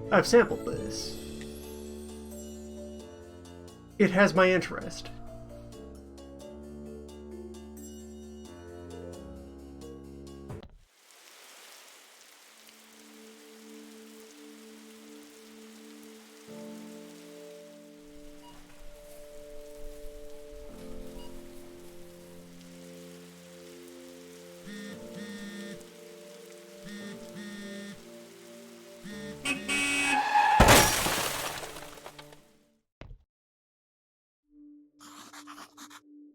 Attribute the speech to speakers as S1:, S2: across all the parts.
S1: I've sampled this. It has my interest.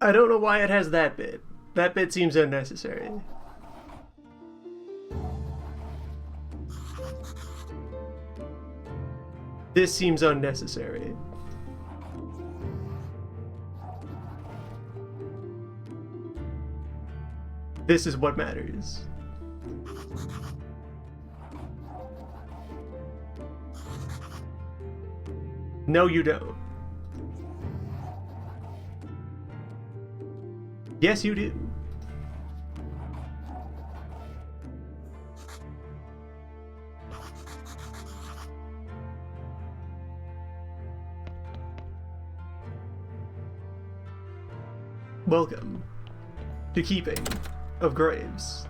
S1: I don't know why it has that bit. That bit seems unnecessary. This seems unnecessary. This is what matters. No, you don't. Yes, you do. Welcome to Keeping of Graves.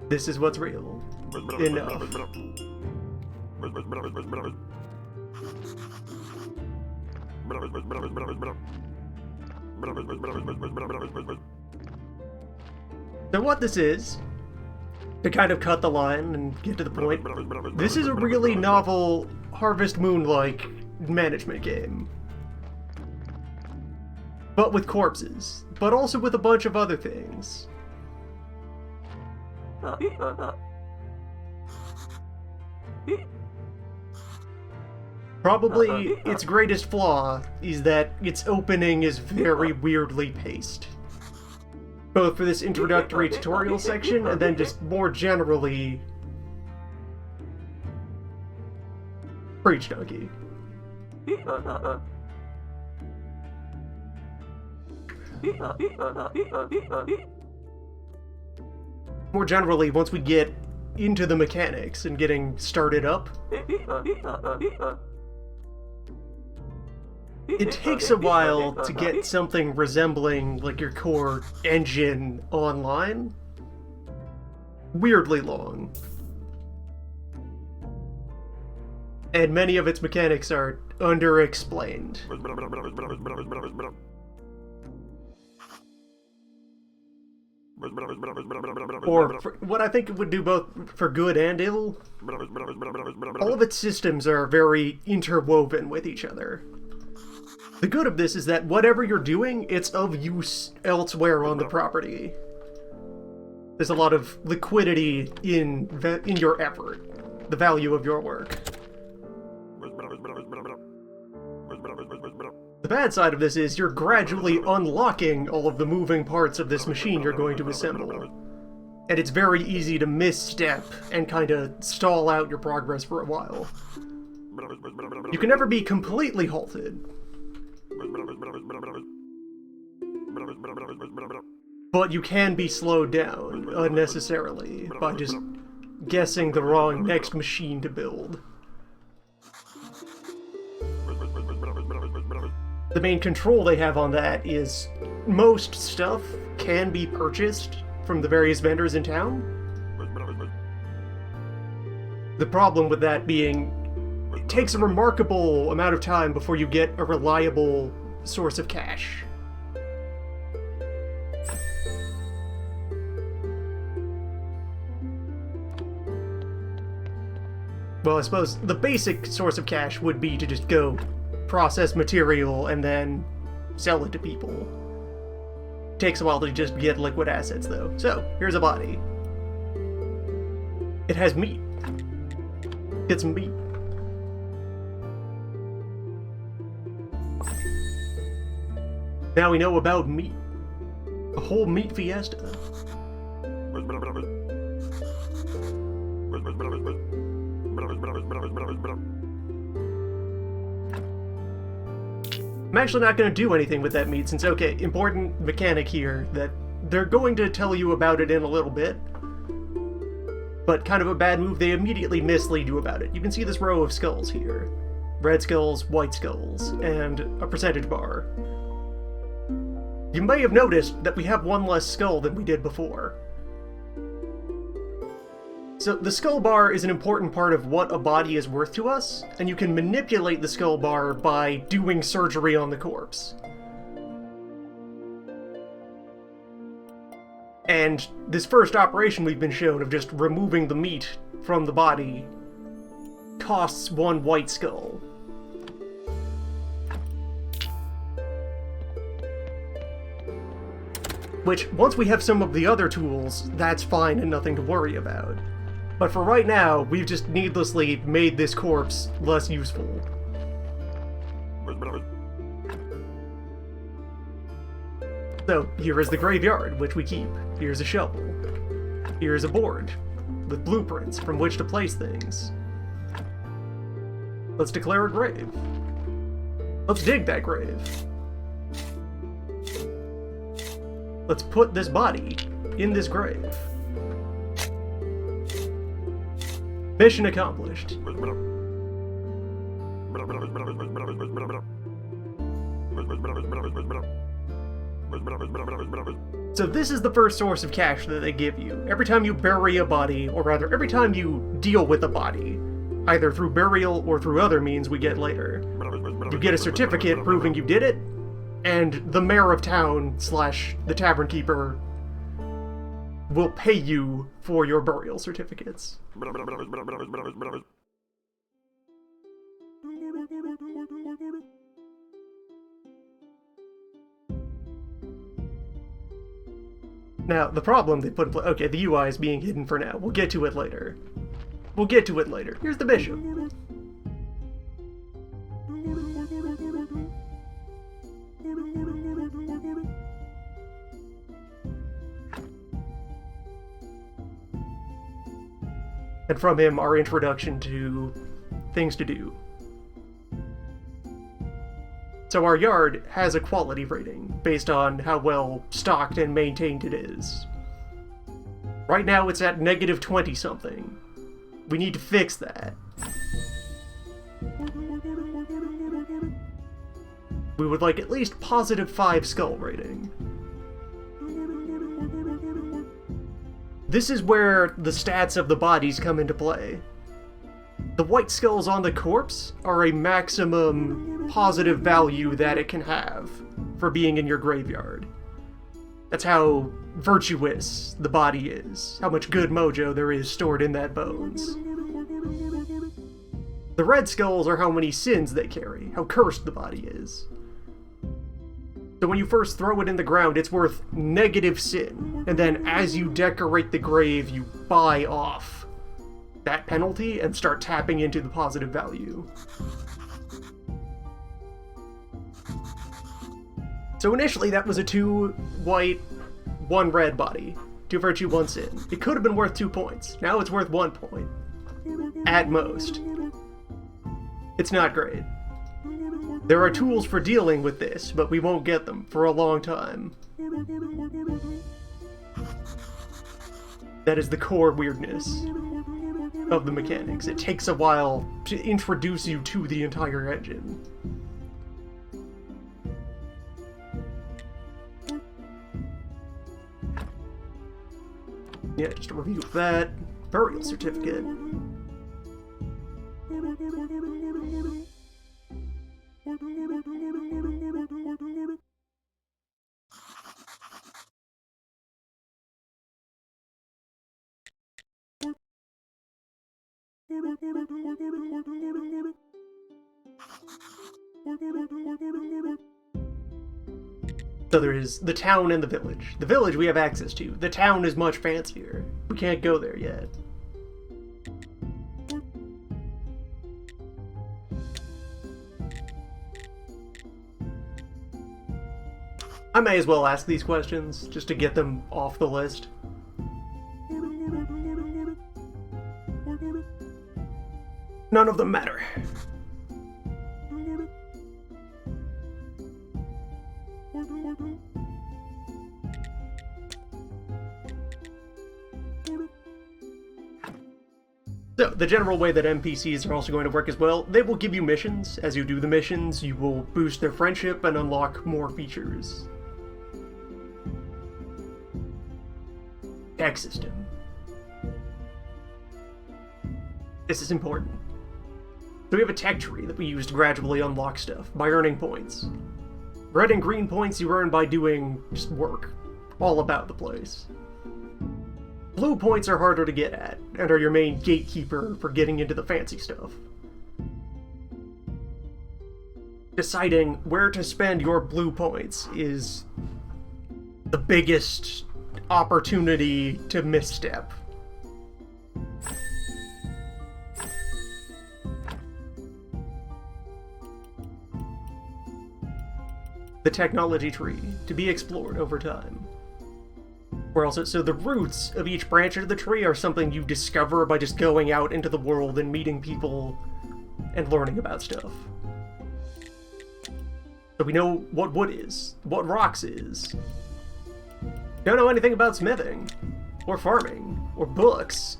S1: This is what's real. Enough. So what this is, to kind of cut the line and get to the point, this is a really novel Harvest Moon-like management game. But with corpses, but also with a bunch of other things. Probably its greatest flaw is that its opening is very weirdly paced. Both for this introductory tutorial section and then just more generally... Preach, Donkey. More generally, once we get into the mechanics and getting started up, it takes a while to get something resembling like your core engine online. Weirdly long. And many of its mechanics are underexplained. Or what I think it would do both for good and ill. All of its systems are very interwoven with each other. The good of this is that whatever you're doing, it's of use elsewhere on the property. There's a lot of liquidity in your effort, the value of your work. The bad side of this is you're gradually unlocking all of the moving parts of this machine you're going to assemble. And it's very easy to misstep and kind of stall out your progress for a while. You can never be completely halted. But you can be slowed down unnecessarily by just guessing the wrong next machine to build. The main control they have on that is most stuff can be purchased from the various vendors in town. The problem with that being, it takes a remarkable amount of time before you get a reliable source of cash. Well, I suppose the basic source of cash would be to just go process material and then sell it to people. takes a while to just get liquid assets, though. So, here's a body. It has meat. Get some meat. Now we know about meat. A whole meat fiesta. I'm actually not going to do anything with that meat since, okay, important mechanic here, that they're going to tell you about it in a little bit, but kind of a bad move, they immediately mislead you about it. You can see this row of skulls here. Red skulls, white skulls, and a percentage bar. You may have noticed that we have one less skull than we did before. So the skull bar is an important part of what a body is worth to us, and you can manipulate the skull bar by doing surgery on the corpse. And this first operation we've been shown of just removing the meat from the body costs 1 white skull. Which, once we have some of the other tools, that's fine and nothing to worry about. But for right now, we've just needlessly made this corpse less useful. So, here is the graveyard, which we keep. Here's a shovel. Here's a board, with blueprints from which to place things. Let's declare a grave. Let's dig that grave. Let's put this body in this grave. Mission accomplished. So this is the first source of cash that they give you. Every time you bury a body, or rather, every time you deal with a body, either through burial or through other means we get later, you get a certificate proving you did it, and the mayor of town / the tavern keeper will pay you for your burial certificates. Now, the problem they put in place... Okay, the UI is being hidden for now. We'll get to it later. We'll get to it later. Here's the bishop. And from him, our introduction to things to do. So our yard has a quality rating, based on how well stocked and maintained it is. Right now it's at negative 20-something. We need to fix that. We would like at least positive 5 skull rating. This is where the stats of the bodies come into play. The white skulls on the corpse are a maximum positive value that it can have for being in your graveyard. That's how virtuous the body is, how much good mojo there is stored in that bones. The red skulls are how many sins they carry, how cursed the body is. So when you first throw it in the ground, it's worth negative sin, and then as you decorate the grave, you buy off that penalty and start tapping into the positive value. So initially that was a 2 white, 1 red body. 2 virtue, 1 sin. It could have been worth 2 points. Now it's worth 1 point. At most. It's not great. There are tools for dealing with this, but we won't get them for a long time. That is the core weirdness of the mechanics. It takes a while to introduce you to the entire engine. Yeah, just a review of that. Burial certificate. So there is the town and the village. The village we have access to. The town is much fancier. We can't go there yet. I may as well ask these questions, just to get them off the list. None of them matter. So, the general way that NPCs are also going to work as well, they will give you missions. As you do the missions, you will boost their friendship and unlock more features. Tech system. This is important. So we have a tech tree that we use to gradually unlock stuff by earning points. Red and green points you earn by doing just work, all about the place. Blue points are harder to get at, and are your main gatekeeper for getting into the fancy stuff. Deciding where to spend your blue points is the biggest opportunity to misstep. The technology tree, to be explored over time. So the roots of each branch of the tree are something you discover by just going out into the world and meeting people and learning about stuff. So we know what wood is, what rocks is. Don't know anything about smithing, or farming, or books.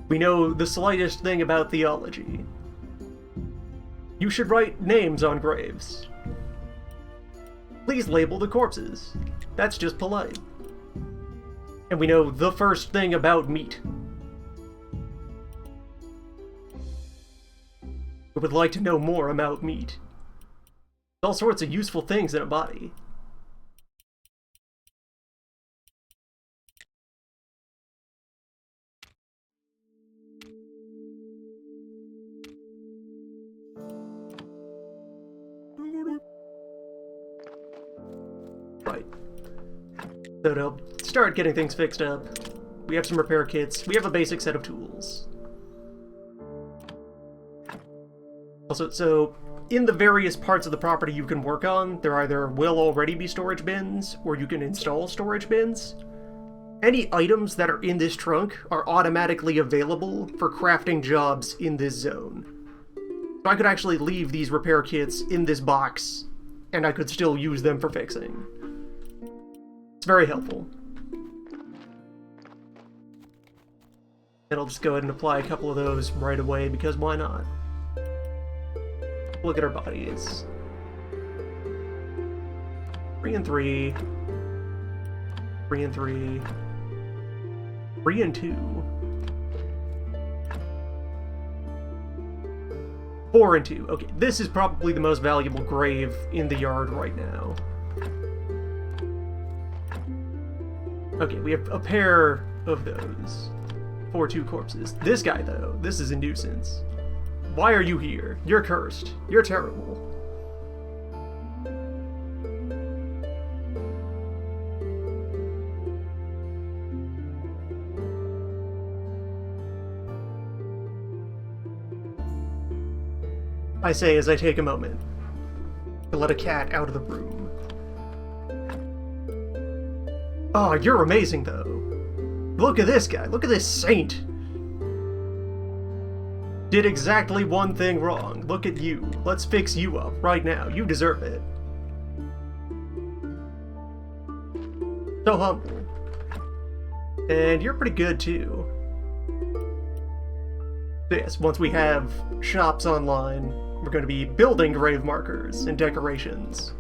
S1: We know the slightest thing about theology. You should write names on graves. Please label the corpses. That's just polite. And we know the first thing about meat. We would like to know more about meat. All sorts of useful things in a body. Right. So to start getting things fixed up, we have some repair kits, we have a basic set of tools. Also, so in the various parts of the property you can work on, there either will already be storage bins, or you can install storage bins. Any items that are in this trunk are automatically available for crafting jobs in this zone. So I could actually leave these repair kits in this box, and I could still use them for fixing. It's very helpful. And I'll just go ahead and apply a couple of those right away, because why not? Look at our bodies. 3 and 3. 3 and 3. 3 and 2. 4 and 2. Okay, this is probably the most valuable grave in the yard right now. Okay, we have a pair of those. 4-2 corpses. This guy, though, this is a nuisance. Why are you here? You're cursed. You're terrible. I say as I take a moment to let a cat out of the room. Oh, you're amazing, though. Look at this guy. Look at this saint. Did exactly one thing wrong. Look at you. Let's fix you up right now. You deserve it. So humble. And you're pretty good, too. So yes, once we have shops online, we're going to be building grave markers and decorations.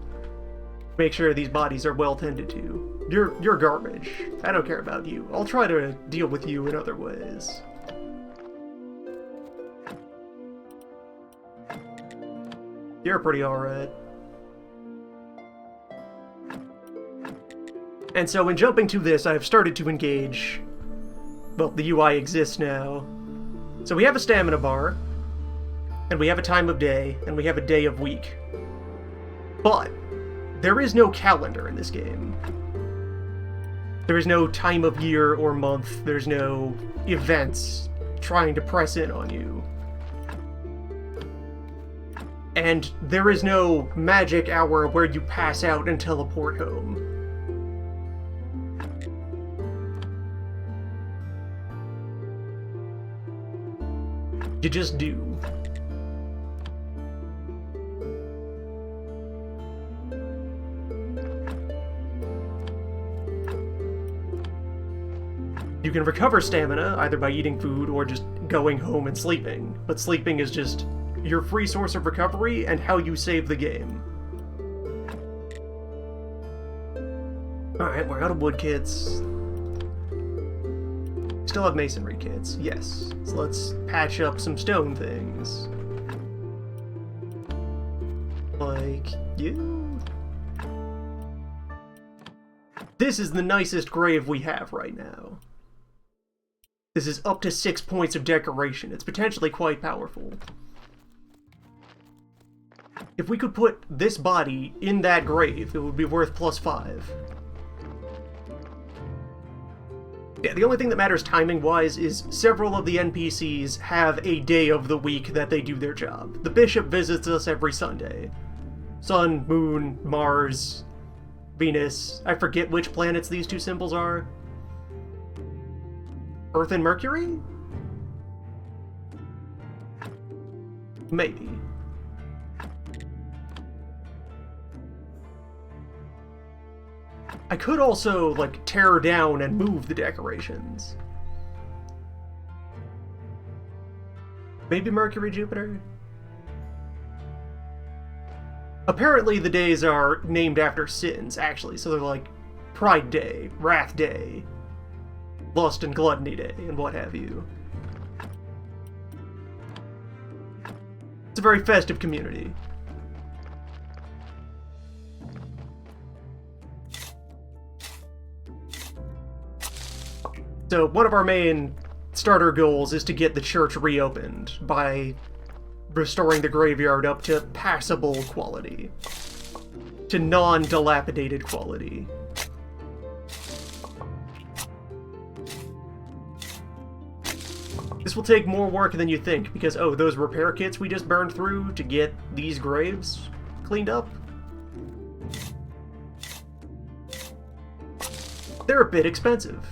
S1: Make sure these bodies are well tended to. You're garbage. I don't care about you. I'll try to deal with you in other ways. You're pretty alright. And so in jumping to this, I've started to engage... Well, the UI exists now. So we have a stamina bar, and we have a time of day, and we have a day of week. But There is no calendar in this game. There is no time of year or month. There's no events trying to press in on you. And there is no magic hour where you pass out and teleport home. You just do. You can recover stamina either by eating food or just going home and sleeping, but sleeping is just your free source of recovery and how you save the game. Alright, we're out of wood kits. Still have masonry kits, yes. So let's patch up some stone things. Like you. This is the nicest grave we have right now. This is up to 6 points of decoration. It's potentially quite powerful. If we could put this body in that grave, it would be worth +5. Yeah, the only thing that matters timing-wise is several of the NPCs have a day of the week that they do their job. The bishop visits us every Sunday. Sun, Moon, Mars, Venus. I forget which planets these two symbols are. Earth and Mercury? Maybe. I could also, like, tear down and move the decorations. Maybe Mercury, Jupiter? Apparently the days are named after sins, actually, so they're like Pride Day, Wrath Day, Lust and Gluttony Day, and what have you. It's a very festive community. So one of our main starter goals is to get the church reopened by restoring the graveyard up to passable quality. To non-dilapidated quality. This will take more work than you think, because, oh, those repair kits we just burned through to get these graves cleaned up? They're a bit expensive.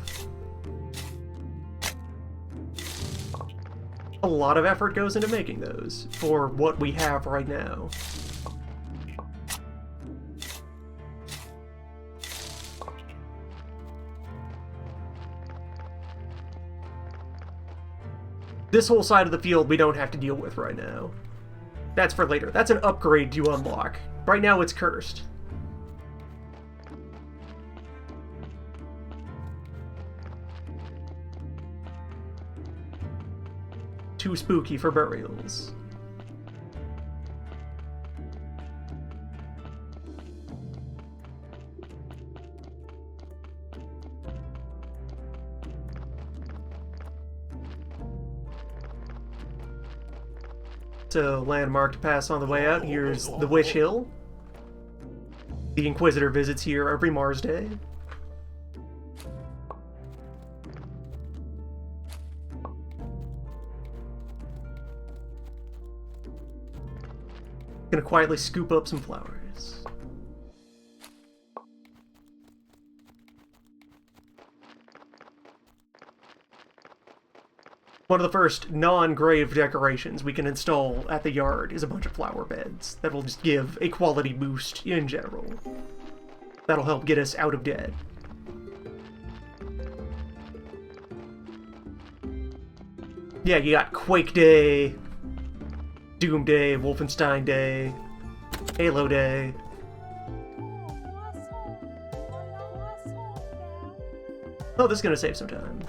S1: A lot of effort goes into making those, for what we have right now. This whole side of the field we don't have to deal with right now. That's for later. That's an upgrade you unlock. Right now it's cursed. Too spooky for burials. So, landmark to pass on the way out. Here's the Witch Hill. The Inquisitor visits here every Mars Day. Gonna quietly scoop up some flowers. One of the first non-grave decorations we can install at the yard is a bunch of flower beds. That'll just give a quality boost in general. That'll help get us out of debt. Yeah, you got Quake Day, Doom Day, Wolfenstein Day, Halo Day. Oh, this is gonna save some time.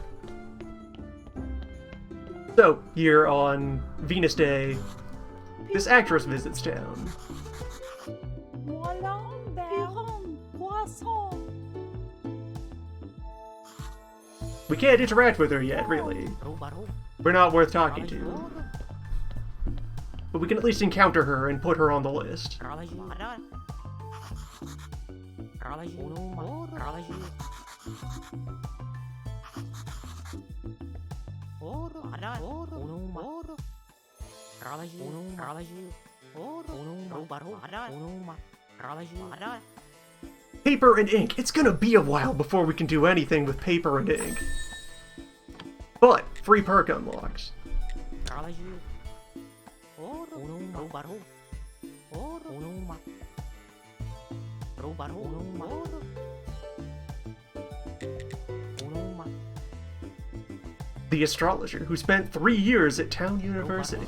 S1: So, here on Venus Day, this actress visits town. We can't interact with her yet, really. We're not worth talking to. But we can at least encounter her and put her on the list. Paper and ink. It's gonna be a while before we can do anything with paper and ink. But, free perk unlocks. The astrologer who spent 3 years at Town University.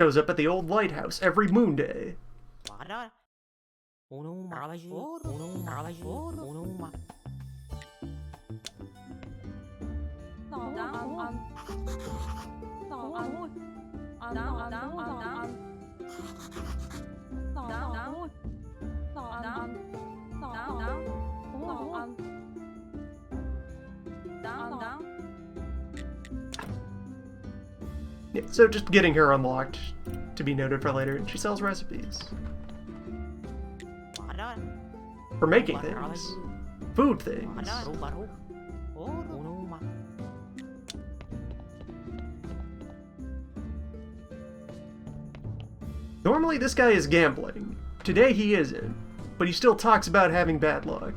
S1: Shows up at the old lighthouse every moon day. Yeah, so just getting her unlocked to be noted for later. She sells recipes for making things, food things. Normally this guy is gambling. Today he isn't, but he still talks about having bad luck.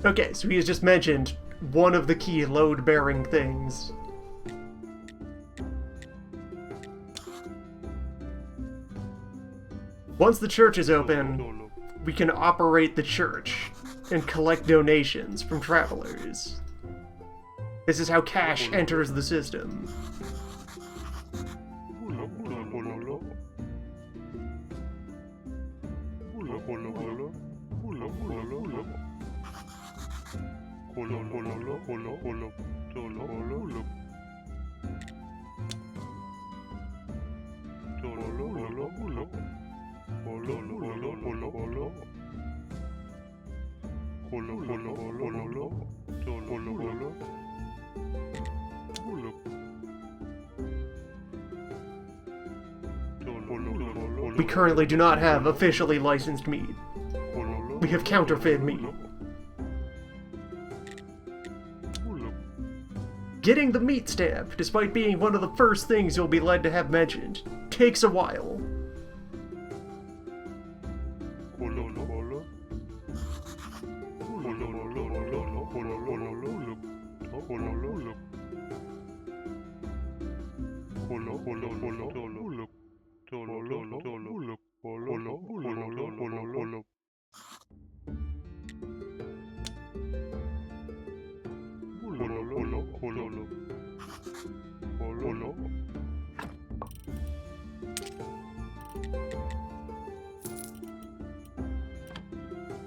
S1: Okay, so he has just mentioned one of the key load-bearing things. Once the church is open, we can operate the church and collect donations from travelers. This is how cash enters the system. We currently do not have officially licensed meat. We have counterfeit meat. Getting the meat stamp, despite being one of the first things you'll be led to have mentioned, takes a while.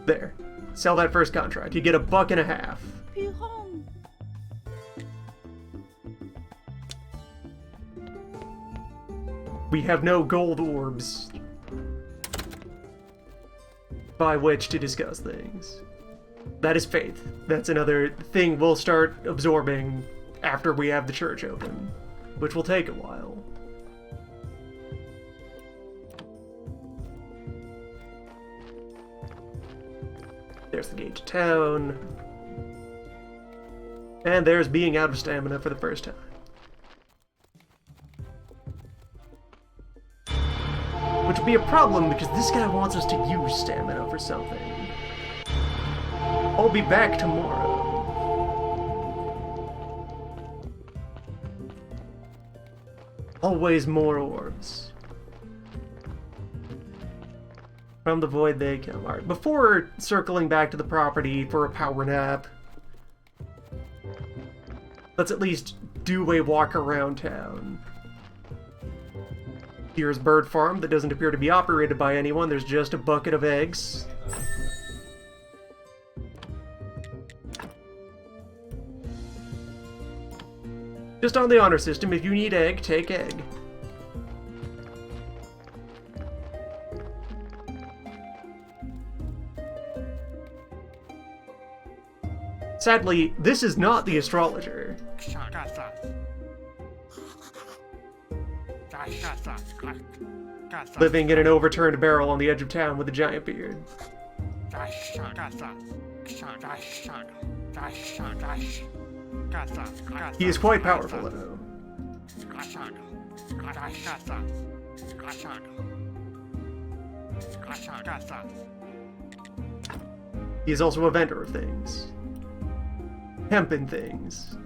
S1: There. Sell that first contract. You get $1.50. We have no gold orbs by which to discuss things. That is faith. That's another thing we'll start absorbing after we have the church open, which will take a while. There's the gate to town. And there's being out of stamina for the first time. Which would be a problem because this guy wants us to use stamina for something. I'll be back tomorrow. Always more orbs. From the void they come. Alright, before circling back to the property for a power nap, let's at least do a walk around town. Here's Bird Farm that doesn't appear to be operated by anyone. There's just a bucket of eggs. Just on the honor system, if you need egg, take egg. Sadly, this is not the astrologer. Living in an overturned barrel on the edge of town with a giant beard. He is quite powerful, though. He is also a vendor of things. Hempen things.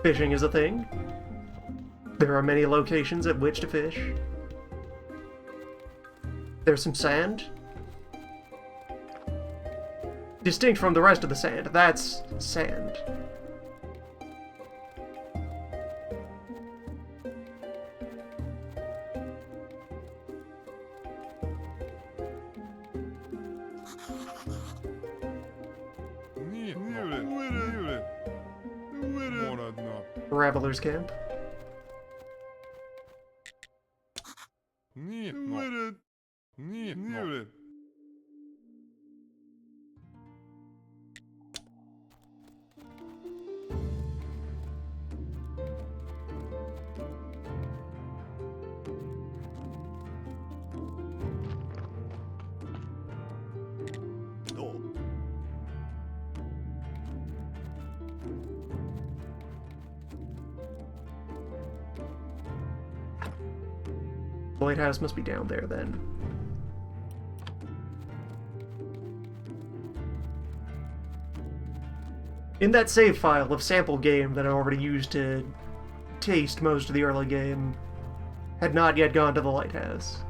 S1: Fishing is a thing. There are many locations at which to fish. There's some sand. Distinct from the rest of the sand, that's sand. Traveler's camp. The lighthouse must be down there, then. In that save file of sample game that I already used to taste most of the early game, had not yet gone to the lighthouse.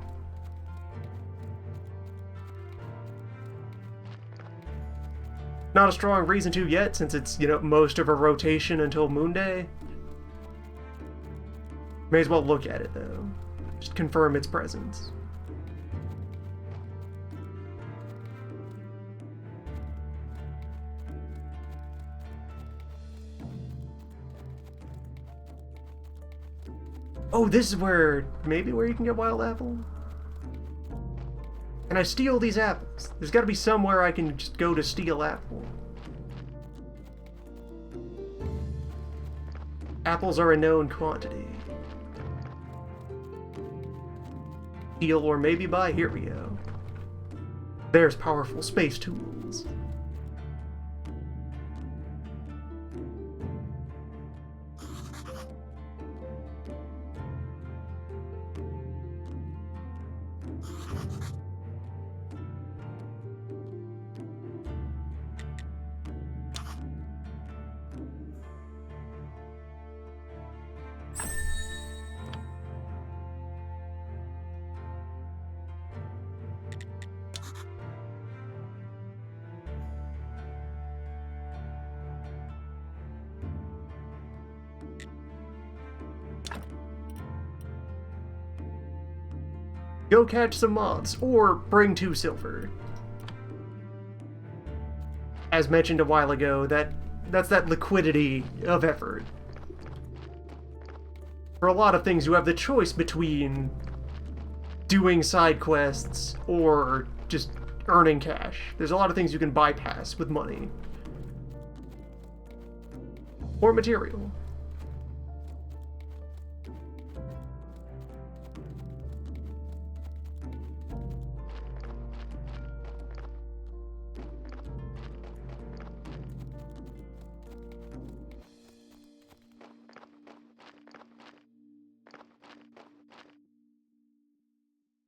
S1: Not a strong reason to yet, since it's, most of a rotation until Moon Day. May as well look at it, though. Just confirm its presence. Oh, this is maybe where you can get wild apple? Can I steal these apples? There's gotta be somewhere I can just go to steal apple. Apples are a known quantity. Steal or maybe buy, here we go. There's powerful space tools. Go catch some moths, or bring 2 silver. As mentioned a while ago, that's that liquidity of effort. For a lot of things, you have the choice between doing side quests or just earning cash. There's a lot of things you can bypass with money. Or material.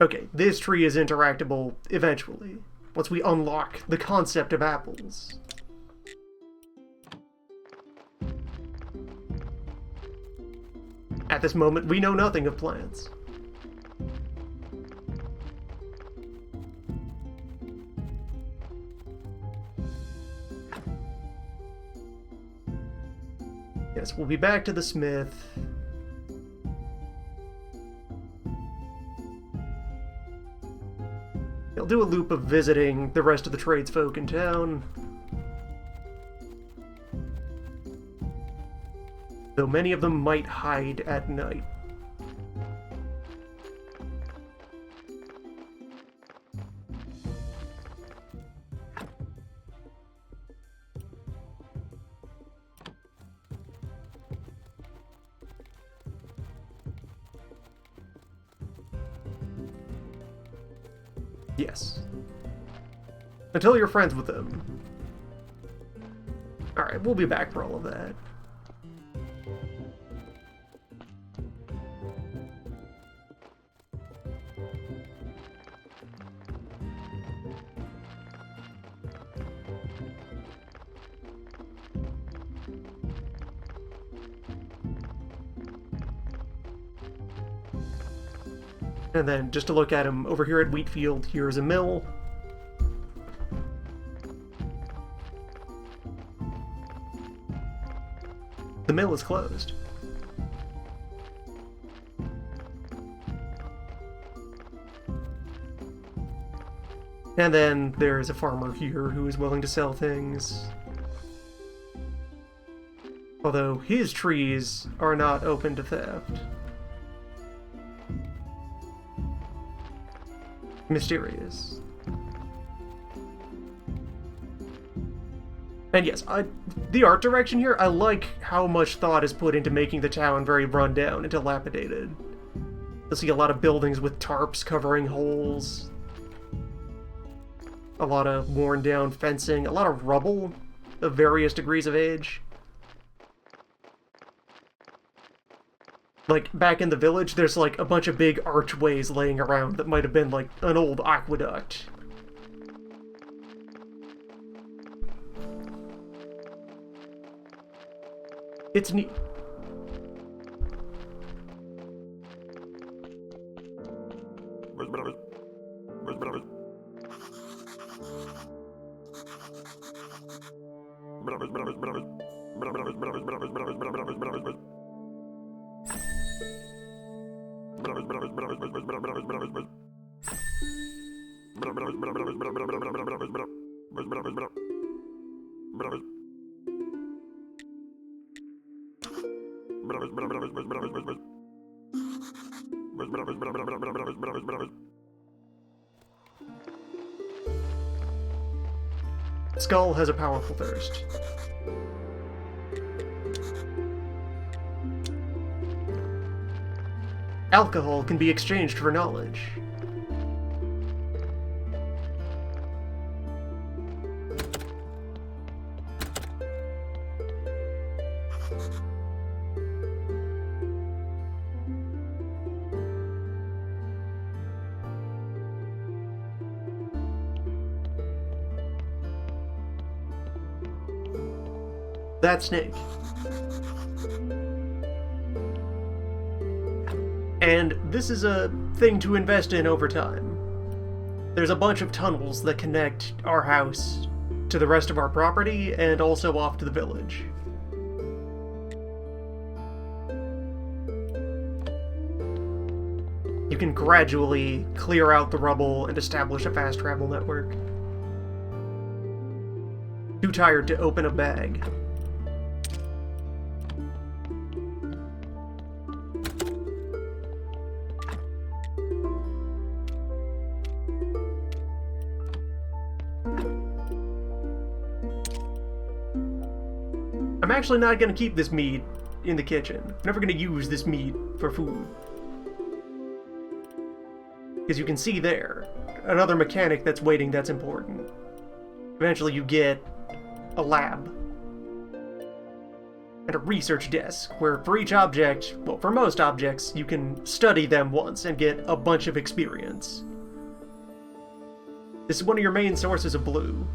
S1: Okay, this tree is interactable eventually, once we unlock the concept of apples. At this moment, we know nothing of plants. Yes, we'll be back to the smith. He'll do a loop of visiting the rest of the tradesfolk in town. Though many of them might hide at night. Yes. Until you're friends with them. Alright, we'll be back for all of that. And then, just to look at him, over here at Wheatfield, here is a mill. The mill is closed. And then there's a farmer here who is willing to sell things. Although his trees are not open to theft. Mysterious. And yes, the art direction here, I like how much thought is put into making the town very run down and dilapidated. You'll see a lot of buildings with tarps covering holes. A lot of worn down fencing, a lot of rubble of various degrees of age. Like, back in the village, there's like a bunch of big archways laying around that might have been like an old aqueduct. It's neat. Skull has a powerful thirst. Alcohol can be exchanged for knowledge. That snake. And this is a thing to invest in over time. There's a bunch of tunnels that connect our house to the rest of our property and also off to the village. You can gradually clear out the rubble and establish a fast travel network. Too tired to open a bag. I'm actually not going to keep this meat in the kitchen. I'm never going to use this meat for food. Because you can see there, another mechanic that's waiting that's important. Eventually you get a lab. and a research desk, where for each object, well, for most objects, you can study them once and get a bunch of experience. This is one of your main sources of blue.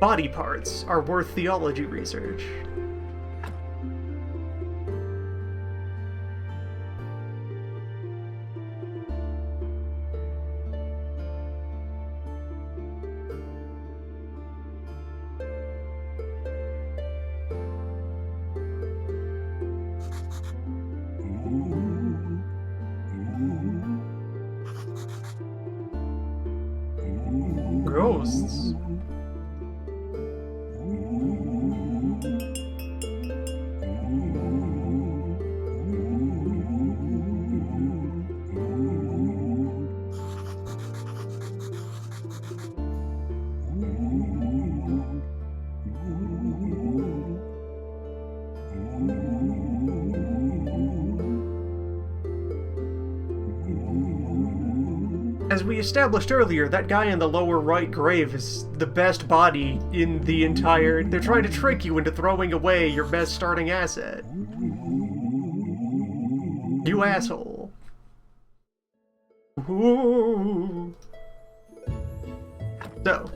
S1: Body parts are worth theology research. Ghosts. As we established earlier, that guy in the lower right grave is the best body in the entire... They're trying to trick you into throwing away your best starting asset. You asshole. Ooh. So,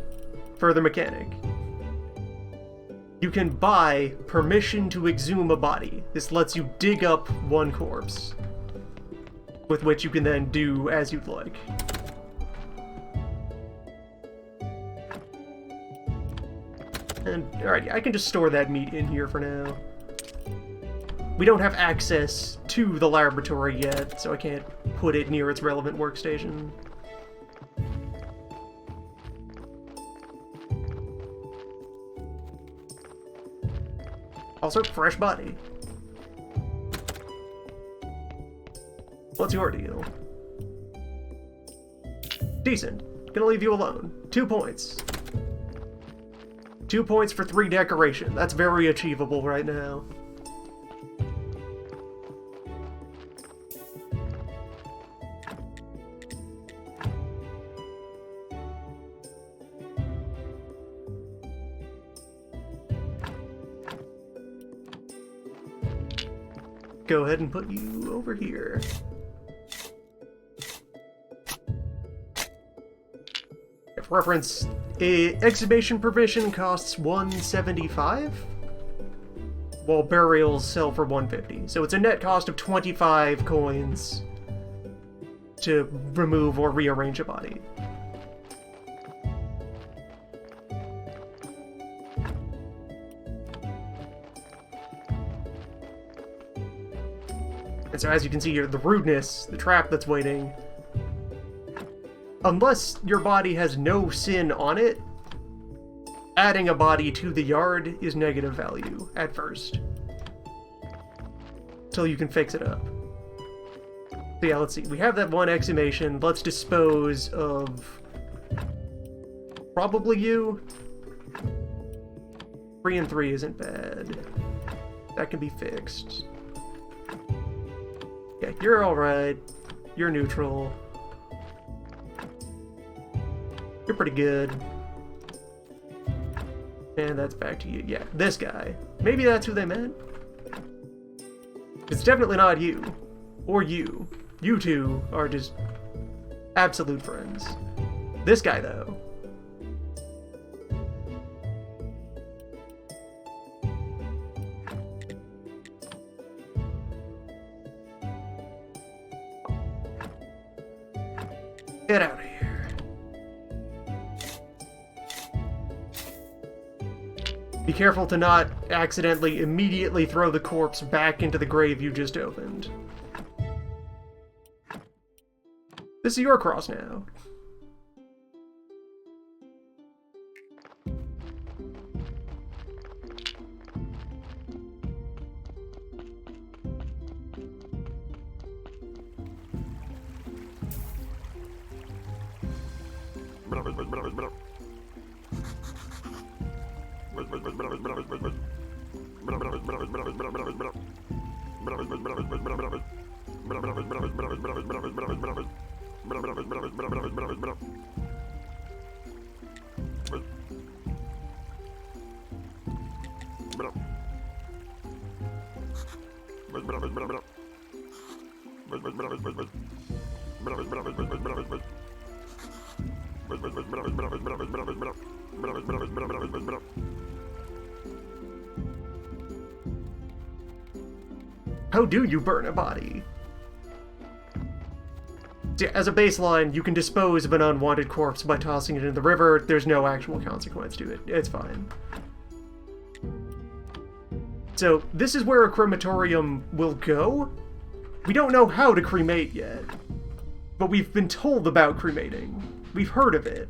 S1: further mechanic. You can buy permission to exhume a body. This lets you dig up one corpse, with which you can then do as you'd like. And, alright, I can just store that meat in here for now. We don't have access to the laboratory yet, so I can't put it near its relevant workstation. Also, fresh body. What's your deal? Decent. Gonna leave you alone. 2 points. 2 points for 3 decoration. That's very achievable right now. Go ahead and put you over here. For reference, exhumation permission costs $175, while burials sell for $150. So it's a net cost of 25 coins to remove or rearrange a body. And so as you can see here, the rudeness, the trap that's waiting. Unless your body has no sin on it, adding a body to the yard is negative value at first. Till you can fix it up. So yeah, let's see. We have that one exhumation. Let's dispose of... probably you. 3 and 3 isn't bad. That can be fixed. Yeah, you're alright. You're neutral. You're pretty good. And that's back to you. Yeah, this guy. Maybe that's who they meant? It's definitely not you. Or you. You two are just absolute friends. This guy, though. Get out of here. Be careful to not accidentally immediately throw the corpse back into the grave you just opened. This is your cross now. How do you burn a body? As a baseline, you can dispose of an unwanted corpse by tossing it in the river. There's no actual consequence to it. It's fine. So, this is where a crematorium will go. We don't know how to cremate yet, but we've been told about cremating. We've heard of it.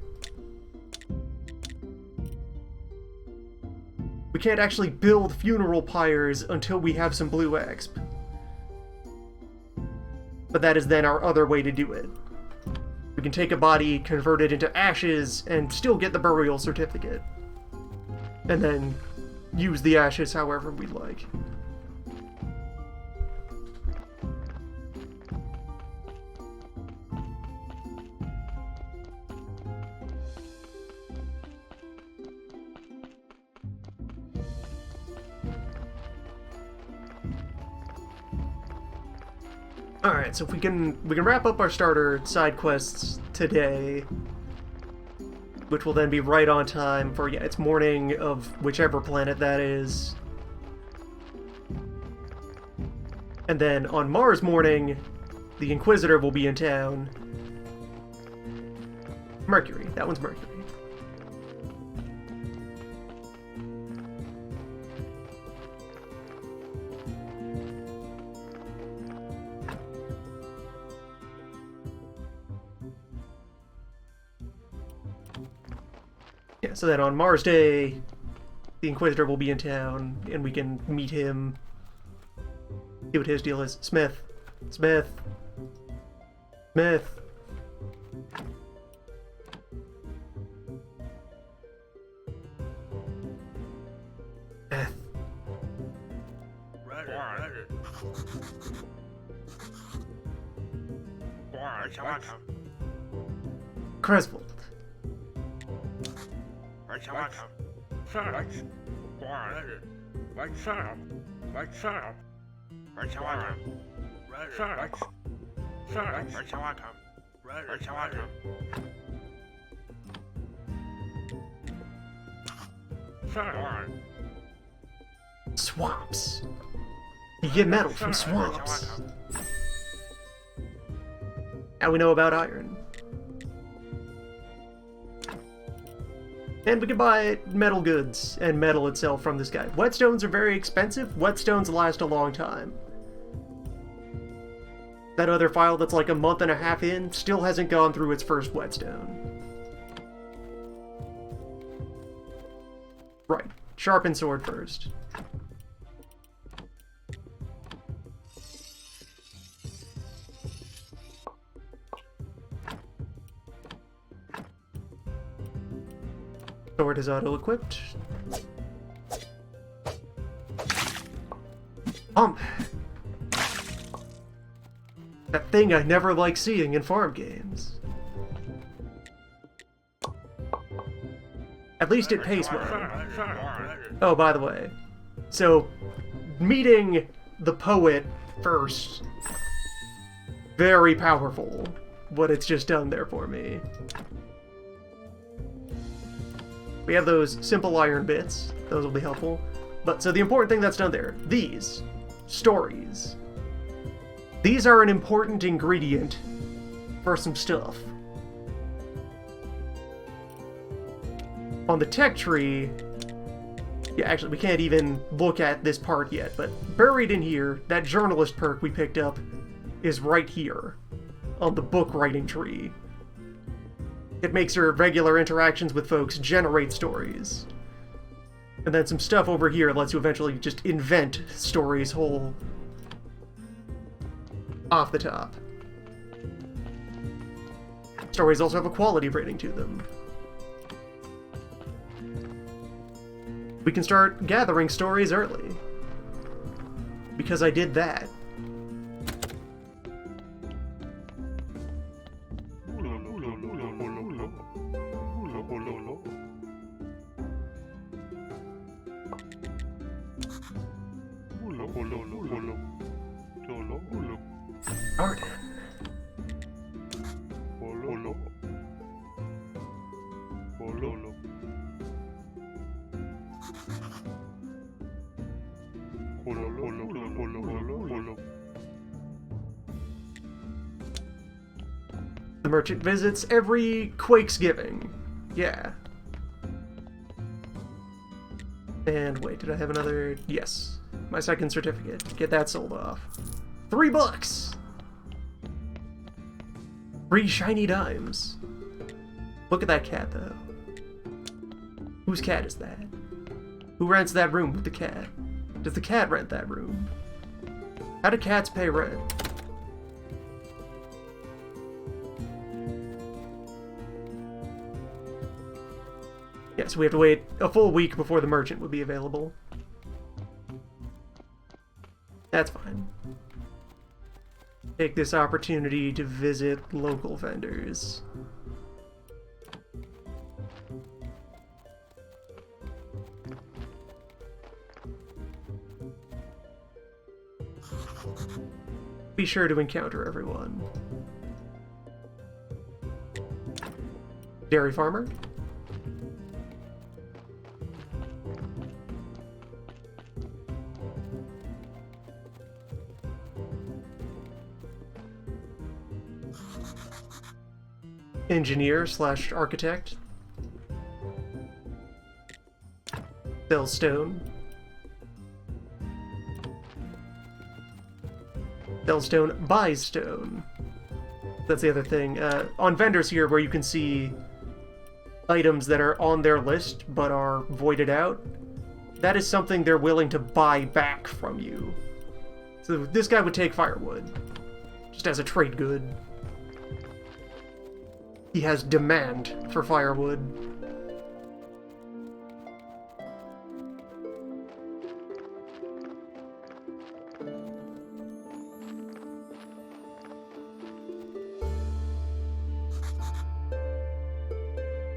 S1: We can't actually build funeral pyres until we have some blue exp. But that is then our other way to do it. We can take a body, convert it into ashes, and still get the burial certificate. And then use the ashes however we like. Alright, so if we can wrap up our starter side quests today, which will then be right on time for, yeah, it's morning of whichever planet that is. And then on Mars morning, the Inquisitor will be in town. Mercury, that one's Mercury. Yeah, so then on Mars Day, the Inquisitor will be in town, and we can meet him. See what his deal is. Smith. Smith. Smith. Beth. Cresvold. Swamps. You get metal from swamps. Now we know about iron. And we can buy metal goods and metal itself from this guy. Whetstones are very expensive. Whetstones last a long time. That other file that's like a month and a half in still hasn't gone through its first whetstone. Right. Sharpen sword first. Sword is auto-equipped. That thing I never like seeing in farm games. At least it pays well. Oh, by the way. So, meeting the poet first. Very powerful. What it's just done there for me. We have those simple iron bits. Those will be helpful. But, so the important thing that's done there. These. Stories. These are an important ingredient for some stuff. On the tech tree... Yeah, actually, we can't even look at this part yet, but buried in here, that journalist perk we picked up is right here. On the book writing tree. It makes your regular interactions with folks generate stories. And then some stuff over here lets you eventually just invent stories whole off the top. Stories also have a quality rating to them. We can start gathering stories early. Because I did that. Garden. The merchant visits every Quakesgiving. Yeah. And wait, did I have another? Yes. My second certificate. Get that sold off. $3! 3 shiny dimes. Look at that cat, though. Whose cat is that? Who rents that room with the cat? Does the cat rent that room? How do cats pay rent? Yeah, so we have to wait a full week before the merchant would be available. That's fine. Take this opportunity to visit local vendors. Be sure to encounter everyone. Dairy farmer. Engineer / architect. Sell stone. Sell stone, buys stone. That's the other thing. On vendors here, where you can see items that are on their list but are voided out, that is something they're willing to buy back from you. So this guy would take firewood, just as a trade good. He has demand for firewood.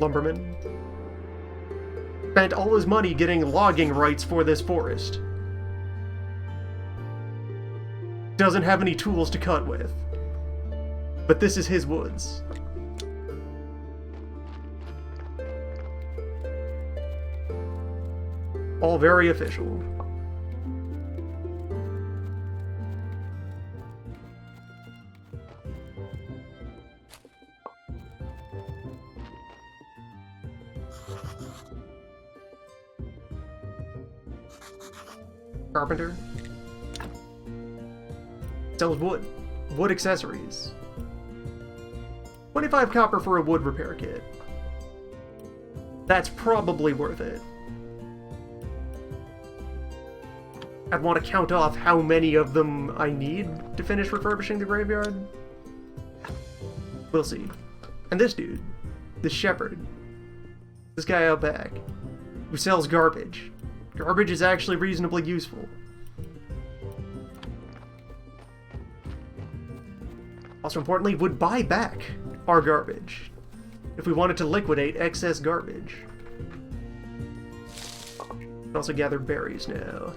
S1: Lumberman. Spent all his money getting logging rights for this forest. Doesn't have any tools to cut with. But this is his woods. All very official. Carpenter. Sells wood. Wood accessories. 25 copper for a wood repair kit. That's probably worth it. I'd want to count off how many of them I need to finish refurbishing the graveyard. We'll see. And this dude, this shepherd, this guy out back, who sells garbage. Garbage is actually reasonably useful. Also importantly, would buy back our garbage if we wanted to liquidate excess garbage. Can also gather berries now.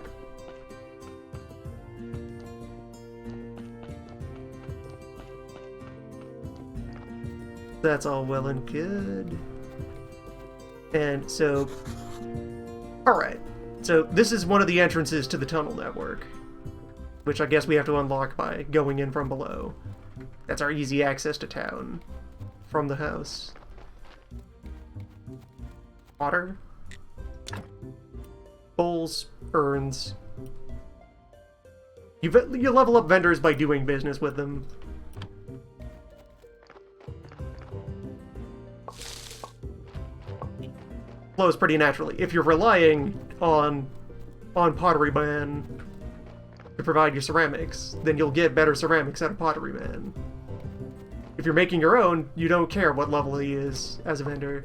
S1: That's all well and good. And so, alright. So this is one of the entrances to the tunnel network, which I guess we have to unlock by going in from below. That's our easy access to town from the house. Water. Bowls, urns. You level up vendors by doing business with them. Flows pretty naturally. If you're relying on Pottery Man to provide your ceramics, then you'll get better ceramics out of Pottery Man. If you're making your own, you don't care what level he is as a vendor.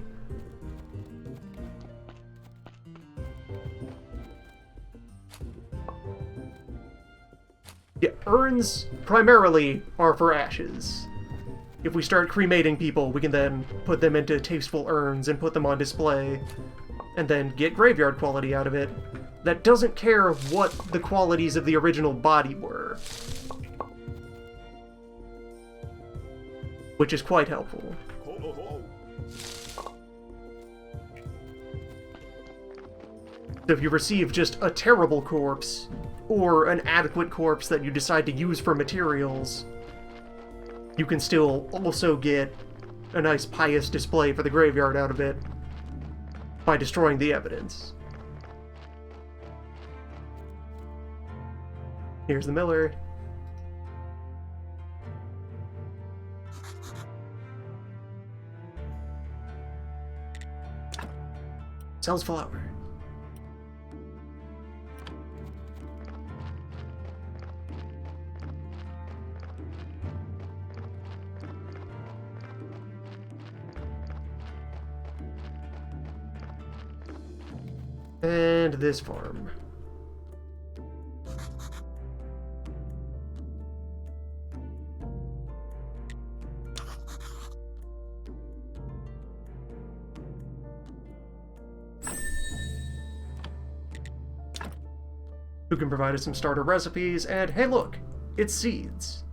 S1: Yeah, urns primarily are for ashes. If we start cremating people, we can then put them into tasteful urns and put them on display, and then get graveyard quality out of it that doesn't care what the qualities of the original body were. which is quite helpful. So if you receive just a terrible corpse, or an adequate corpse that you decide to use for materials, you can still also get a nice pious display for the graveyard out of it by destroying the evidence. Here's the miller. Sells flour. And this farm. Who can provide us some starter recipes, and hey look, it's seeds.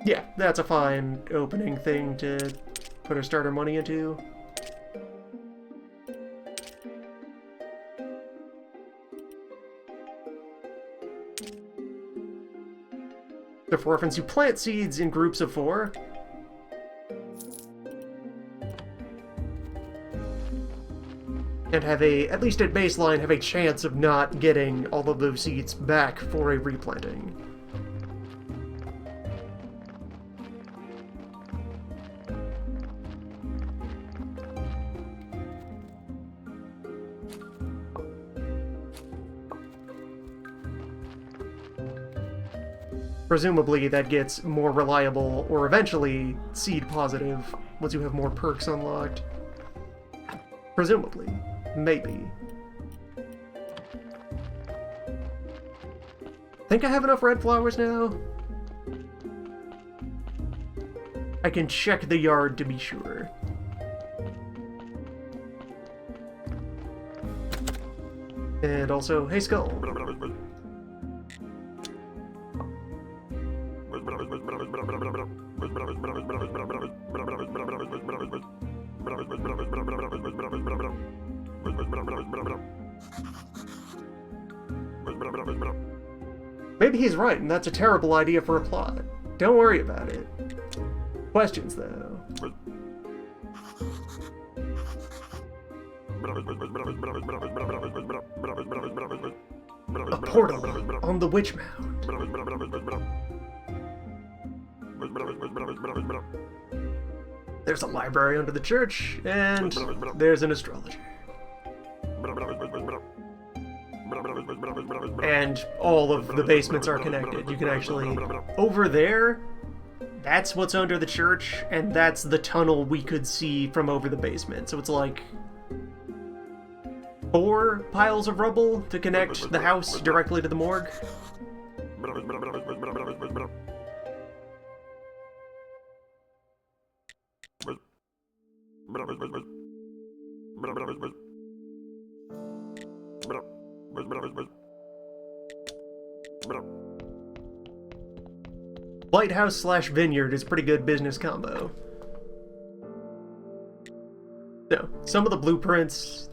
S1: Yeah, that's a fine opening thing to put our starter money into. So for reference, you plant seeds in groups of 4. And have at least at baseline, have a chance of not getting all of those seeds back for a replanting. Presumably that gets more reliable, or eventually seed positive, once you have more perks unlocked. Presumably. Maybe. Think I have enough red flowers now? I can check the yard to be sure. And also, hey Skull. Maybe he's right, and that's a terrible idea for a plot. Don't worry about it. Questions, though. A portal on the Witch Mound. There's a library under the church, and there's an astrologer. And all of the basements are connected. You can actually... Over there, that's what's under the church, and that's the tunnel we could see from over the basement. So it's like 4 piles of rubble to connect the house directly to the morgue. Lighthouse slash vineyard is a pretty good business combo. So, some of the blueprints,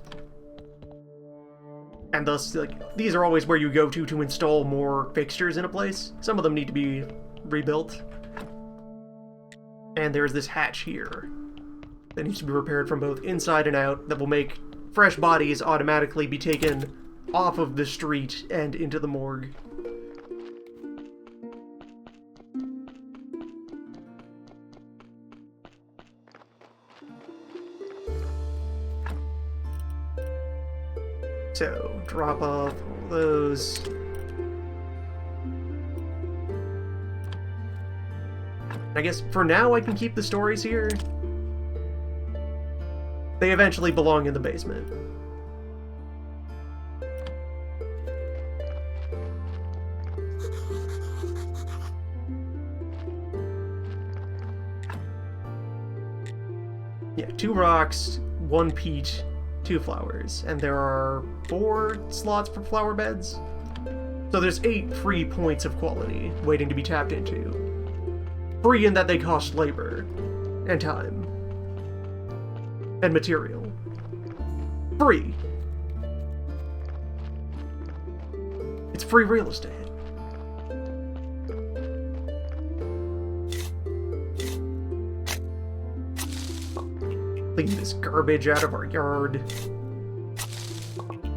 S1: and thus, like, these are always where you go to install more fixtures in a place. Some of them need to be rebuilt. And there's this hatch here that needs to be repaired from both inside and out that will make fresh bodies automatically be taken off of the street and into the morgue. So, drop off all those. I guess for now I can keep the stories here. They eventually belong in the basement. Yeah, 2 rocks, 1 peat, 2 flowers, and there are 4 slots for flower beds. So there's 8 free points of quality waiting to be tapped into. Free in that they cost labor, and time, and material. Free. It's free real estate. Leave this garbage out of our yard.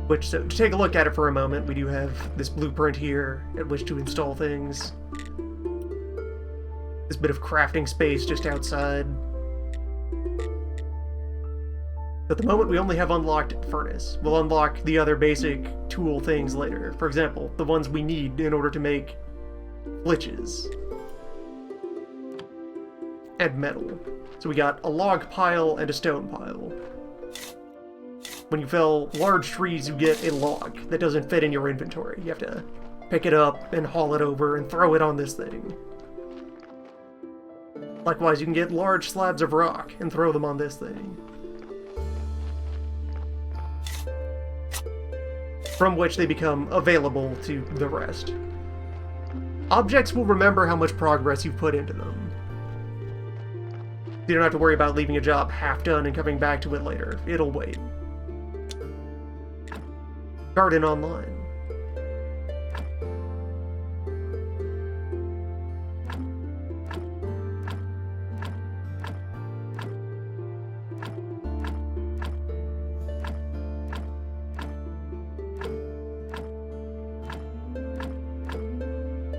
S1: Which, so, to take a look at it for a moment, we do have this blueprint here at which to install things. This bit of crafting space just outside. At the moment, we only have unlocked furnace. We'll unlock the other basic tool things later. For example, the ones we need in order to make flitches. And metal. So we got a log pile and a stone pile. When you fell large trees, you get a log that doesn't fit in your inventory. You have to pick it up and haul it over and throw it on this thing. Likewise, you can get large slabs of rock and throw them on this thing. From which they become available to the rest. Objects will remember how much progress you've put into them. You don't have to worry about leaving a job half done and coming back to it later. It'll wait. Garden Online.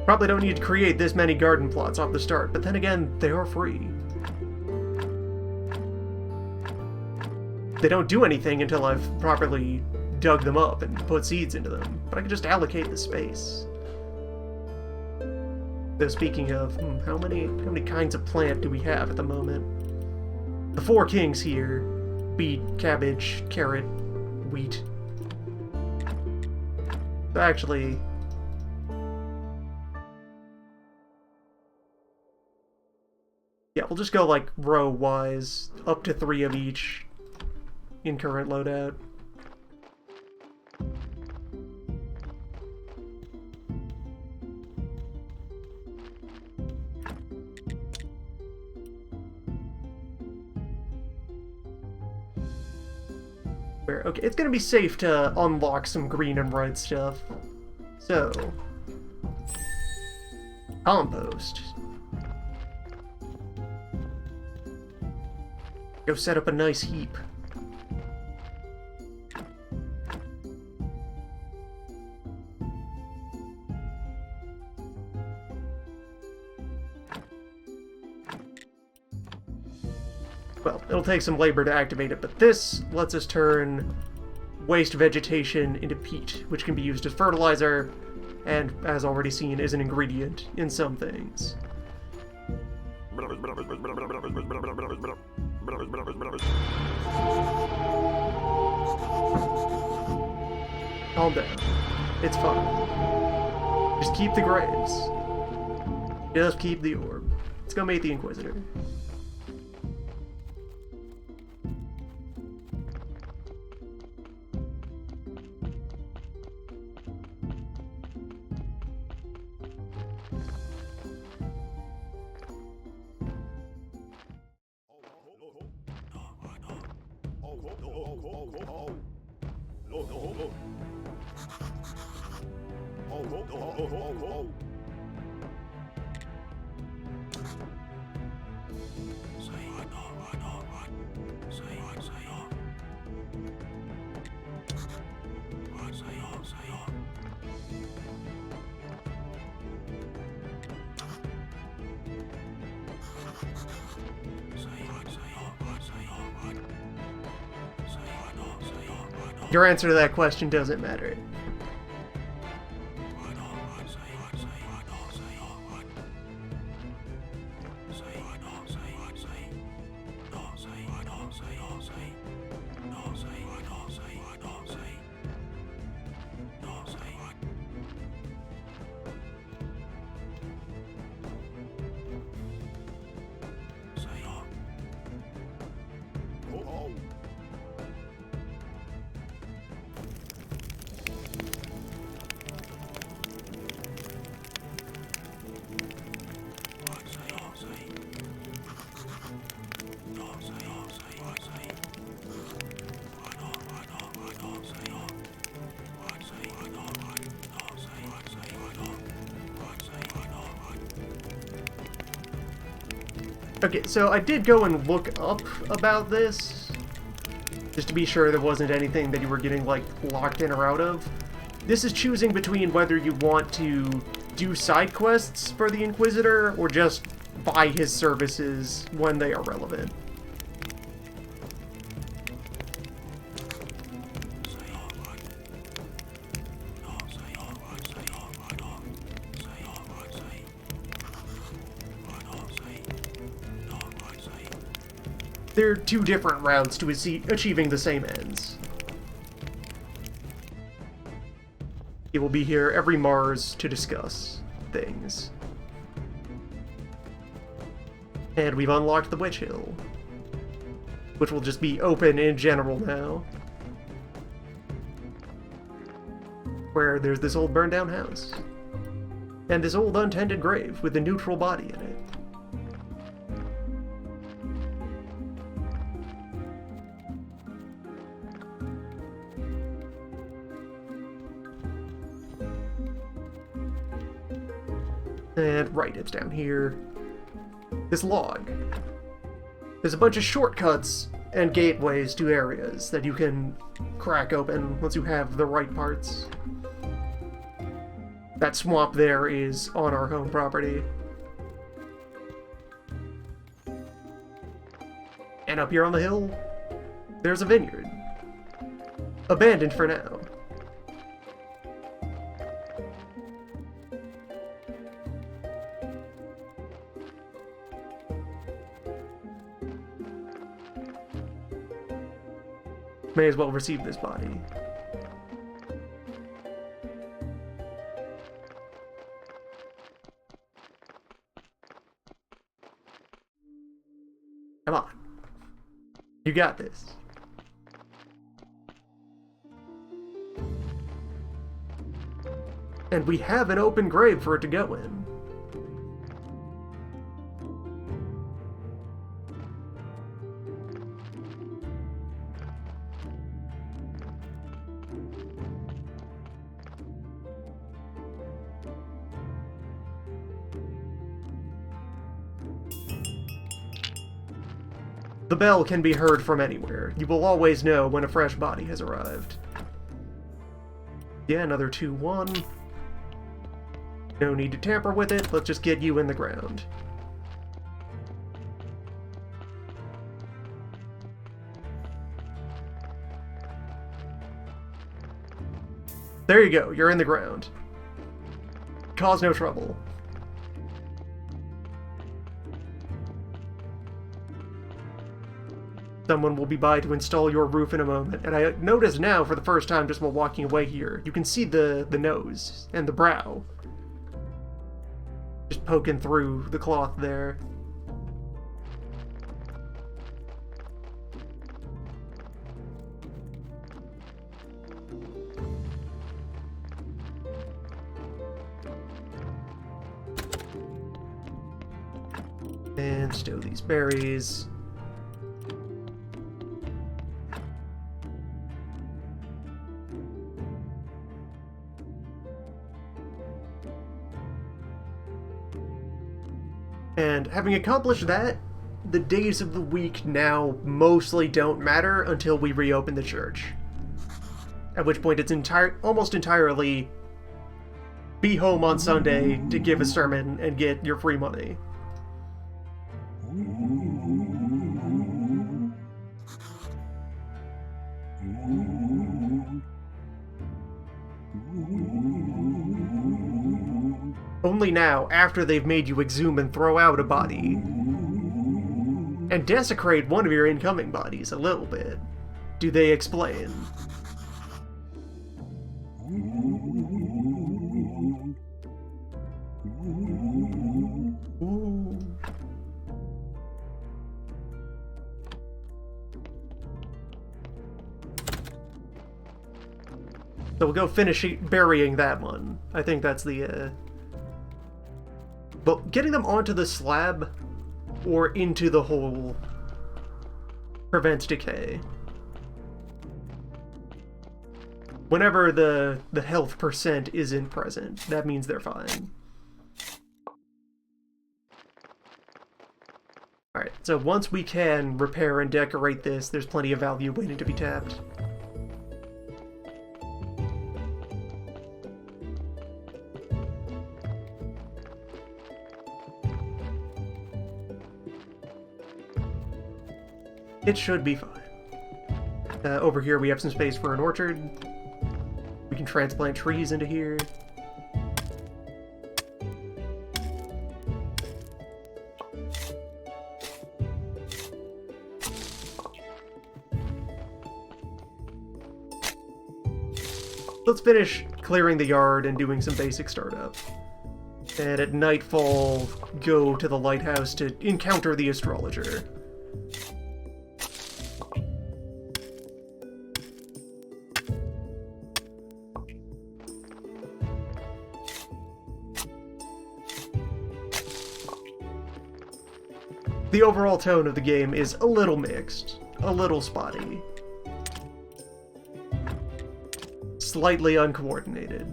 S1: Probably don't need to create this many garden plots off the start, but then again, they are free. They don't do anything until I've properly dug them up and put seeds into them, but I can just allocate the space. Though speaking of, how many kinds of plant do we have at the moment? The 4 kings here: beet, cabbage, carrot, wheat. So actually, yeah, we'll just go like row-wise, up to 3 of each in current loadout. Okay, it's gonna be safe to unlock some green and red stuff. So, compost. Go set up a nice heap. Well, it'll take some labor to activate it, but this lets us turn waste vegetation into peat, which can be used as fertilizer, and, as already seen, is an ingredient in some things. Calm down. It's fine. Just keep the graves. Just keep the orb. Let's go meet the Inquisitor. Your answer to that question doesn't matter. Okay, so I did go and look up about this, just to be sure there wasn't anything that you were getting, like, locked in or out of. This is choosing between whether you want to do side quests for the Inquisitor, or just buy his services when they are relevant. There are two different routes to achieving the same ends. He will be here every Mars to discuss things. And we've unlocked the Witch Hill, which will just be open in general now. Where there's this old burned down house. And this old untended grave with a neutral body in it. And right, it's down here. This log. There's a bunch of shortcuts and gateways to areas that you can crack open once you have the right parts. That swamp there is on our home property. And up here on the hill, there's a vineyard. Abandoned for now. May as well receive this body. Come on. You got this. And we have an open grave for it to go in. The bell can be heard from anywhere. You will always know when a fresh body has arrived. Yeah, another 2-1. No need to tamper with it, let's just get you in the ground. There you go, you're in the ground. Cause no trouble. Someone will be by to install your roof in a moment, and I notice now for the first time just while walking away here, you can see the nose and the brow. Just poking through the cloth there. And stow these berries. And having accomplished that, the days of the week now mostly don't matter until we reopen the church. At which point it's almost entirely be home on Sunday to give a sermon and get your free money. Only now, after they've made you exhume and throw out a body, and desecrate one of your incoming bodies a little bit, do they explain. Ooh. So we'll go finish burying that one. I think that's the, But getting them onto the slab or into the hole prevents decay. Whenever the health percent isn't present, that means they're fine. Alright, So once we can repair and decorate this, there's plenty of value waiting to be tapped. It should be fine. Over here we have some space for an orchard. We can transplant trees into here. Let's finish clearing the yard and doing some basic startup. And at nightfall, go to the lighthouse to encounter the astrologer. The overall tone of the game is a little mixed, a little spotty, slightly uncoordinated.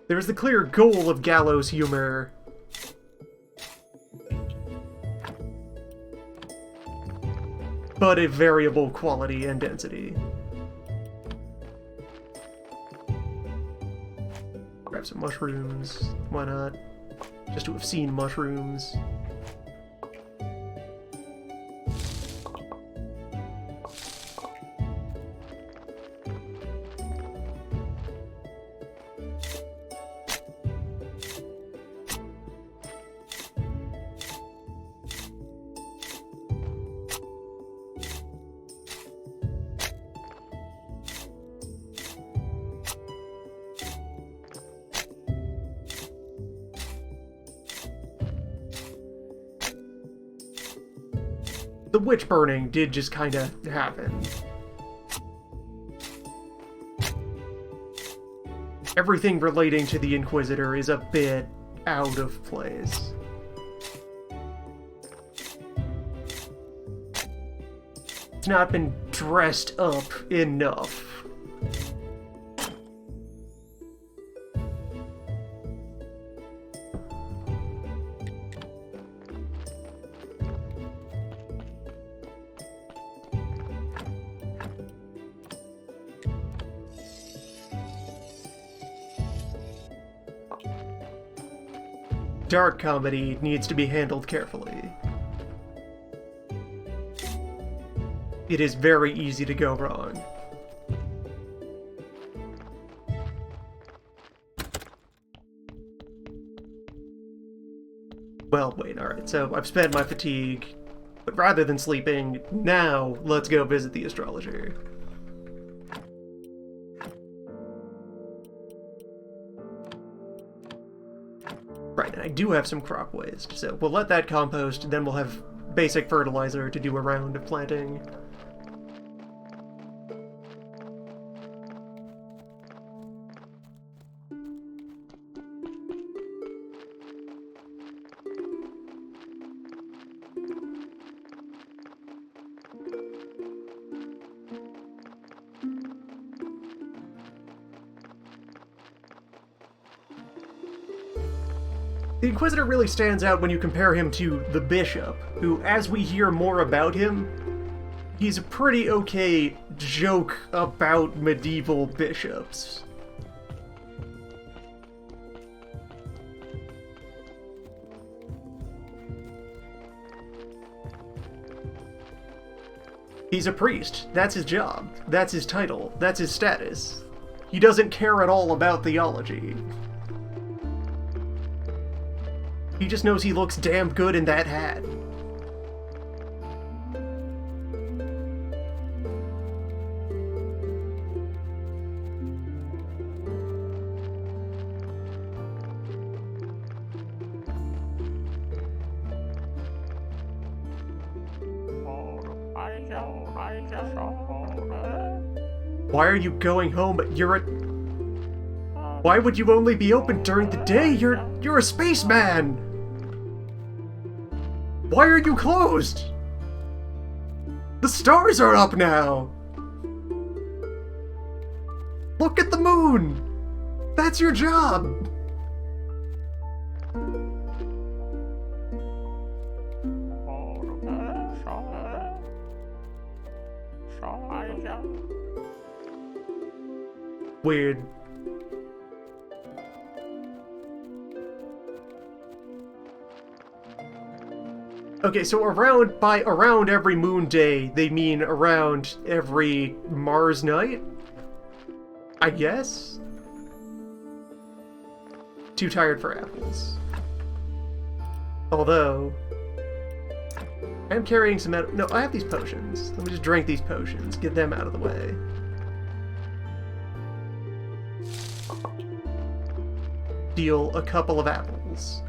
S1: There's the clear goal of gallows humor, but a variable quality and density. Grab some mushrooms, why not? Just to have seen mushrooms. The witch burning did just kind of happen. Everything relating to the Inquisitor is a bit out of place. It's not been dressed up enough. Dark comedy needs to be handled carefully. It is very easy to go wrong. Well, wait, alright, so I've spent my fatigue, but rather than sleeping, now let's go visit the astrologer. Right, and I do have some crop waste, so we'll let that compost, then we'll have basic fertilizer to do a round of planting. The Inquisitor really stands out when you compare him to the Bishop, who, as we hear more about him, he's a pretty okay joke about medieval bishops. He's a priest. That's his job. That's his title. That's his status. He doesn't care at all about theology. He just knows he looks damn good in that hat. Why are you going home? Why would you only be open during the day? You're a spaceman! Why are you closed? The stars are up now! Look at the moon! That's your job! Weird. Okay, so around every moon day, they mean around every Mars night? I guess? Too tired for apples. Although... I'm carrying some... No, I have these potions. Let me just drink these potions. Get them out of the way. Deal a couple of apples.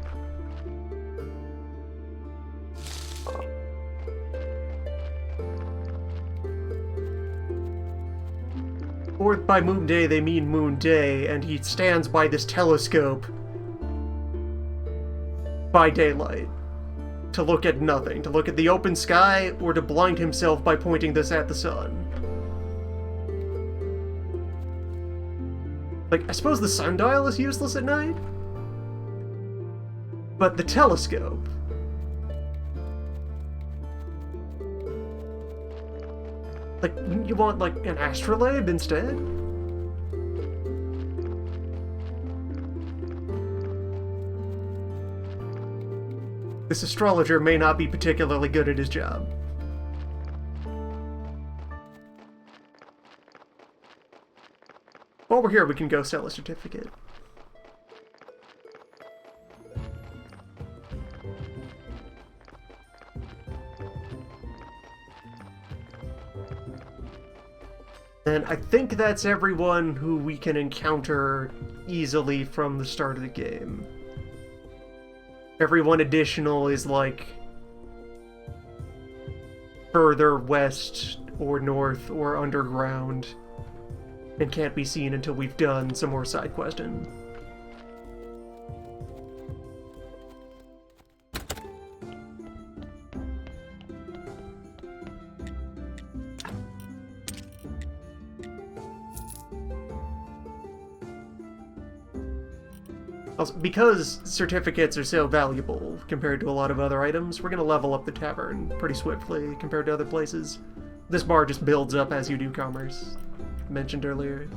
S1: Or by moon day, they mean moon day, and he stands by this telescope by daylight to look at nothing, to look at the open sky, or to blind himself by pointing this at the sun. Like, I suppose the sundial is useless at night? But the telescope... Like, you want, like, an astrolabe instead? This astrologer may not be particularly good at his job. While we're here, we can go sell a certificate. And I think that's everyone who we can encounter easily from the start of the game. Everyone additional is, like, further west or north or underground and can't be seen until we've done some more side questing. Also, because certificates are so valuable compared to a lot of other items, we're going to level up the tavern pretty swiftly compared to other places. This bar just builds up as you do commerce, mentioned earlier.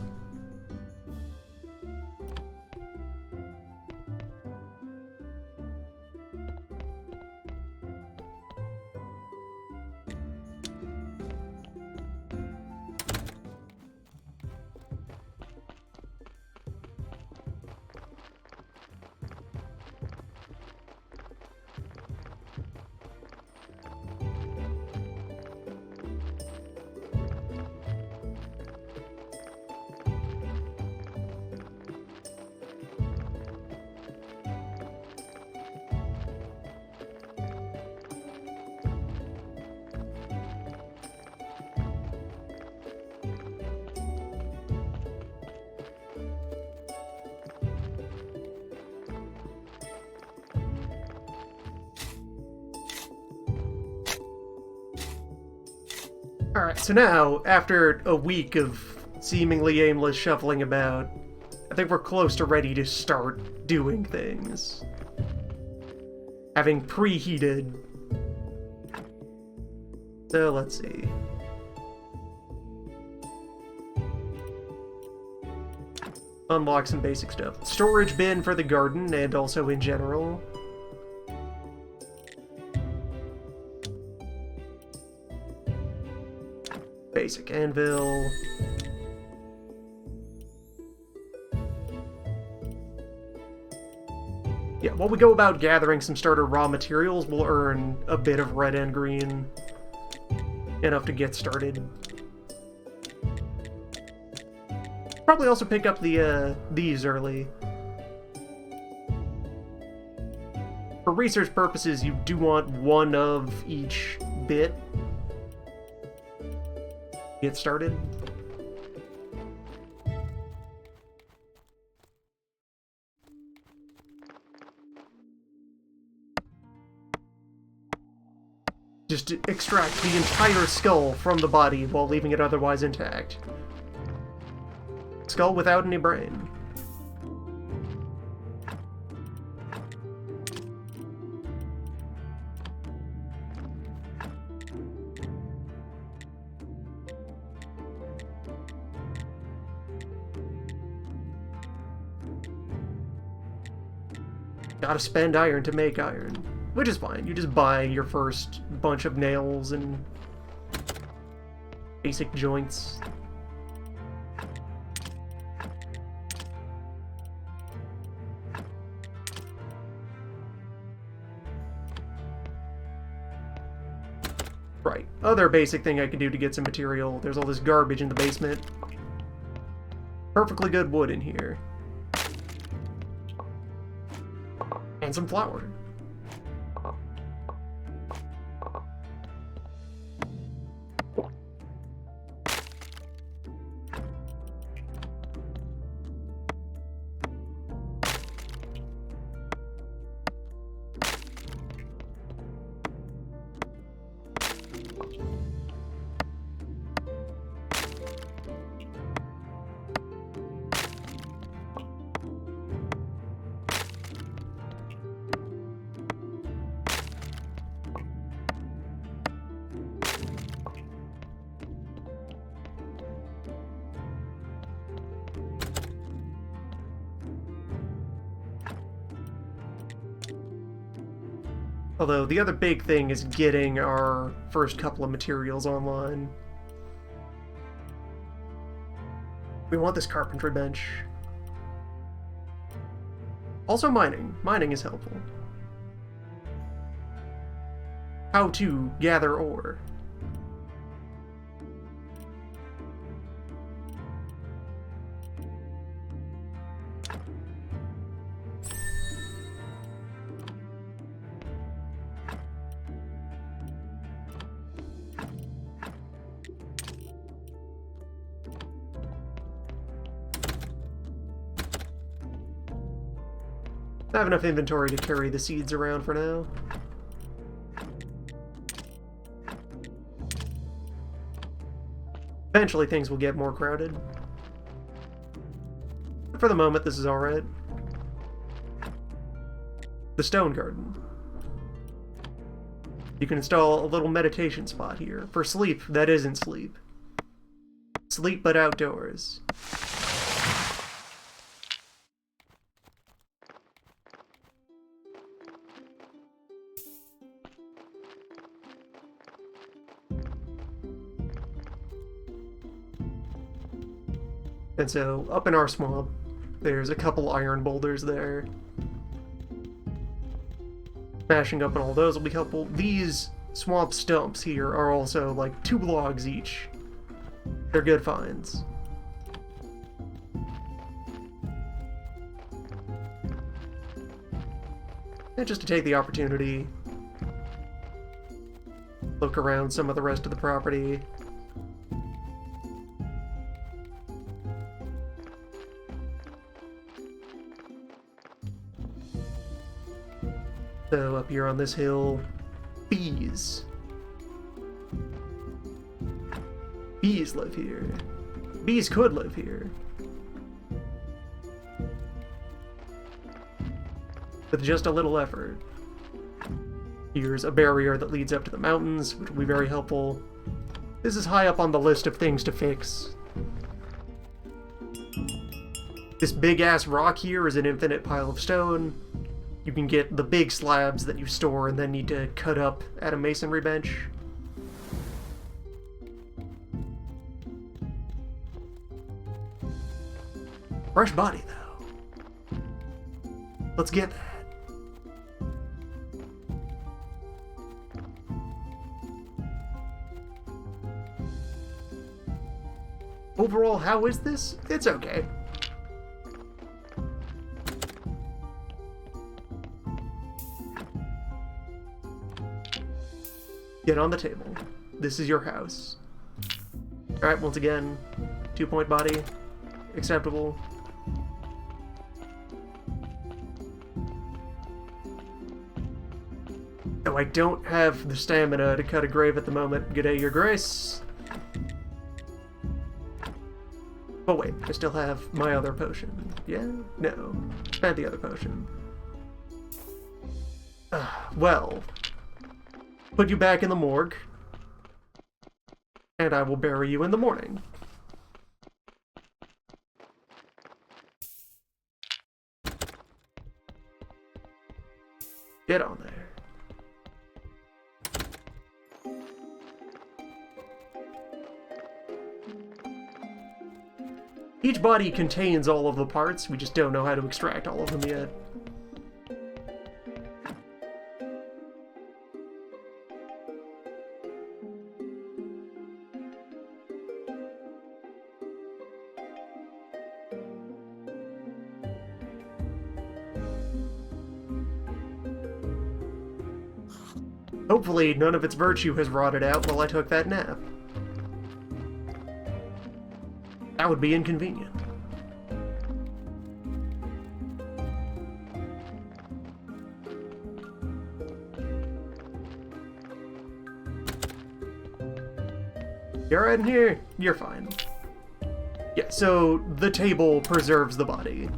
S1: Alright, so now, after a week of seemingly aimless shuffling about, I think we're close to ready to start doing things. Having preheated. So, let's see. Unlock some basic stuff. Storage bin for the garden, and also in general. Basic anvil. Yeah, while we go about gathering some starter raw materials, we'll earn a bit of red and green. Enough to get started. Probably also pick up the, these early. For research purposes, you do want one of each bit. Get started. Just to extract the entire skull from the body while leaving it otherwise intact. Skull without any brain. gotta spend iron to make iron. Which is fine. You just buy your first bunch of nails and basic joints. Right. Other basic thing I can do to get some material. There's all this garbage in the basement. Perfectly good wood in here. And some flour. Although, the other big thing is getting our first couple of materials online. We want this carpentry bench. Also mining. Mining is helpful. How to gather ore. I have enough inventory to carry the seeds around for now. Eventually things will get more crowded. But for the moment, this is alright. The stone garden. You can install a little meditation spot here. For sleep that isn't sleep. Sleep but outdoors. And so, up in our swamp, there's a couple iron boulders there. Smashing up on all those will be helpful. These swamp stumps here are also like 2 logs each. They're good finds. And just to take the opportunity, look around some of the rest of the property. So up here on this hill, bees. Bees live here. Bees could live here. With just a little effort. Here's a barrier that leads up to the mountains, which will be very helpful. This is high up on the list of things to fix. This big-ass rock here is an infinite pile of stone. You can get the big slabs that you store and then need to cut up at a masonry bench. Fresh body, though. Let's get that. Overall, how is this? It's okay. Get on the table. This is your house. Alright, once again, 2-point body. Acceptable. Oh, I don't have the stamina to cut a grave at the moment. G'day, your grace. Oh wait, I still have my other potion. Yeah? No. Spent the other potion. Well... Put you back in the morgue, and I will bury you in the morning. Get on there. Each body contains all of the parts, we just don't know how to extract all of them yet. Hopefully, none of its virtue has rotted out while I took that nap. That would be inconvenient. You alright in here? You're fine. Yeah, so the table preserves the body.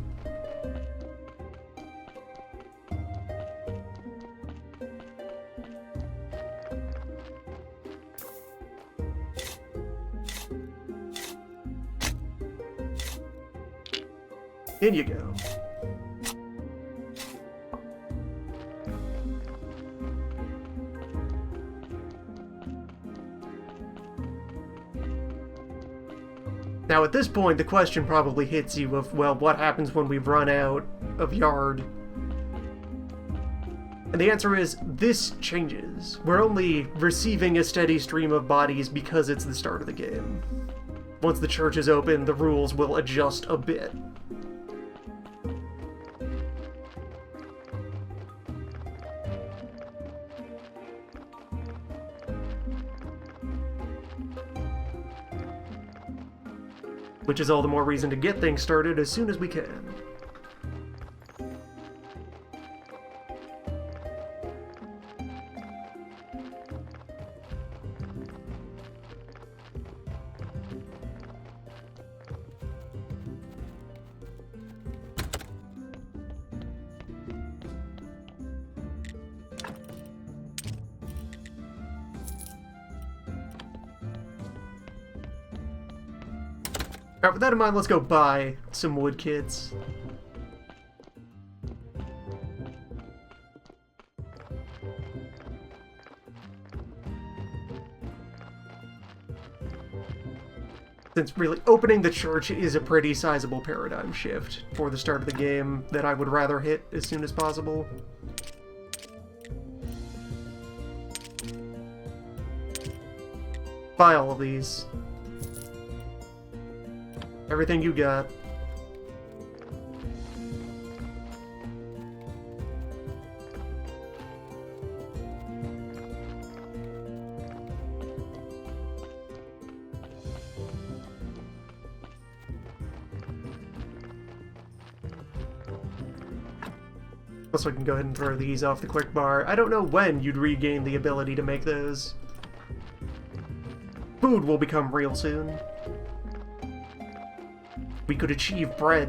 S1: In you go. Now at this point, the question probably hits you of, well, what happens when we run out of yard? And the answer is, this changes. We're only receiving a steady stream of bodies because it's the start of the game. Once the church is open, the rules will adjust a bit. Which is all the more reason to get things started as soon as we can. Alright, with that in mind, let's go buy some wood kits. Since really opening the church is a pretty sizable paradigm shift for the start of the game that I would rather hit as soon as possible. Buy all of these. Everything you got. Also, I can go ahead and throw these off the quick bar. I don't know when you'd regain the ability to make those. Food will become real soon. We could achieve bread.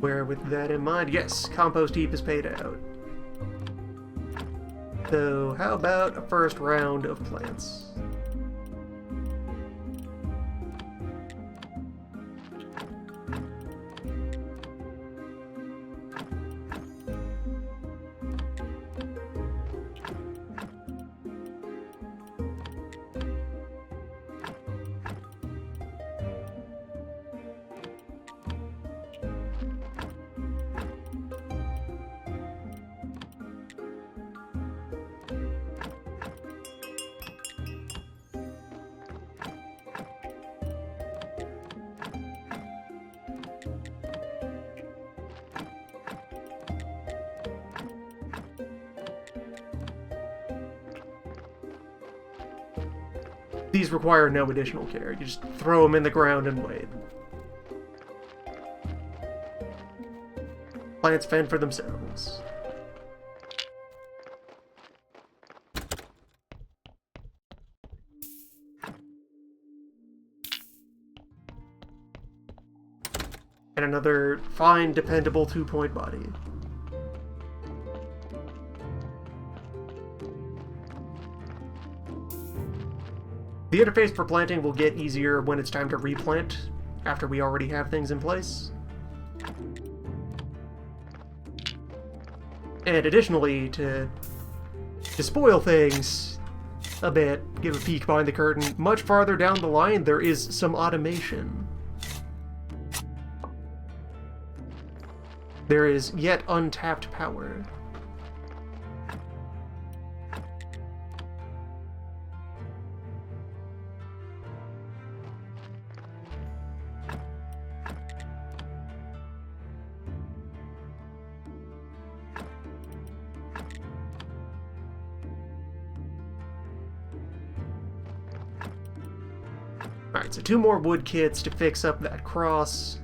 S1: Where, with that in mind, yes, compost heap is paid out. So, how about a first round of plants? These require no additional care. You just throw them in the ground and wait. Plants fend for themselves. And another fine, dependable 2-point body. The interface for planting will get easier when it's time to replant, after we already have things in place. And additionally, to spoil things a bit, give a peek behind the curtain, much farther down the line there is some automation. There is yet untapped power. Alright, so 2 more wood kits to fix up that cross.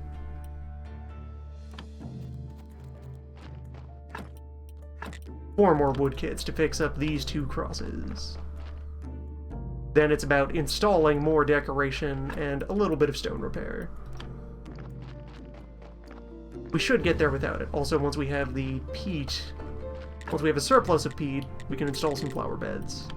S1: Four more wood kits to fix up these 2 crosses. Then it's about installing more decoration and a little bit of stone repair. We should get there without it. Also, once we have the peat, once we have a surplus of peat, we can install some flower beds.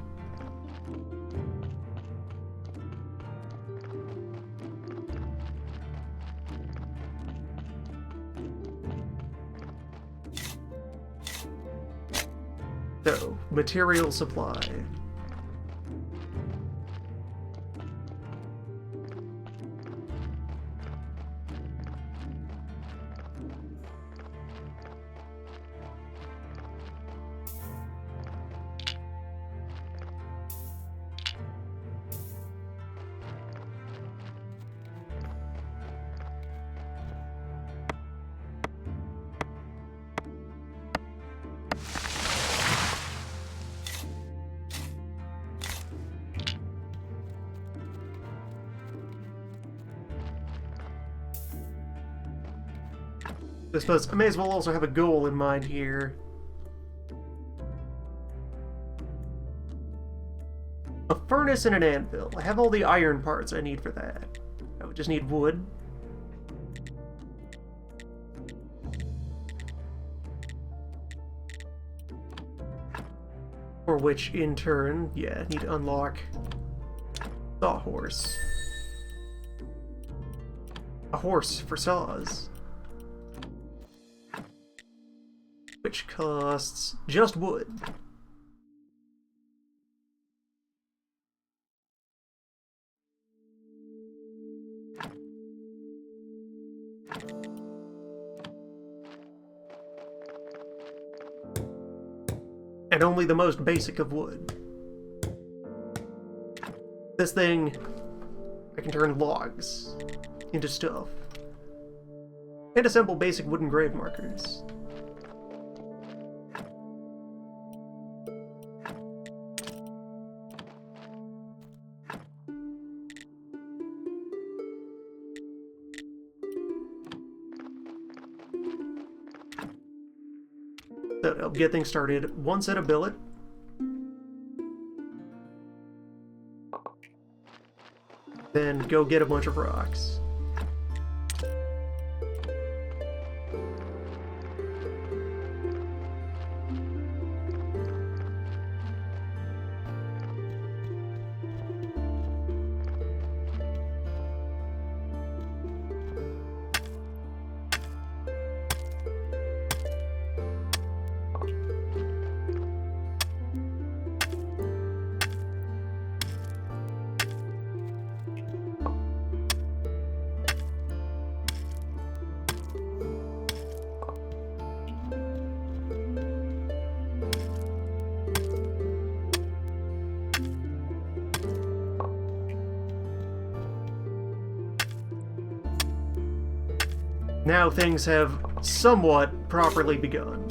S1: So, material supply. I suppose I may as well also have a goal in mind here. A furnace and an anvil. I have all the iron parts I need for that. I would just need wood. For which, in turn, yeah, need to unlock Sawhorse. A horse for saws. Which costs just wood. And only the most basic of wood. This thing, I can turn logs into stuff. And assemble basic wooden grave markers. So to get things started, 1 set of billet. Then go get a bunch of rocks. Now things have somewhat properly begun.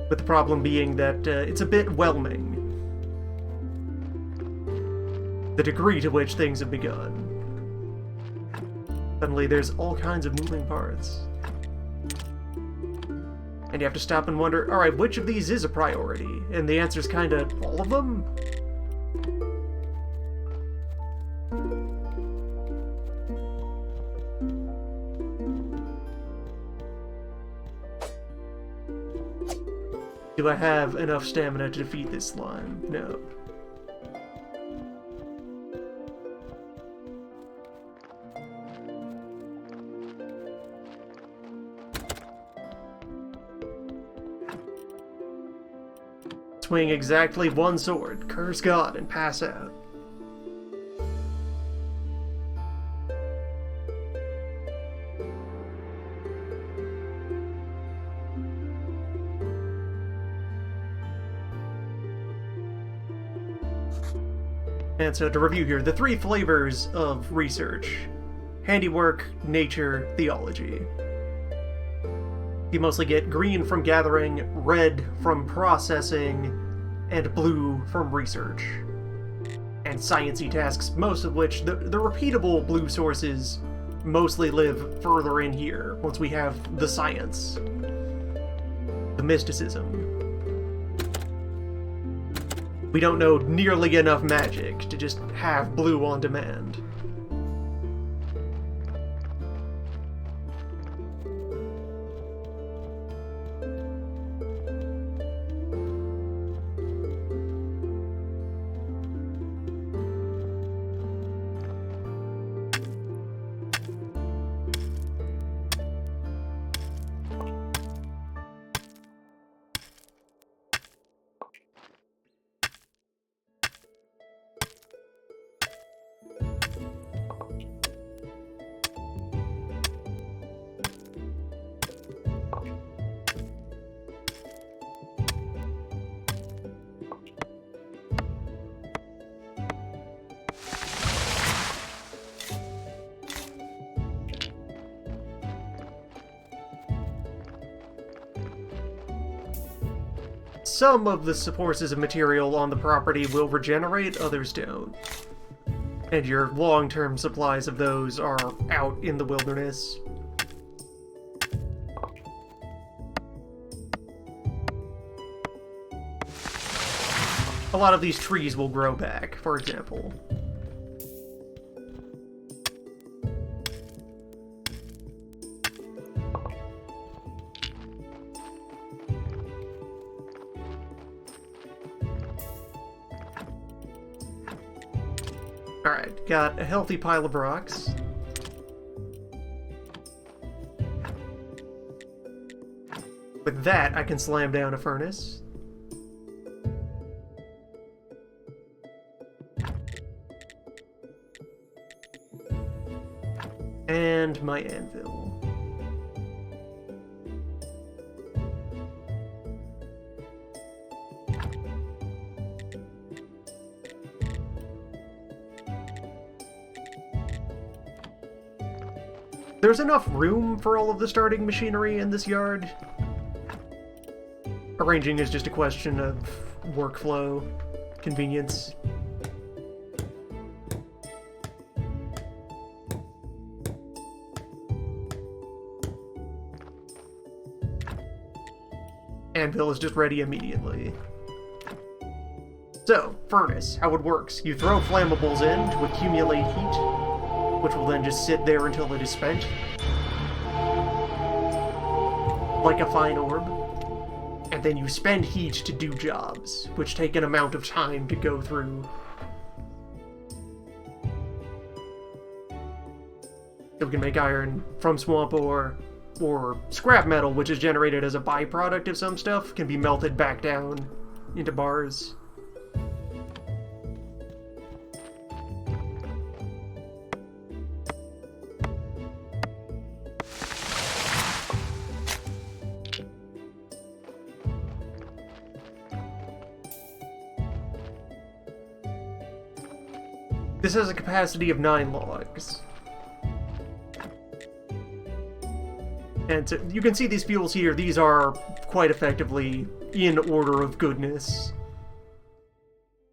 S1: With the problem being that it's a bit whelming. The degree to which things have begun. Suddenly there's all kinds of moving parts. And you have to stop and wonder, alright, which of these is a priority? And the answer's kinda all of them? do I have enough stamina to defeat this slime? No. Swing exactly one sword, curse God, and pass out. And so to review here, the 3 flavors of research: handiwork, nature, theology. You mostly get green from gathering, red from processing, and blue from research. And sciencey tasks, most of which, the repeatable blue sources mostly live further in here, once we have the science. The mysticism. We don't know nearly enough magic to just have blue on demand. Some of the sources of material on the property will regenerate, others don't. And your long-term supplies of those are out in the wilderness. A lot of these trees will grow back, for example. Alright, got a healthy pile of rocks. With that, I can slam down a furnace. And my anvil. There's enough room for all of the starting machinery in this yard. Arranging is just a question of workflow, convenience. Anvil is just ready immediately. So, furnace, how it works. You throw flammables in to accumulate heat, which will then just sit there until it is spent. Like a fine orb. And then you spend heat to do jobs, which take an amount of time to go through. So we can make iron from swamp ore, or scrap metal, which is generated as a byproduct of some stuff, can be melted back down into bars. This has a capacity of 9 logs. And so you can see these fuels here, these are quite effectively in order of goodness.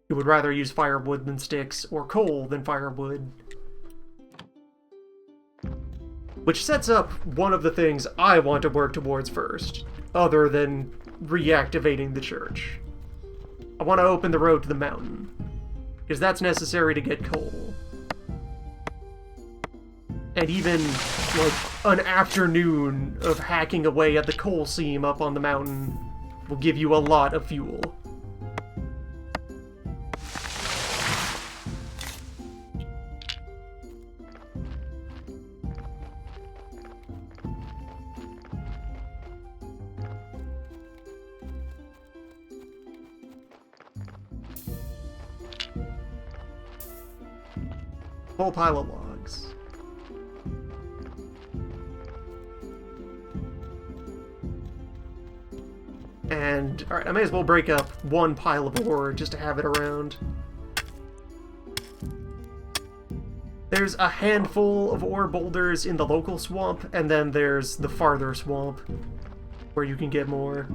S1: You would rather use firewood than sticks, or coal than firewood. Which sets up one of the things I want to work towards first, other than reactivating the church. I want to open the road to the mountain, because that's necessary to get coal. And even, like, an afternoon of hacking away at the coal seam up on the mountain will give you a lot of fuel. Whole pile of logs. And, alright, I may as well break up one pile of ore just to have it around. There's a handful of ore boulders in the local swamp, and then there's the farther swamp, where you can get more.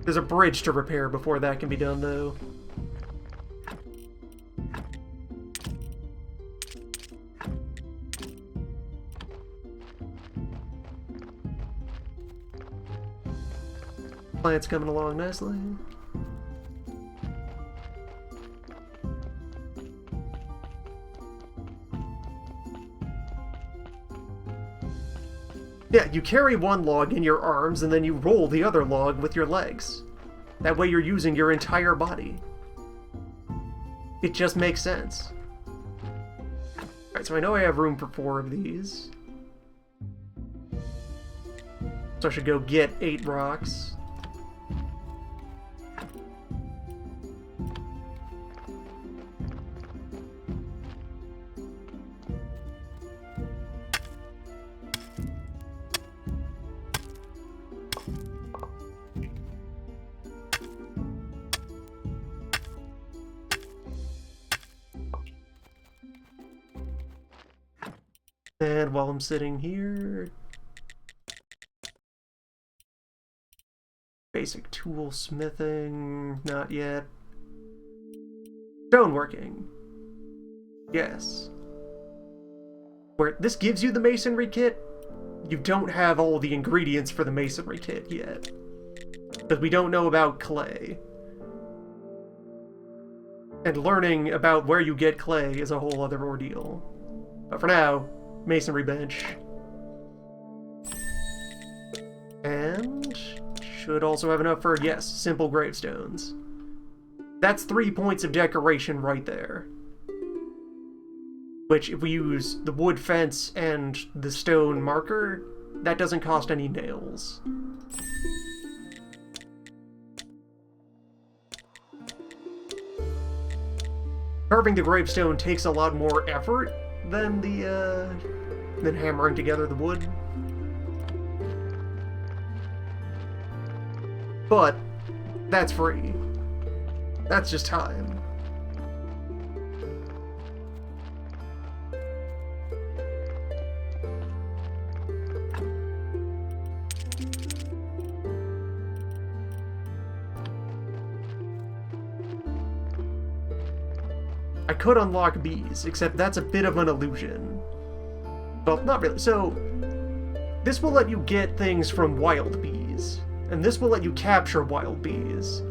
S1: There's a bridge to repair before that can be done, though. Plant's coming along nicely. Yeah, you carry one log in your arms and then you roll the other log with your legs. That way you're using your entire body. It just makes sense. Alright, so I know I have room for 4 of these. So I should go get 8 rocks. And while I'm sitting here, basic tool smithing, not yet. Stoneworking, yes. Where this gives you the masonry kit, you don't have all the ingredients for the masonry kit yet, because we don't know about clay. And learning about where you get clay is a whole other ordeal. But for now, masonry bench. And should also have enough for, yes, simple gravestones. That's 3 points of decoration right there. Which, if we use the wood fence and the stone marker, that doesn't cost any nails. Carving the gravestone takes a lot more effort than than hammering together the wood. But that's free. That's just time. I could unlock bees, except that's a bit of an illusion. Well, not really. So, this will let you get things from wild bees, and this will let you capture wild bees.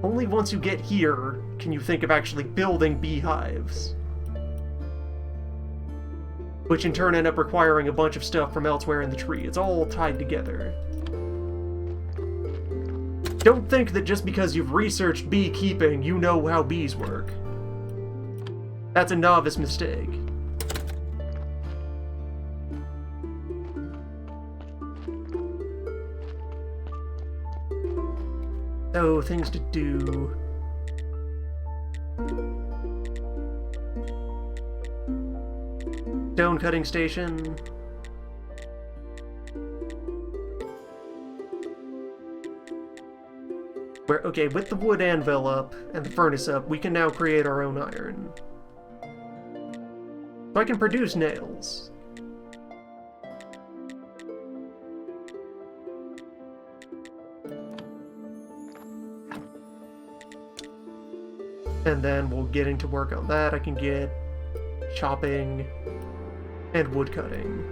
S1: Only once you get here can you think of actually building beehives. Which in turn end up requiring a bunch of stuff from elsewhere in the tree. It's all tied together. Don't think that just because you've researched beekeeping, you know how bees work. That's a novice mistake. So, things to do. Stone cutting station. Okay, with the wood anvil up and the furnace up, we can now create our own iron. So I can produce nails. And then we'll get into work on that. I can get chopping and wood cutting.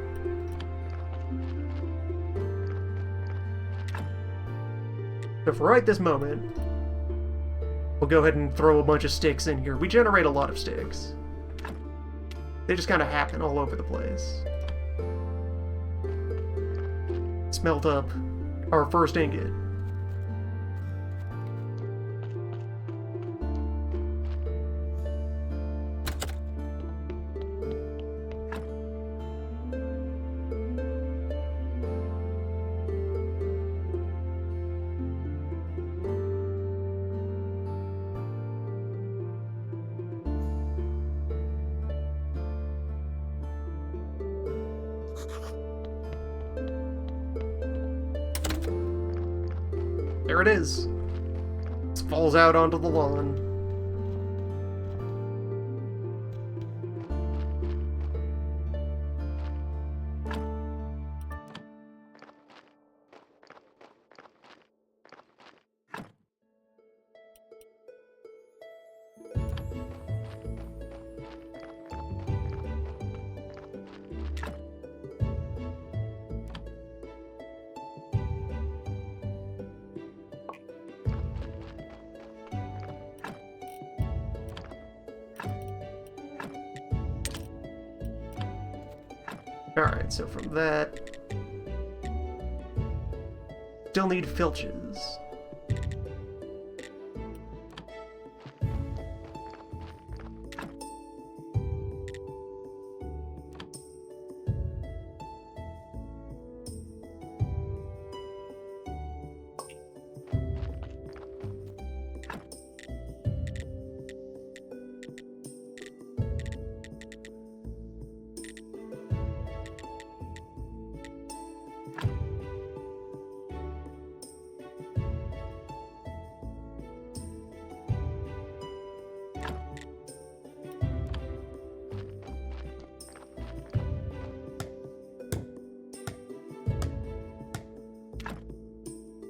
S1: So for right this moment, we'll go ahead and throw a bunch of sticks in here. We generate a lot of sticks. They just kind of happen all over the place. Smelt up our first ingot. There it is. It falls out onto the lawn. Alright, so from that... Still need filches.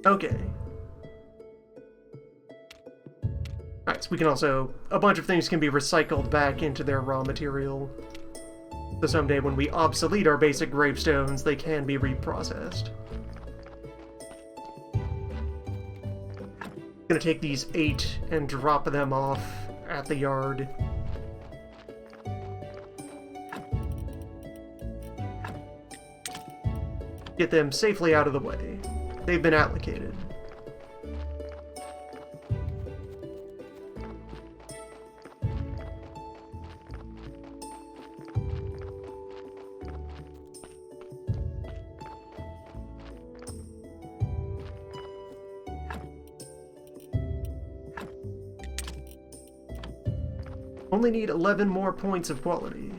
S1: Okay. Alright, so we can also... A bunch of things can be recycled back into their raw material. So someday when we obsolete our basic gravestones, they can be reprocessed. Gonna take these 8 and drop them off at the yard. Get them safely out of the way. They've been allocated. Only need 11 more points of quality.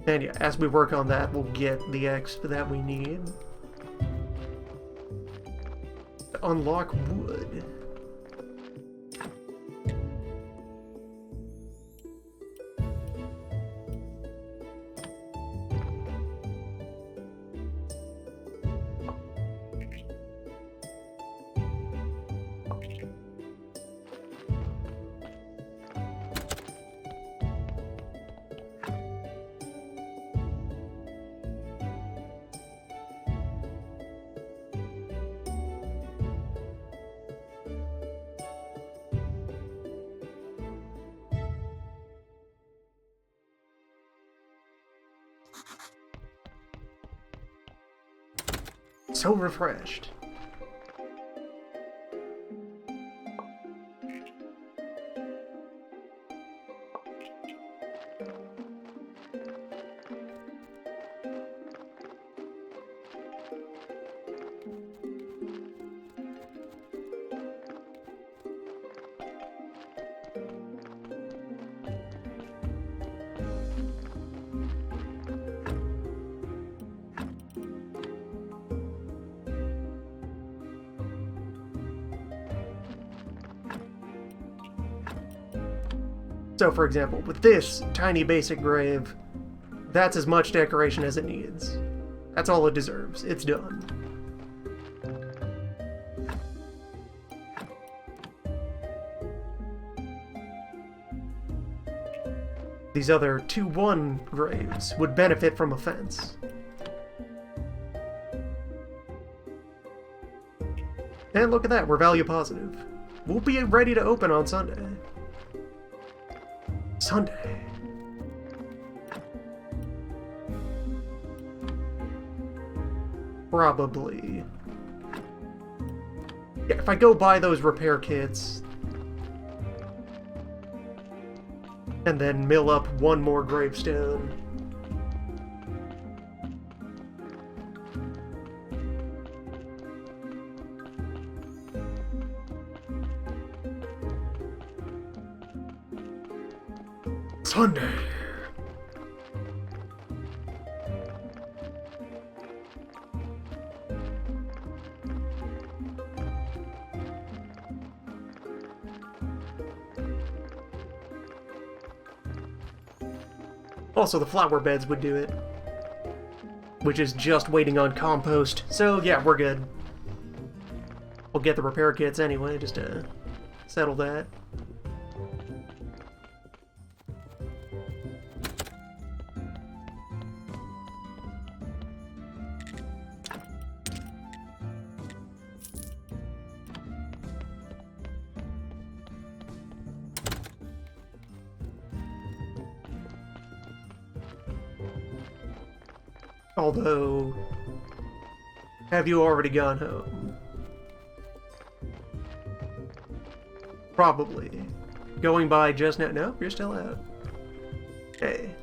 S1: And yeah, as we work on that, we'll get the exp that we need. To unlock wood. So refreshed. So, for example, with this tiny basic grave, that's as much decoration as it needs. That's all it deserves. It's done. These other 2-1 graves would benefit from a fence. And look at that, we're value positive. We'll be ready to open on Sunday. Sunday. Probably. Yeah, if I go buy those repair kits and then mill up one more gravestone. Sunday. Also, the flower beds would do it. Which is just waiting on compost. So, yeah, we're good. We'll get the repair kits anyway, just to settle that. Although, have you already gone home? Probably. Going by just now. No, you're still out. Hey.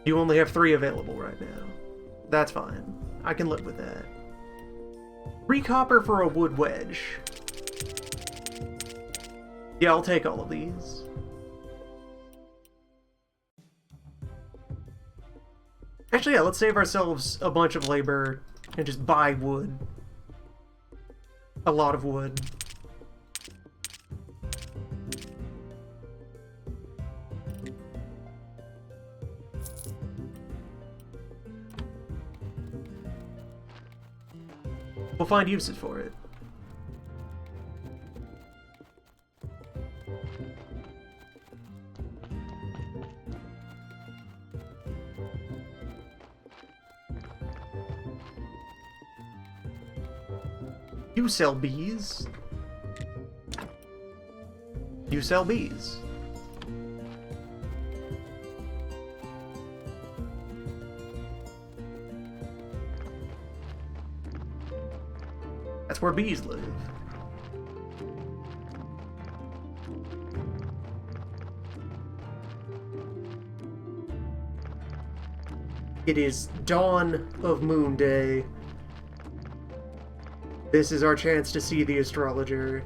S1: You only have 3 available right now. That's fine. I can live with that. 3 copper for a wood wedge. Yeah, I'll take all of these. Actually, yeah, let's save ourselves a bunch of labor and just buy wood. A lot of wood. We'll find uses for it. You sell bees. You sell bees. That's where bees live. It is dawn of Moon Day. This is our chance to see the astrologer.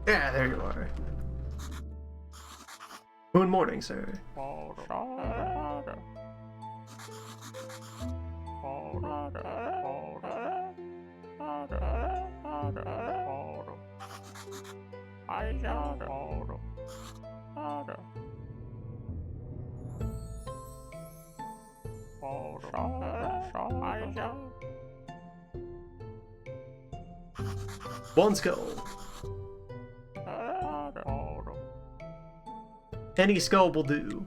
S1: Yeah, there you are. Moon morning, sir. One skull. Any skull will do.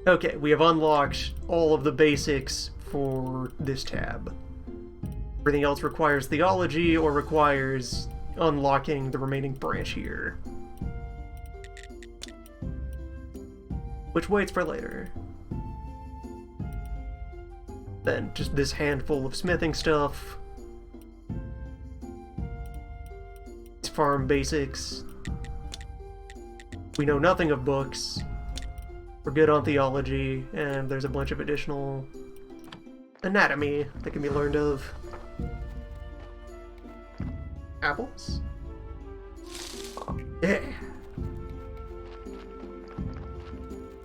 S1: Okay, we have unlocked all of the basics for this tab. Everything else requires theology or requires unlocking the remaining branch here. Which waits for later. Then just this handful of smithing stuff. Farm basics. We know nothing of books. We're good on theology, and there's a bunch of additional anatomy that can be learned of. Apples? Yeah.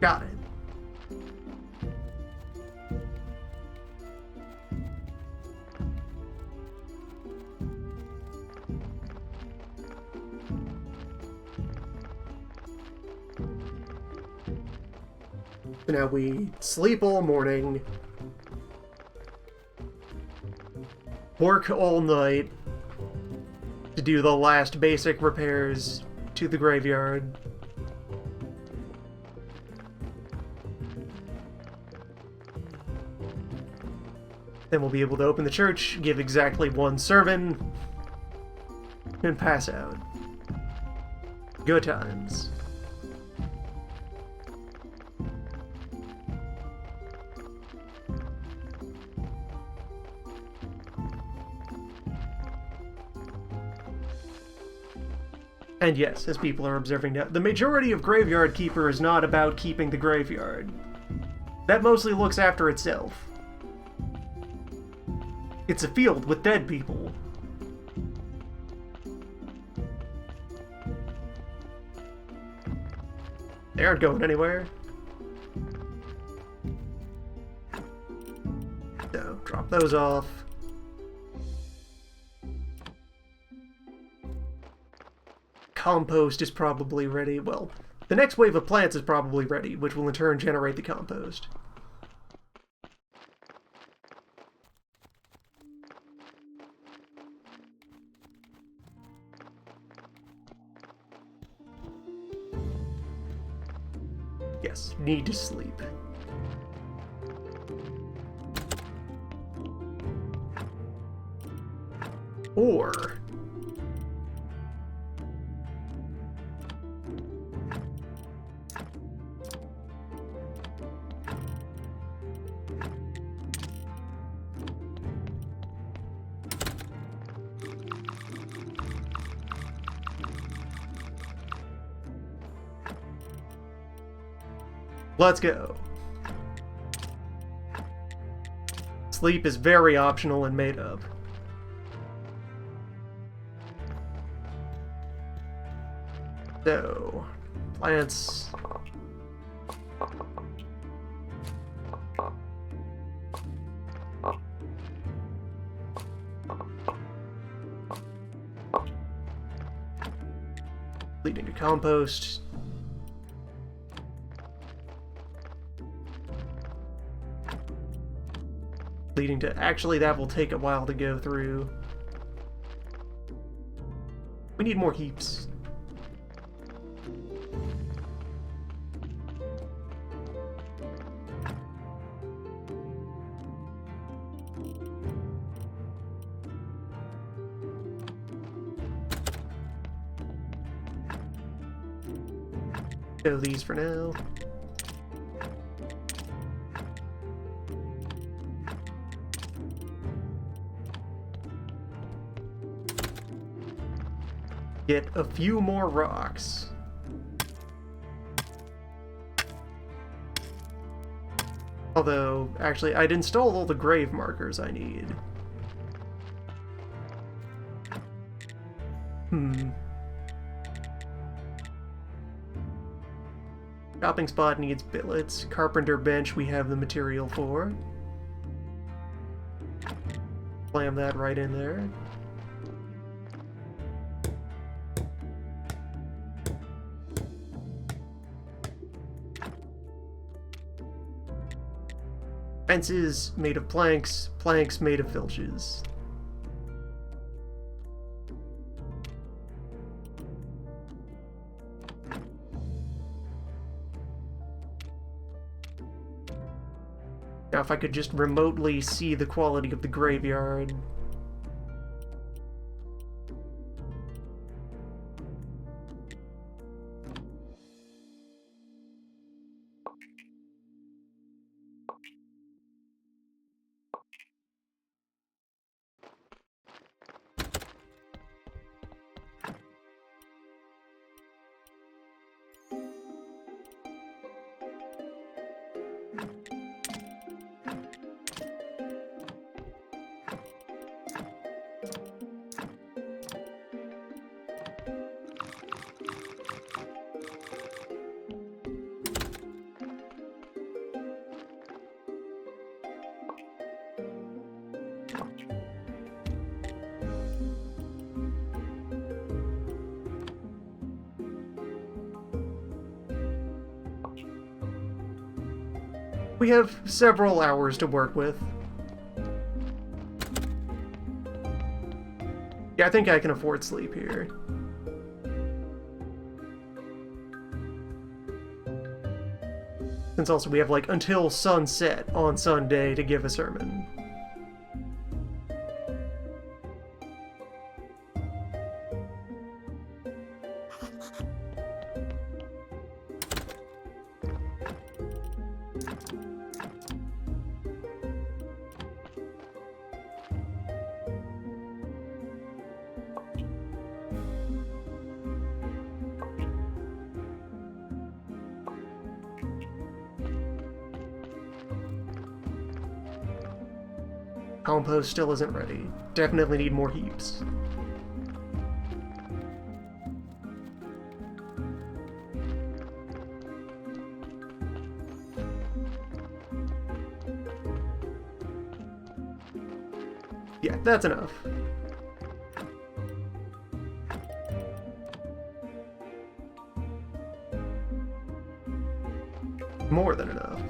S1: Got it. So now we sleep all morning, work all night to do the last basic repairs to the graveyard. Then we'll be able to open the church, give exactly one sermon, and pass out. Good times. And yes, as people are observing now, the majority of Graveyard Keeper is not about keeping the graveyard. That mostly looks after itself. It's a field with dead people. They aren't going anywhere. So, drop those off. Compost is probably ready. Well, the next wave of plants is probably ready, which will in turn generate the compost. Yes, need to sleep. Or let's go. Sleep is very optional and made up. So, plants. Leading to compost. Leading to... Actually, that will take a while to go through. We need more heaps. Go these for now. Get a few more rocks. Although, actually, I'd installed all the grave markers I need. Chopping spot needs billets. Carpenter bench we have the material for. Slam that right in there. Fences made of planks, planks made of filches. Now if I could just remotely see the quality of the graveyard. We have several hours to work with. Yeah, I think I can afford sleep here. Since also we have, like, until sunset on Sunday to give a sermon. Compost still isn't ready. Definitely need more heaps. Yeah, that's enough. More than enough.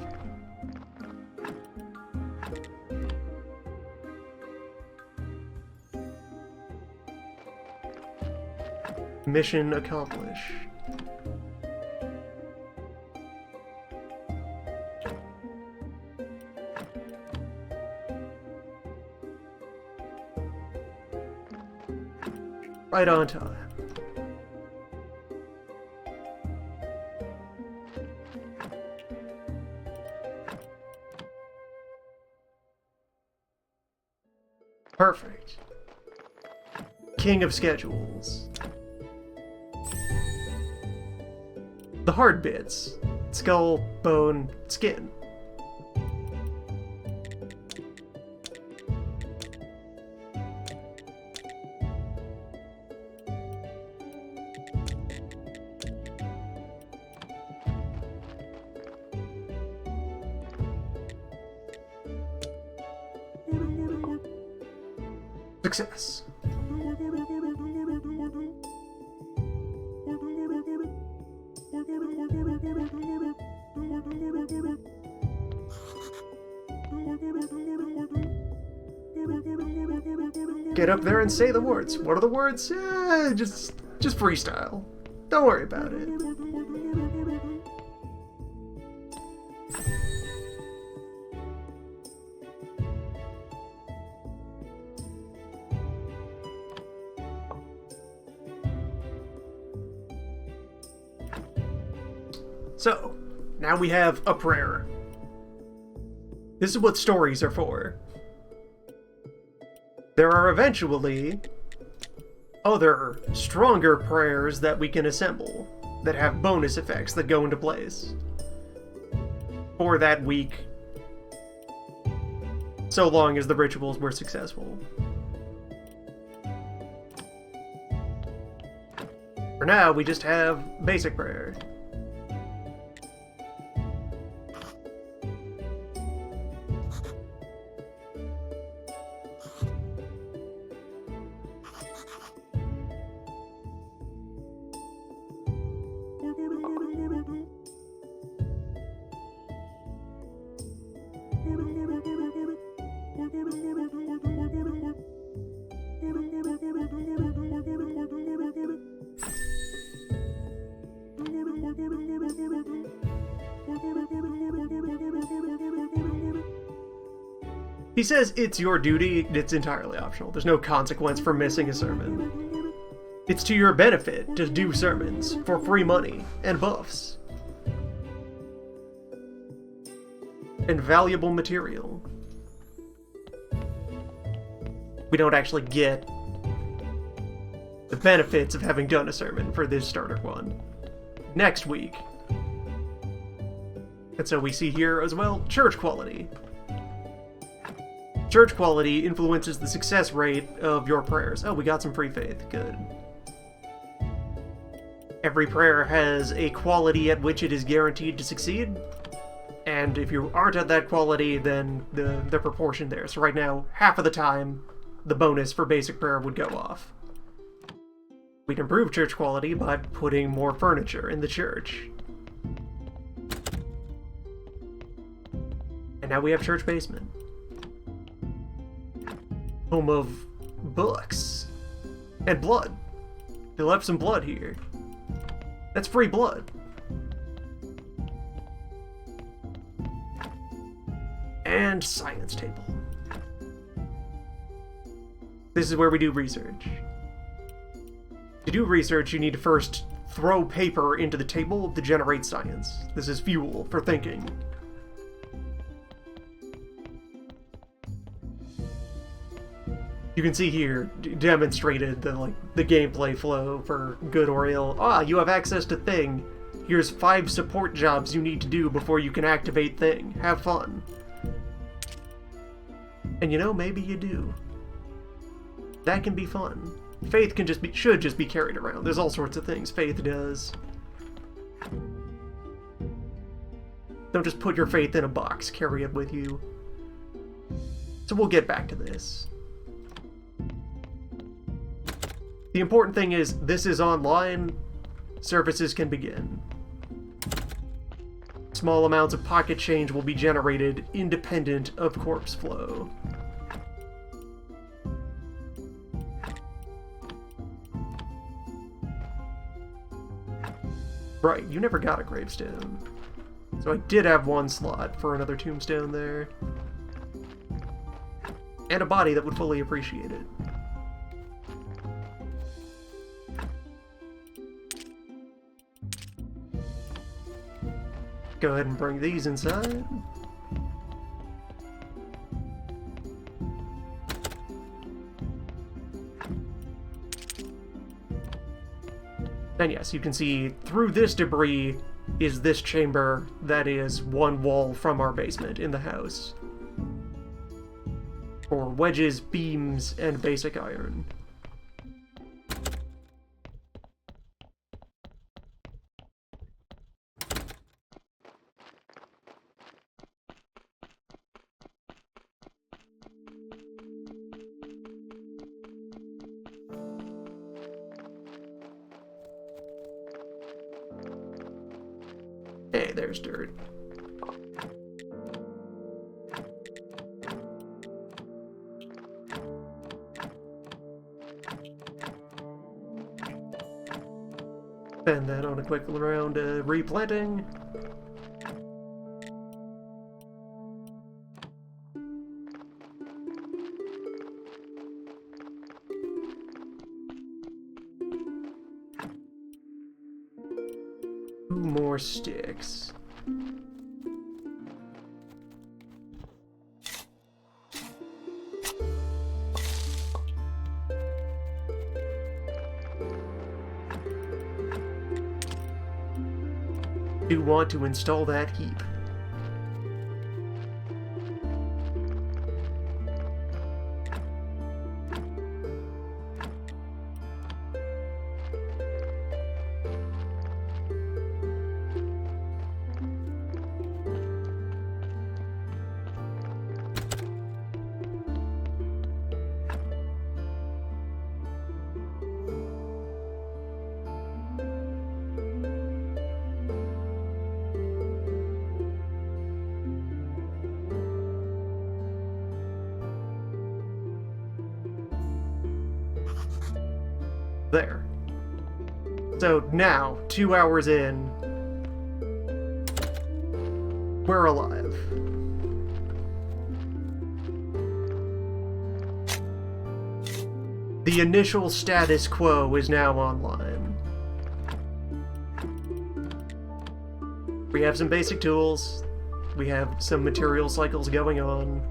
S1: Mission accomplished. Right on time. Perfect. King of schedules. The hard bits. Skull, bone, skin. Success. Get up there and say the words. What are the words? Just freestyle. Don't worry about it. So, now we have a prayer. This is what stories are for. There are eventually other, stronger prayers that we can assemble that have bonus effects that go into place for that week, so long as the rituals were successful. For now, we just have basic prayer. He says it's your duty, it's entirely optional. There's no consequence for missing a sermon. It's to your benefit to do sermons for free money and buffs. And valuable material. We don't actually get the benefits of having done a sermon for this starter one next week. And so we see here as well, church quality. Church quality influences the success rate of your prayers. Oh, we got some free faith. Good. Every prayer has a quality at which it is guaranteed to succeed. And if you aren't at that quality, then the proportion there. So right now, half of the time, the bonus for basic prayer would go off. We can improve church quality by putting more furniture in the church. And now we have church basement. Home of books. And blood. They left some blood here. That's free blood. And science table. This is where we do research. To do research, you need to first throw paper into the table to generate science. This is fuel for thinking. You can see here demonstrated the gameplay flow for good or ill. Ah, you have access to Thing. Here's 5 support jobs you need to do before you can activate Thing. Have fun. And you know, maybe you do. That can be fun. Faith should just be carried around. There's all sorts of things Faith does. Don't just put your faith in a box, carry it with you. So we'll get back to this. The important thing is, this is online. Services can begin. Small amounts of pocket change will be generated independent of corpse flow. Right, you never got a gravestone. So I did have one slot for another tombstone there. And a body that would fully appreciate it. Go ahead and bring these inside. And yes, you can see through this debris is this chamber that is one wall from our basement in the house. For wedges, beams, and basic iron. Hey, there's dirt. Spend that on a quick round of replanting. More sticks. Do want to install that heap. There. So now, 2 hours in, we're alive. The initial status quo is now online. We have some basic tools. We have some material cycles going on.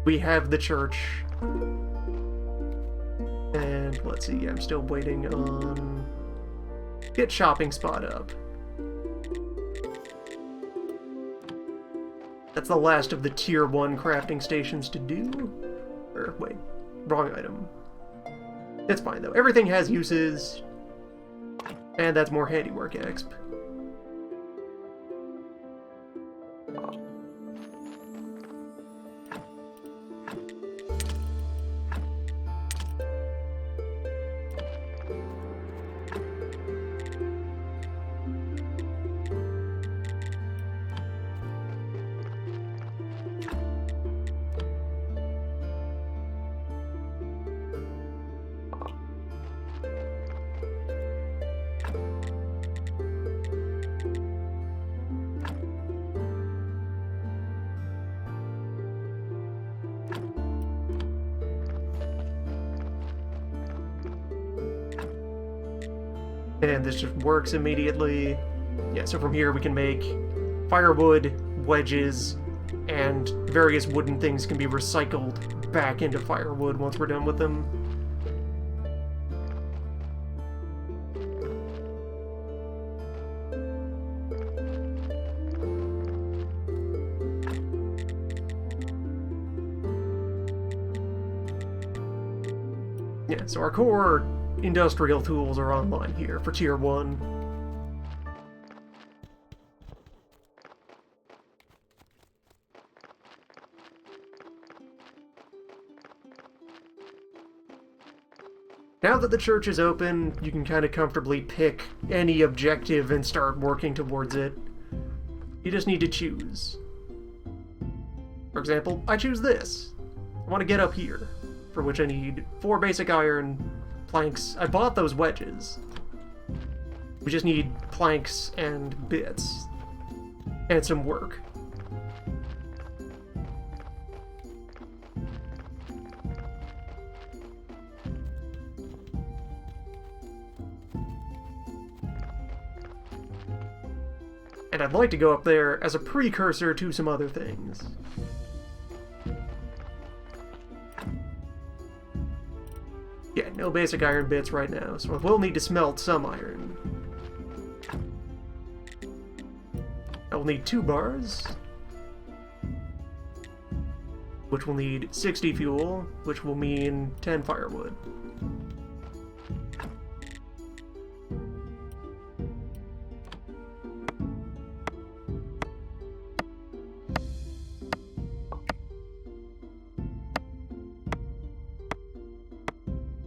S1: We have the church. And let's see, I'm still waiting on... Get shopping spot up. That's the last of the tier 1 crafting stations to do. Or, wait, wrong item. It's fine though, everything has uses. And that's more handiwork exp. And this just works immediately. Yeah, so from here we can make firewood, wedges, and various wooden things can be recycled back into firewood once we're done with them. Yeah, so our core industrial tools are online here for Tier 1. Now that the church is open, you can kind of comfortably pick any objective and start working towards it. You just need to choose. For example, I choose this. I want to get up here, for which I need 4 basic iron planks. I bought those wedges. We just need planks and bits. And some work. And I'd like to go up there as a precursor to some other things. Yeah, no basic iron bits right now, so I will need to smelt some iron. I will need 2 bars, which will need 60 fuel, which will mean 10 firewood.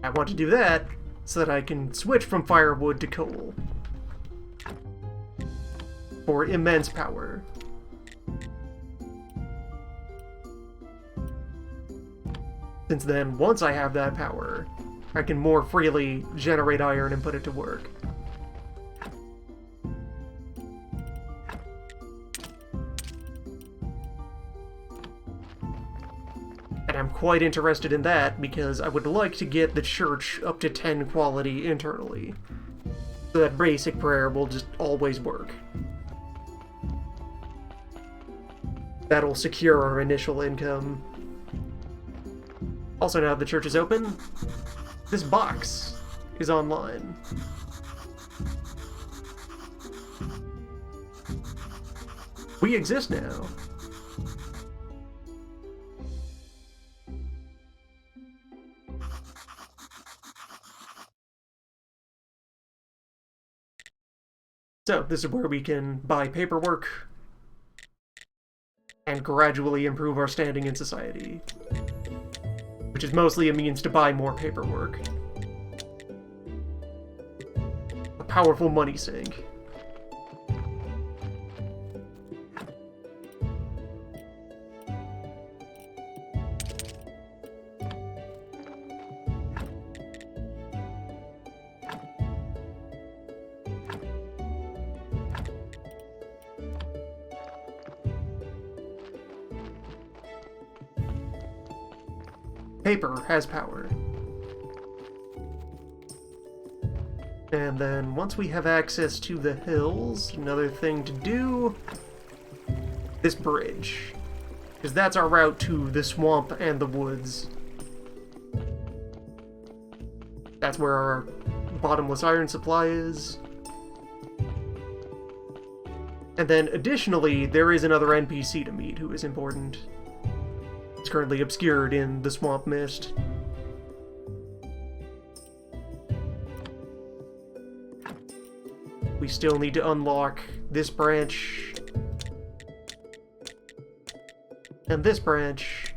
S1: I want to do that so that I can switch from firewood to coal for immense power. Since then, once I have that power, I can more freely generate iron and put it to work. And I'm quite interested in that because I would like to get the church up to 10 quality internally. So that basic prayer will just always work. That'll secure our initial income. Also, now the church is open, this box is online. We exist now. So, this is where we can buy paperwork and gradually improve our standing in society. Which is mostly a means to buy more paperwork. A powerful money sink. Paper has power. And then once we have access to the hills, another thing to do, this bridge. Because that's our route to the swamp and the woods. That's where our bottomless iron supply is. And then additionally, there is another NPC to meet who is important. It's currently obscured in the swamp mist. We still need to unlock this branch. And this branch.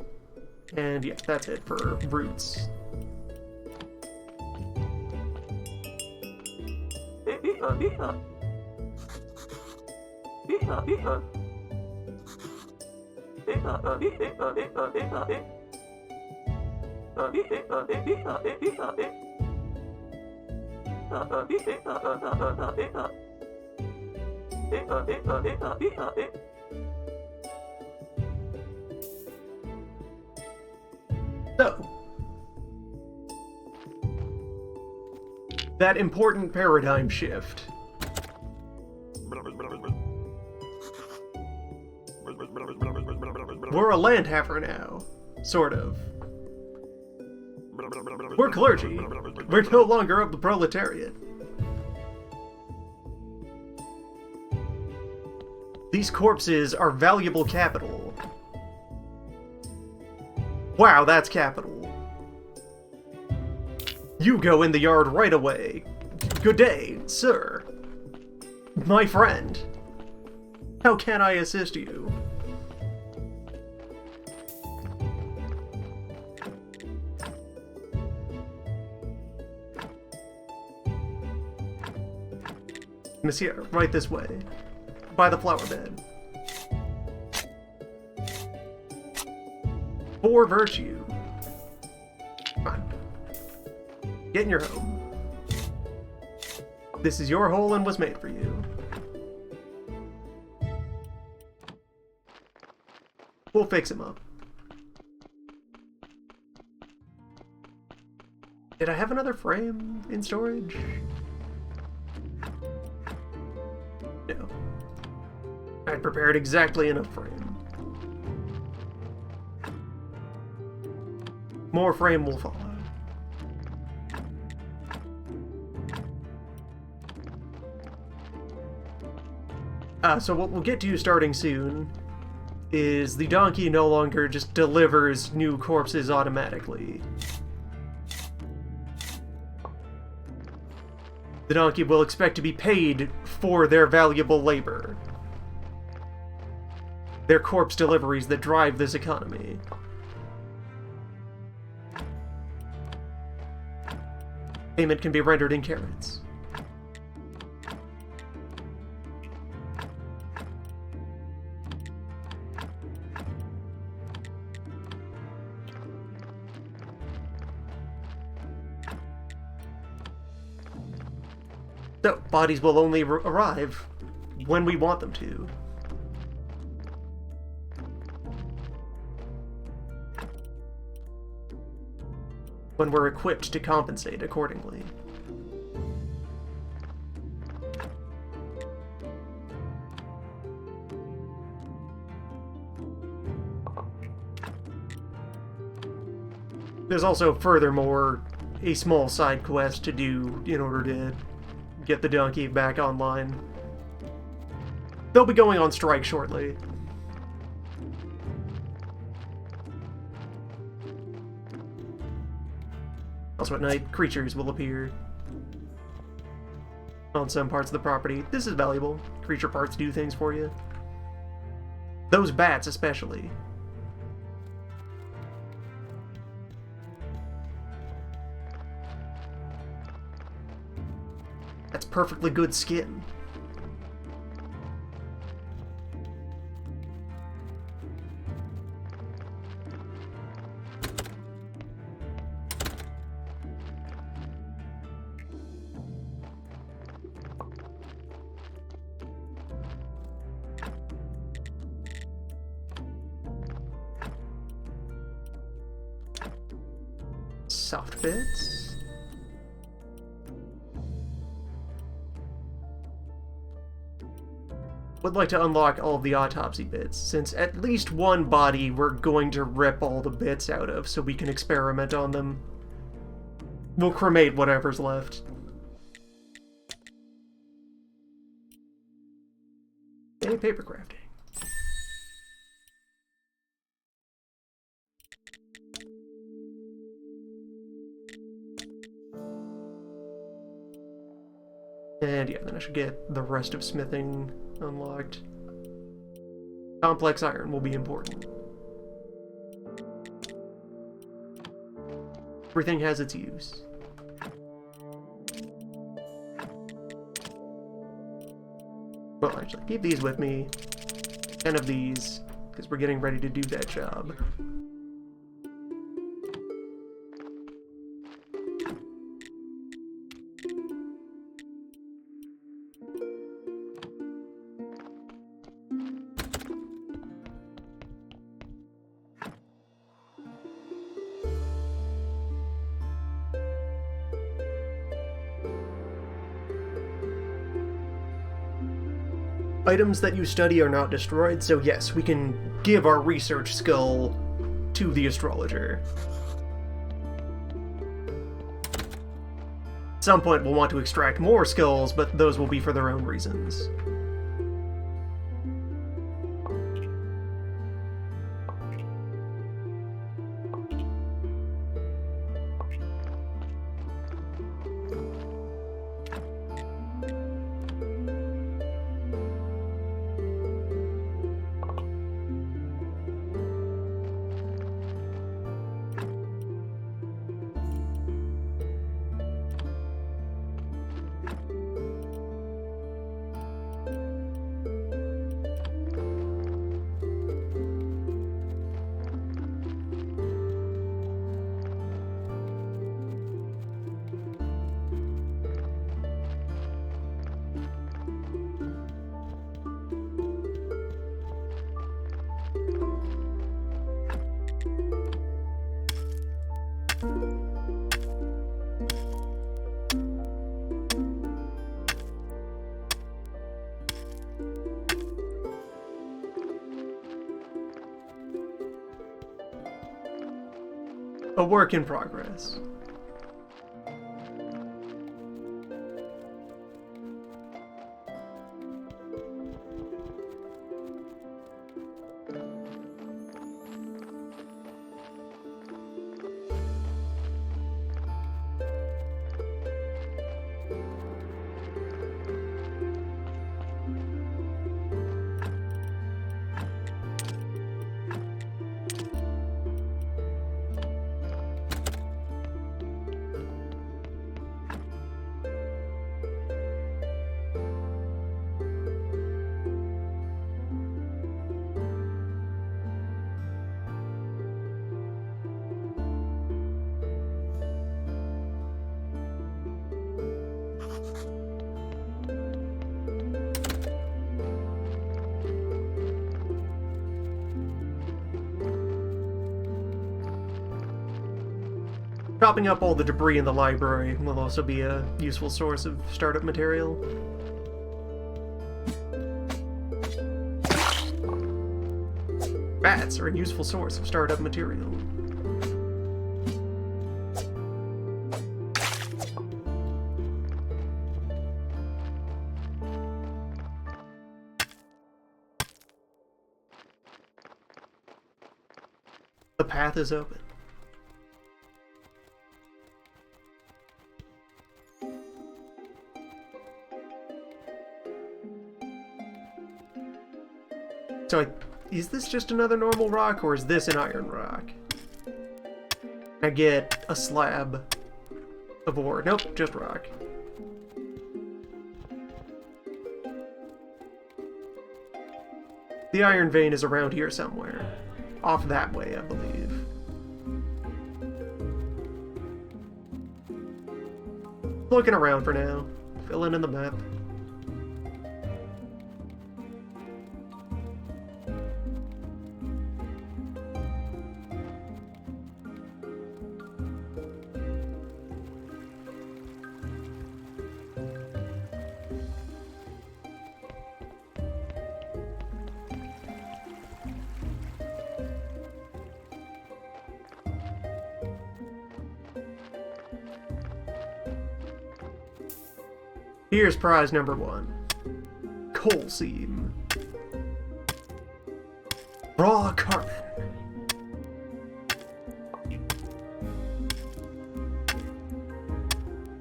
S1: And yeah, that's it for roots. So, That important paradigm shift. We're a landhaver now. Sort of. We're clergy. We're no longer of the proletariat. These corpses are valuable capital. Wow, that's capital. You go in the yard right away. Good day, sir. My friend. How can I assist you? Monsieur, right this way. By the flower bed. For virtue. Come on. Get in your home. This is your hole and was made for you. We'll fix him up. Did I have another frame in storage? No. I'd prepared exactly enough frame. More frame will follow. So what we'll get to starting soon is the donkey no longer just delivers new corpses automatically. The donkey will expect to be paid for their valuable labor. They're corpse deliveries that drive this economy. Payment can be rendered in carats. So, bodies will only arrive when we want them to. When we're equipped to compensate accordingly. There's also, furthermore, a small side quest to do in order to get the donkey back online. They'll be going on strike shortly. Also at night, creatures will appear on some parts of the property. This is valuable. Creature parts do things for you. Those bats especially. That's perfectly good skin. Soft bits. Would like to unlock all of the autopsy bits, since at least one body we're going to rip all the bits out of so we can experiment on them. We'll cremate whatever's left. And paper crafting. And yeah, then I should get the rest of smithing unlocked. Complex iron will be important. Everything has its use. Well, actually, keep these with me. 10 of these, because we're getting ready to do that job. Items that you study are not destroyed, so yes, we can give our research skill to the astrologer. At some point we'll want to extract more skills, but those will be for their own reasons. A work in progress. Chopping up all the debris in the library will also be a useful source of startup material. Bats are a useful source of startup material. The path is open. So, is this just another normal rock, or is this an iron rock? I get a slab of ore. Nope, just rock. The iron vein is around here somewhere. Off that way, I believe. Looking around for now. Filling in the map. Here's prize number 1. Coal seam. Raw carbon.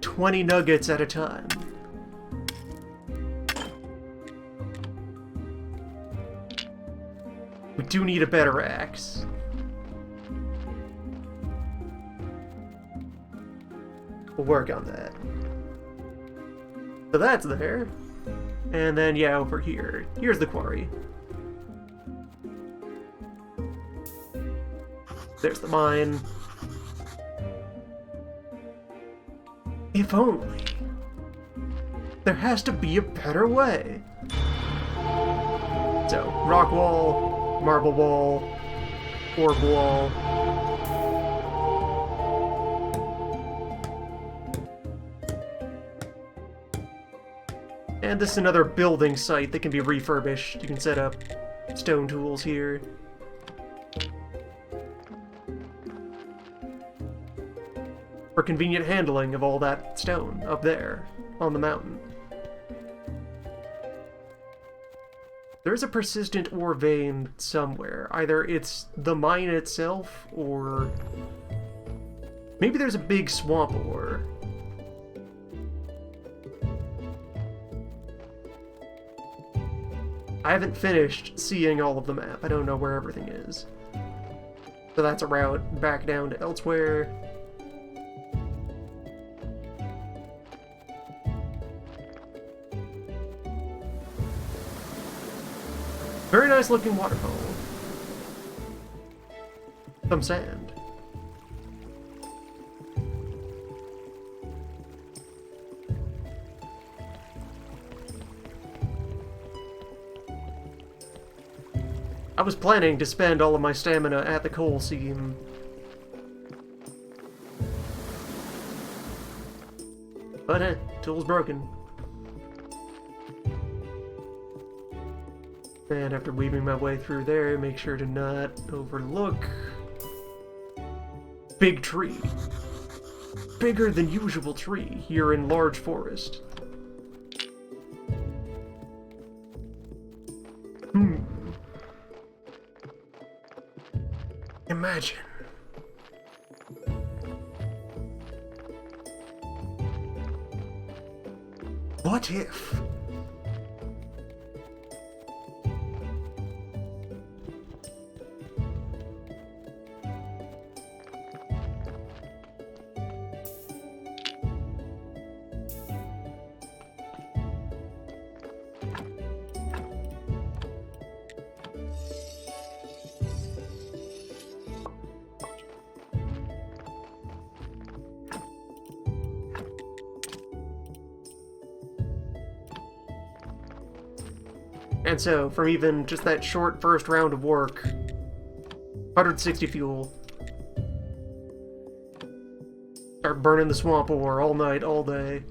S1: $20 nuggets at a time. We do need a better axe. We'll work on that. So that's there. And then, yeah, over here. Here's the quarry. There's the mine. If only. There has to be a better way. So, rock wall, marble wall, orb wall. And this is another building site that can be refurbished. You can set up stone tools here. For convenient handling of all that stone up there on the mountain. There's a persistent ore vein somewhere. Either it's the mine itself, or maybe there's a big swamp ore. I haven't finished seeing all of the map. I don't know where everything is. So that's a route back down to elsewhere. Very nice looking waterfall. Some sand. I was planning to spend all of my stamina at the coal seam. But tool's broken. And after weaving my way through there, make sure to not overlook... Big tree. Bigger than usual tree here in large forest. Imagine. What if? And so, from even just that short first round of work, 160 fuel. Start burning the swamp ore all night, all day.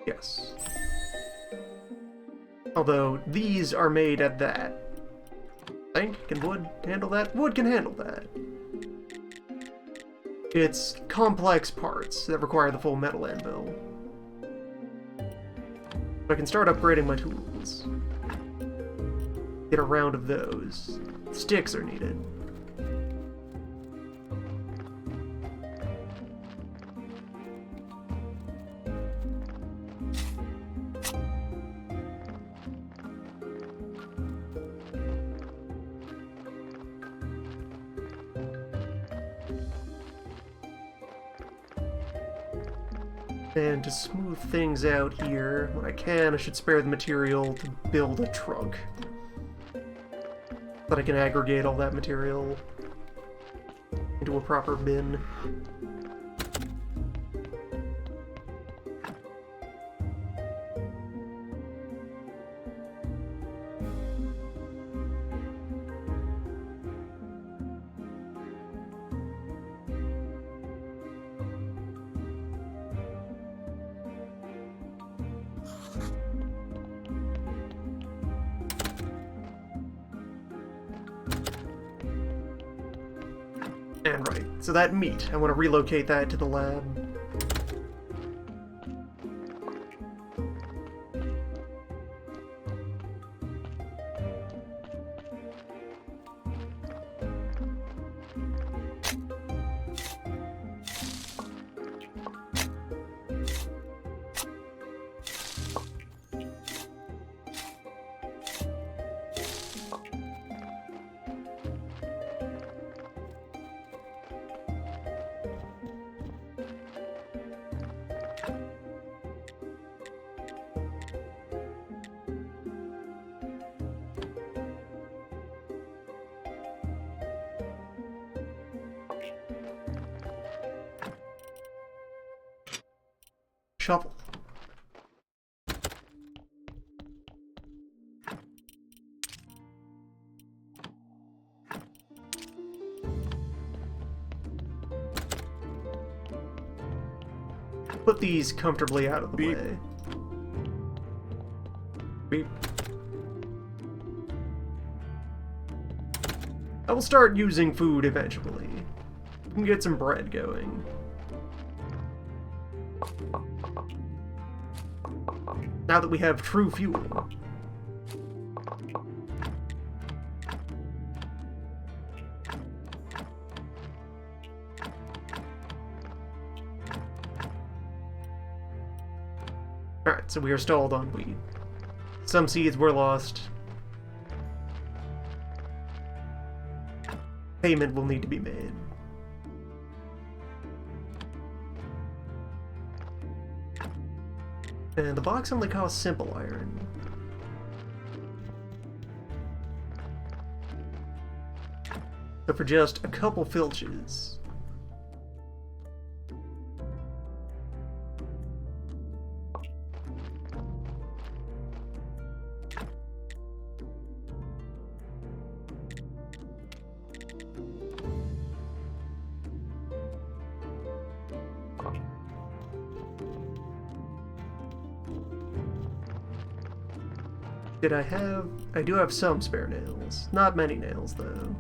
S1: Yes. Although, these are made at that. Can wood handle that? Wood can handle that. It's complex parts that require the full metal anvil. But I can start upgrading my tools. Get a round of those. Sticks are needed. And to smooth things out here, when I can, I should spare the material to build a trunk. But I can aggregate all that material into a proper bin. And right, so that meat, I want to relocate that to the lab. Shovel. Put these comfortably out of the
S2: Beep.
S1: way. Beep. I will start using food eventually. We can get some bread going. Now that we have true fuel. Alright, so we are stalled on wheat. Some seeds were lost. Payment will need to be made. And the box only costs simple iron. So for just a couple filches. Did I have... I do have some spare nails. Not many nails, though.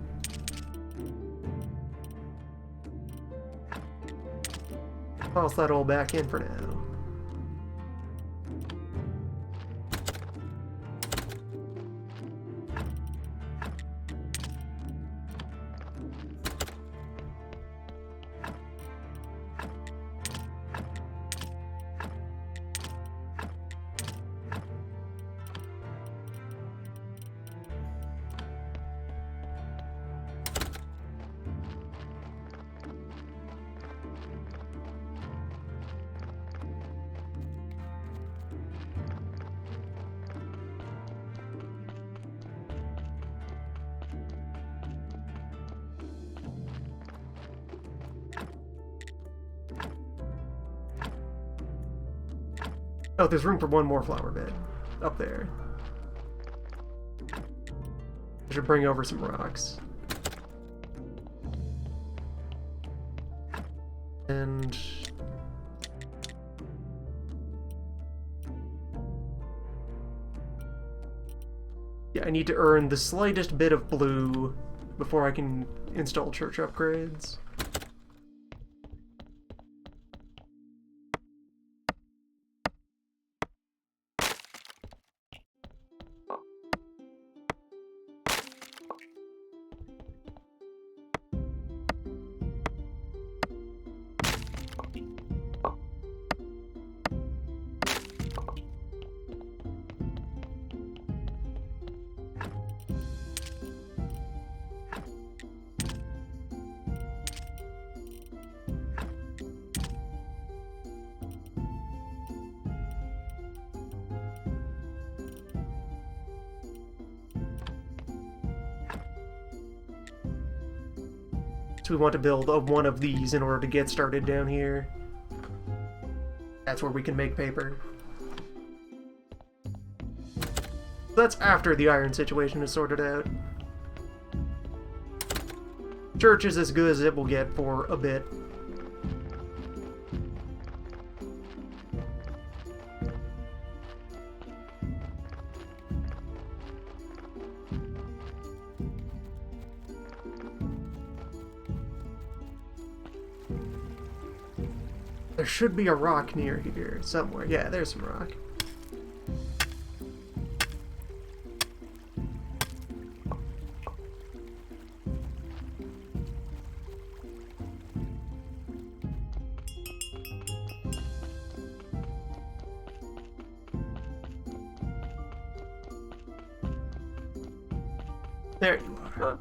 S1: Toss that all back in for now. Oh, there's room for one more flower bed. Up there. I should bring over some rocks. And... yeah, I need to earn the slightest bit of blue before I can install church upgrades. So we want to build one of these in order to get started down here. That's where we can make paper. That's after the iron situation is sorted out. Church is as good as it will get for a bit. There should be a rock near here somewhere. Yeah, there's some rock. There you are.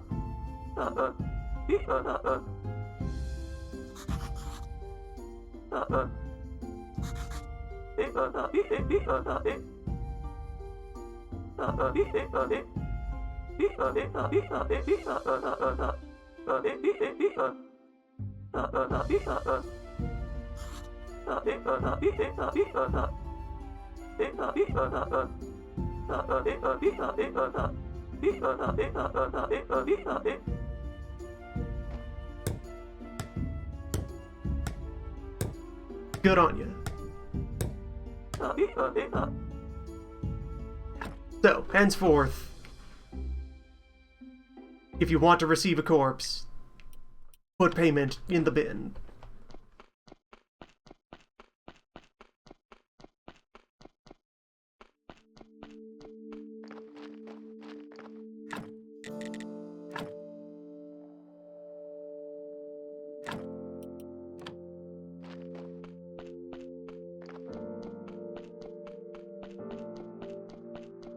S1: Good on you. So, henceforth, if you want to receive a corpse, put payment in the bin.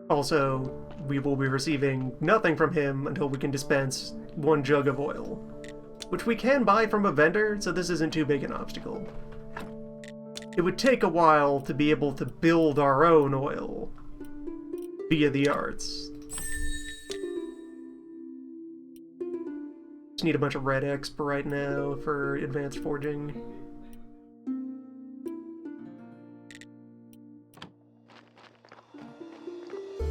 S1: Also, we will be receiving nothing from him until we can dispense 1 jug of oil, which we can buy from a vendor, so this isn't too big an obstacle. It would take a while to be able to build our own oil via the arts. Just need a bunch of red exp right now for advanced forging.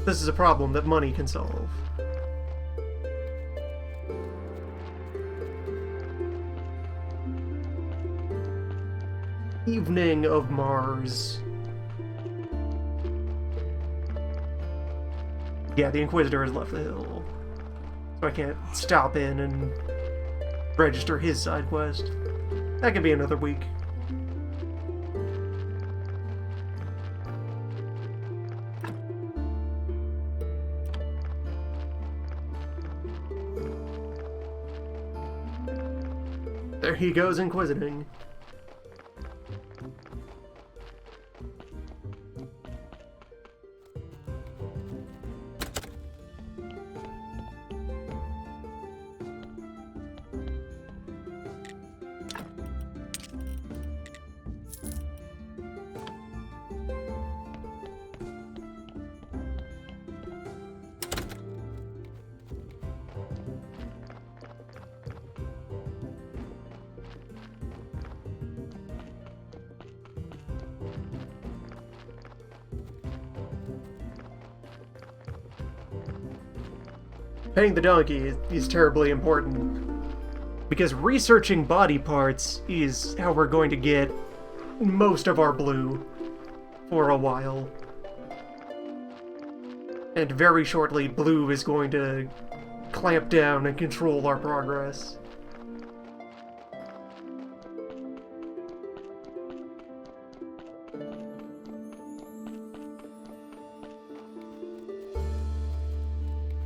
S1: This is a problem that money can solve. Evening of Mars. Yeah, the Inquisitor has left the hill, so I can't stop in and register his side quest. That could be another week. There he goes inquisiting. Paying the donkey is terribly important, because researching body parts is how we're going to get most of our blue for a while. And very shortly, blue is going to clamp down and control our progress.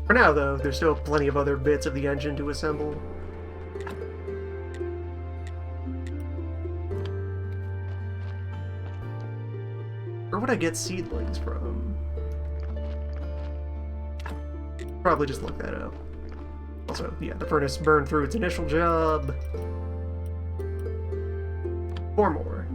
S1: For now, though, there's still plenty of other bits of the engine to assemble. Where would I get seedlings from? Probably just look that up. Also, yeah, the furnace burned through its initial job. 4 more.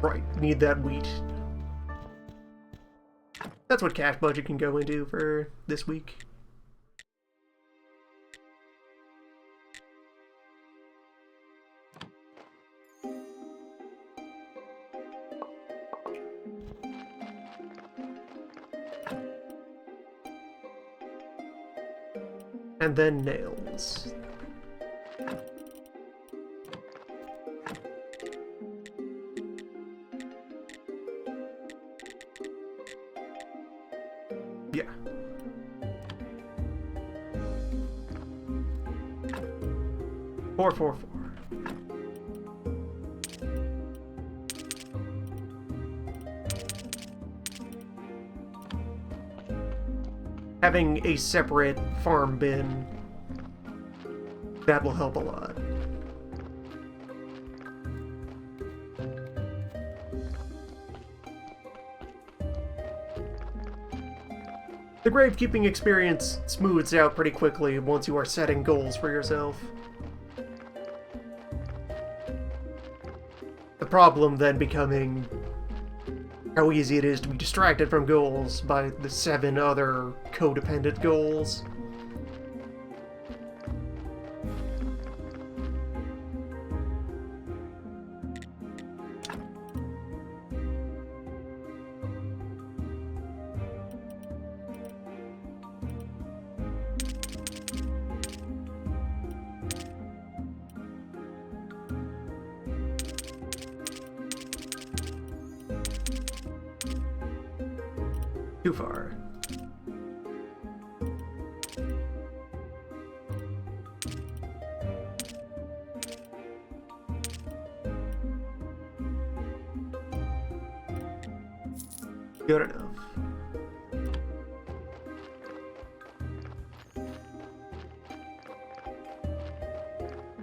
S1: Right, need that wheat. That's what cash budget can go into for this week. And then nails. Yeah. Four, four, four. Having a separate farm bin, that will help a lot. The gravekeeping experience smooths out pretty quickly once you are setting goals for yourself. The problem then becoming how easy it is to be distracted from goals by the 7 other codependent goals. Too far. Good enough.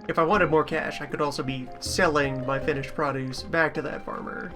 S1: If I wanted more cash, I could also be selling my finished produce back to that farmer.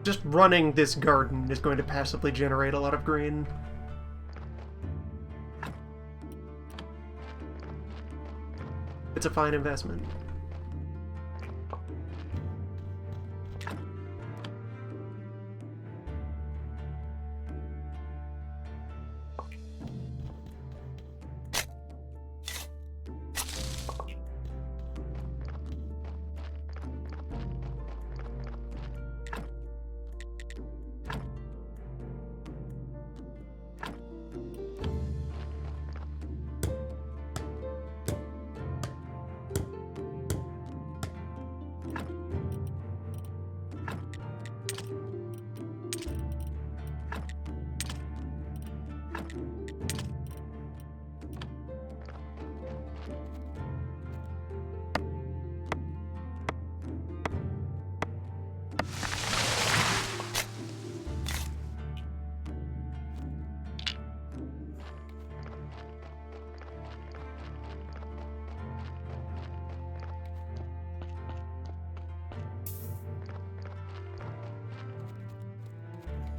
S1: Just running this garden is going to passively generate a lot of green. It's a fine investment.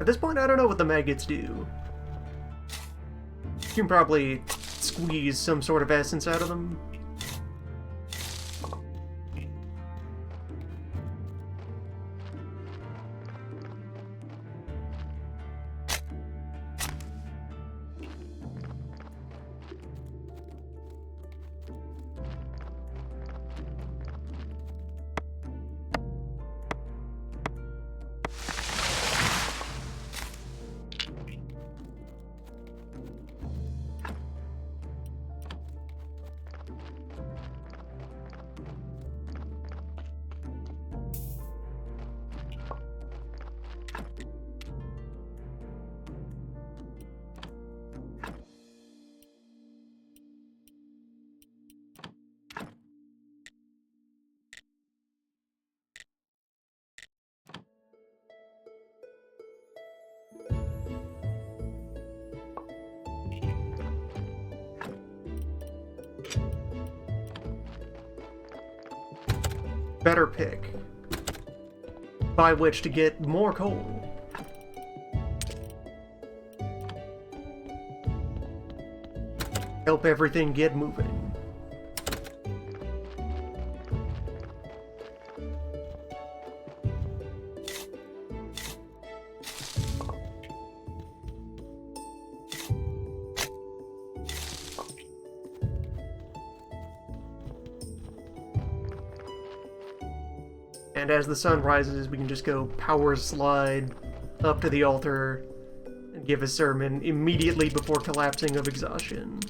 S1: At this point, I don't know what the maggots do. You can probably squeeze some sort of essence out of them. better pick by which to get more coal. Help everything get moving. And as the sun rises, we can just go power slide up to the altar and give a sermon immediately before collapsing of exhaustion.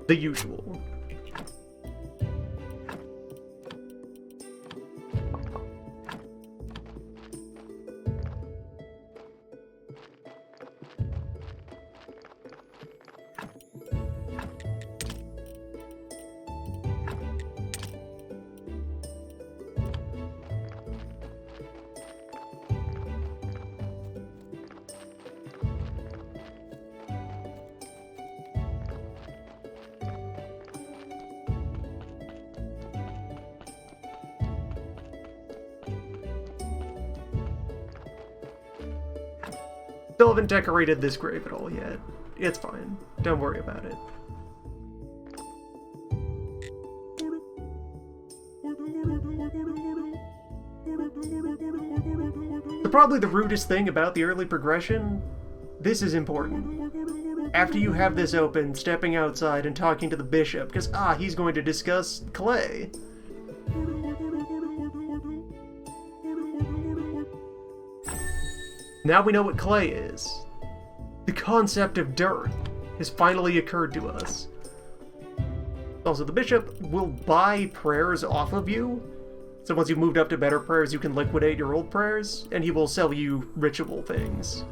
S1: The usual. Still haven't decorated this grave at all yet. It's fine. Don't worry about it. Probably the rudest thing about the early progression, this is important. After you have this open, stepping outside and talking to the bishop, because, he's going to discuss clay. Now we know what clay is. The concept of dirt has finally occurred to us. Also, the bishop will buy prayers off of you. So once you've moved up to better prayers, you can liquidate your old prayers, and he will sell you ritual things.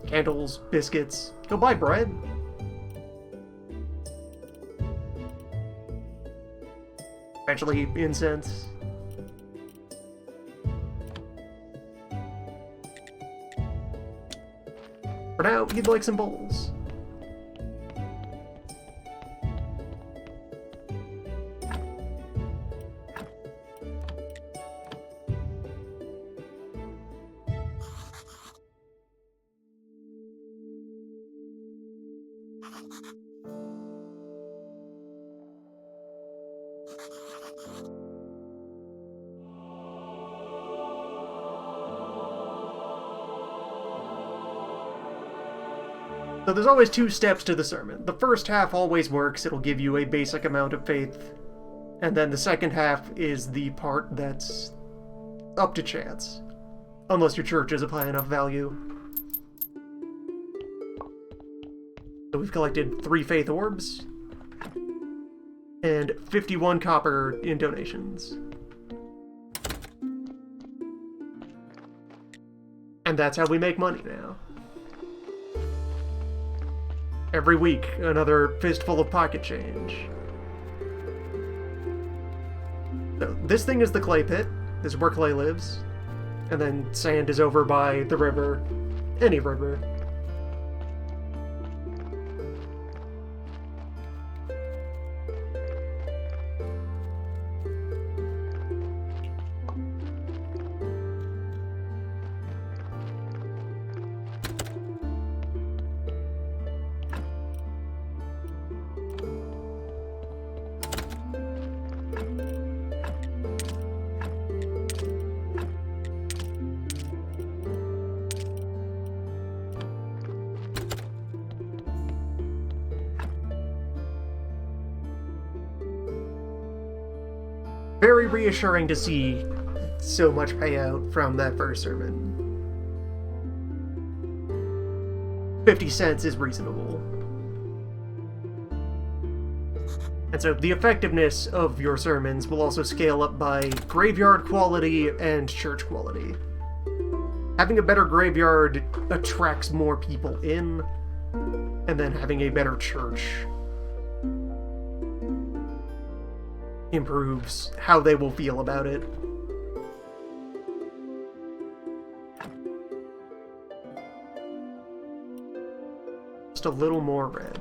S1: Candles, biscuits. He'll buy bread. Eventually, incense. For now, he'd like some bowls. So there's always two steps to the sermon. The first half always works, it'll give you a basic amount of faith. And then the second half is the part that's up to chance. Unless your church is of high enough value. So we've collected 3 faith orbs. And 51 copper in donations. And that's how we make money now. Every week, another fistful of pocket change. So, this thing is the clay pit. This is where clay lives. And then sand is over by the river. Any river. Very reassuring to see so much payout from that first sermon. 50 cents is reasonable. And so the effectiveness of your sermons will also scale up by graveyard quality and church quality. Having a better graveyard attracts more people in, and then having a better church improves how they will feel about it. Just a little more red.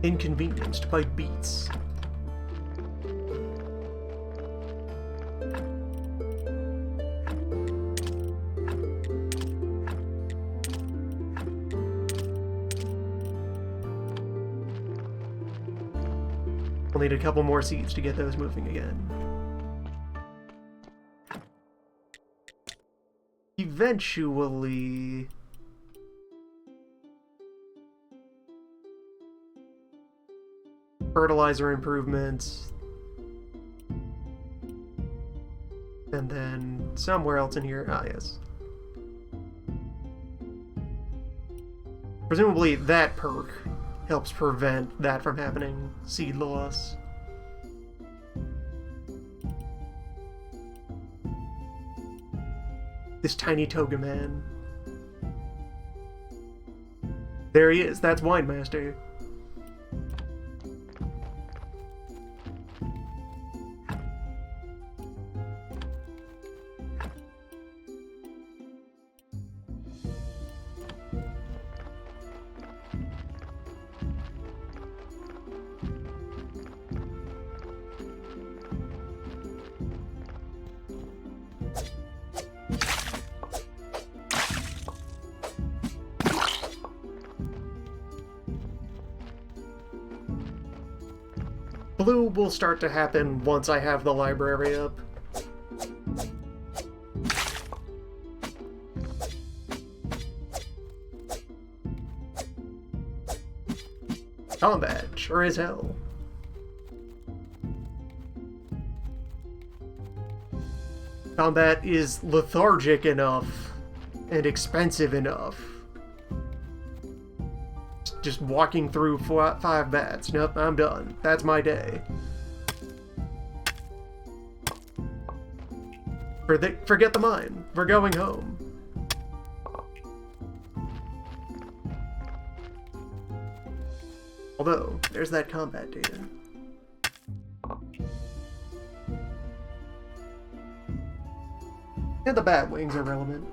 S1: Inconvenienced by beats. We'll need a couple more seeds to get those moving again. Eventually... fertilizer improvements, and then somewhere else in here, yes. Presumably that perk helps prevent that from happening, seed loss. This tiny toga man. There he is, that's Wine Master. Blue will start to happen once I have the library up. Combat, sure as hell. Combat is lethargic enough and expensive enough. Just walking through 5 bats. Nope, I'm done. That's my day. Forget the mine. We're going home. Although, there's that combat data. And the bat wings are relevant.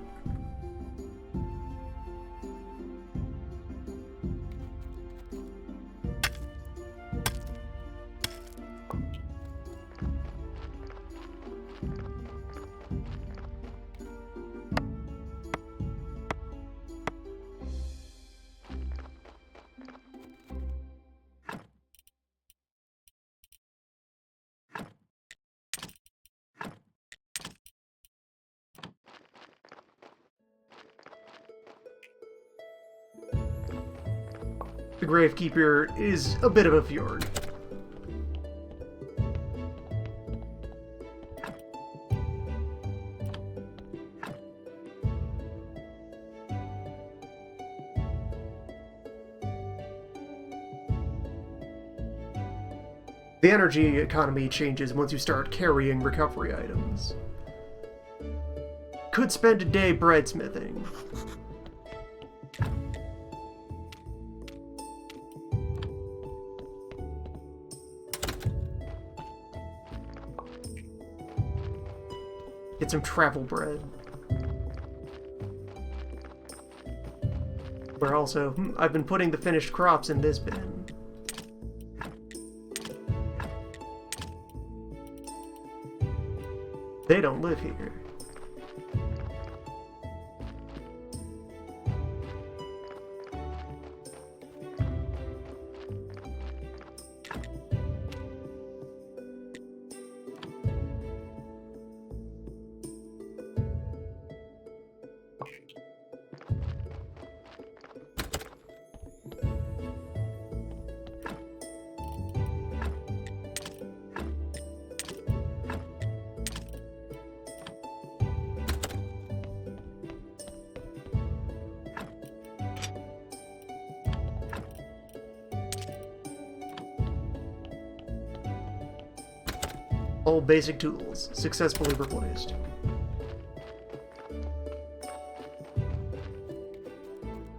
S1: The Gravekeeper is a bit of a fjord. The energy economy changes once you start carrying recovery items. Could spend a day breadsmithing. Get some travel bread. We're also... I've been putting the finished crops in this bin. They don't live here. All basic tools successfully replaced.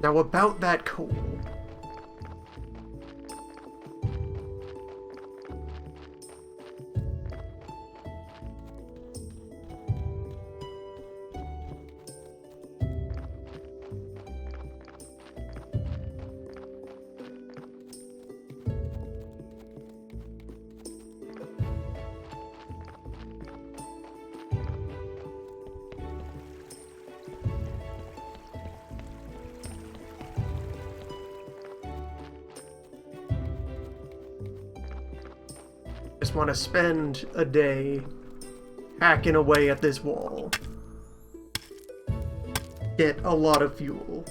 S1: Now about that coal. Just want to spend a day hacking away at this wall. Get a lot of fuel.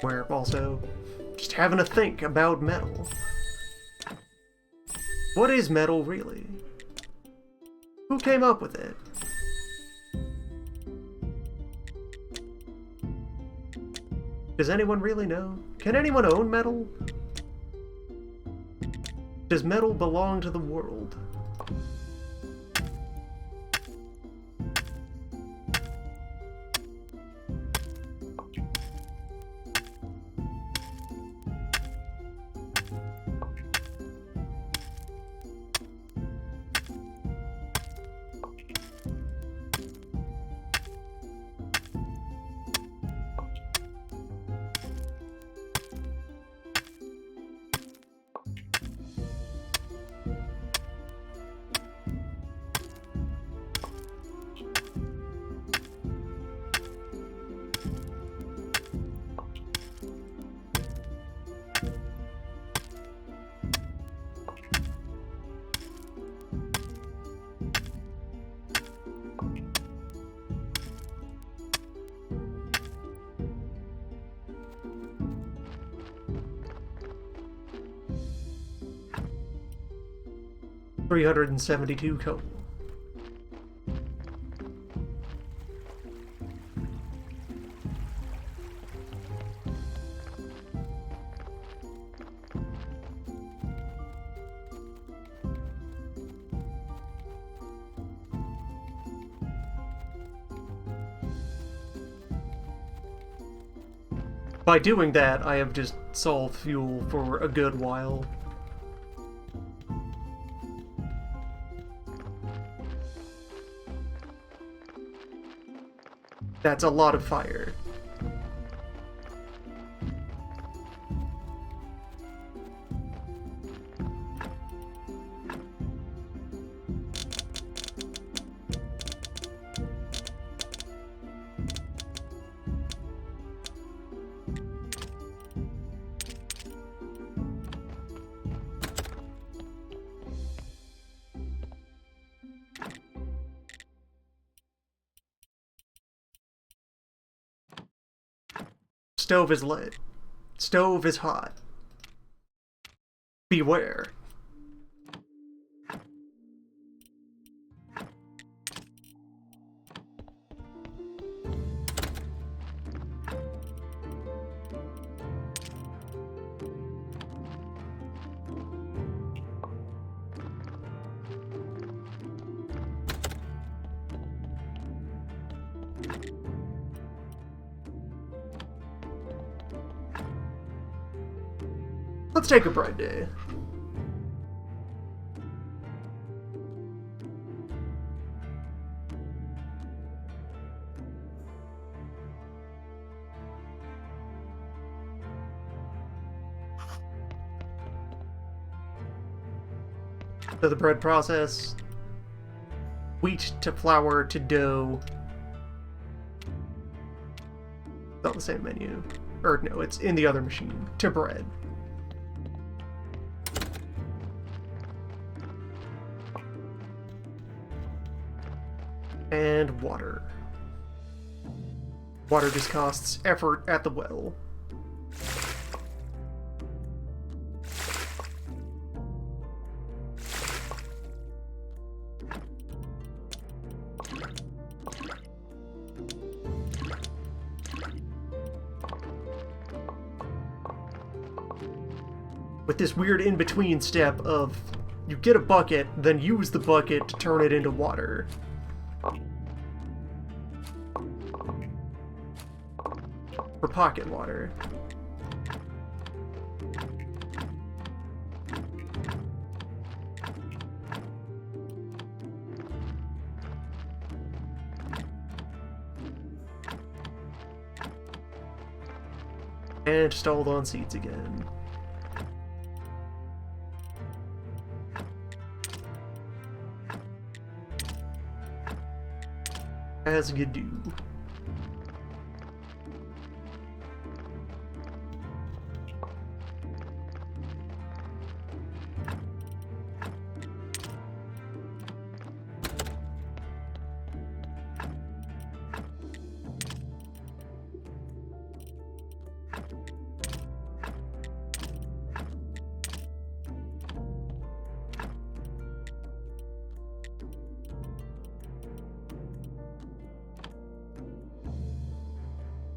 S1: We're also just having a think about metal. What is metal really? Who came up with it? Does anyone really know? Can anyone own metal? Does metal belong to the world? $372 coal. By doing that, I have just solved fuel for a good while. That's a lot of fire. Stove is lit. Stove is hot. Beware. Let's take a bright day. So the bread process, wheat to flour to dough. Not the same menu. Or no, it's in the other machine. To bread. And water. Water just costs effort at the well. with this weird in-between step of you get a bucket, then use the bucket to turn it into water. For pocket water. And stalled on seats again. As you do.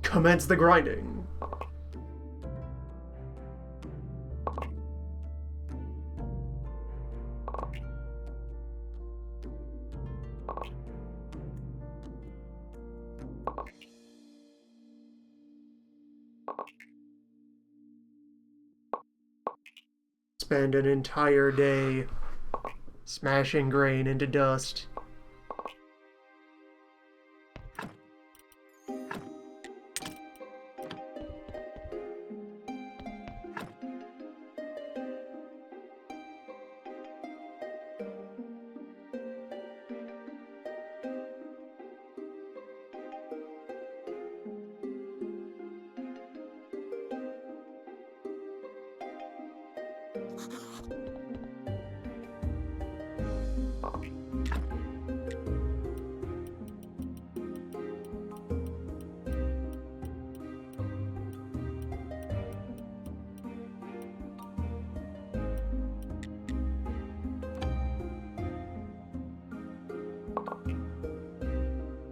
S1: Commence the grinding. Spend an entire day smashing grain into dust.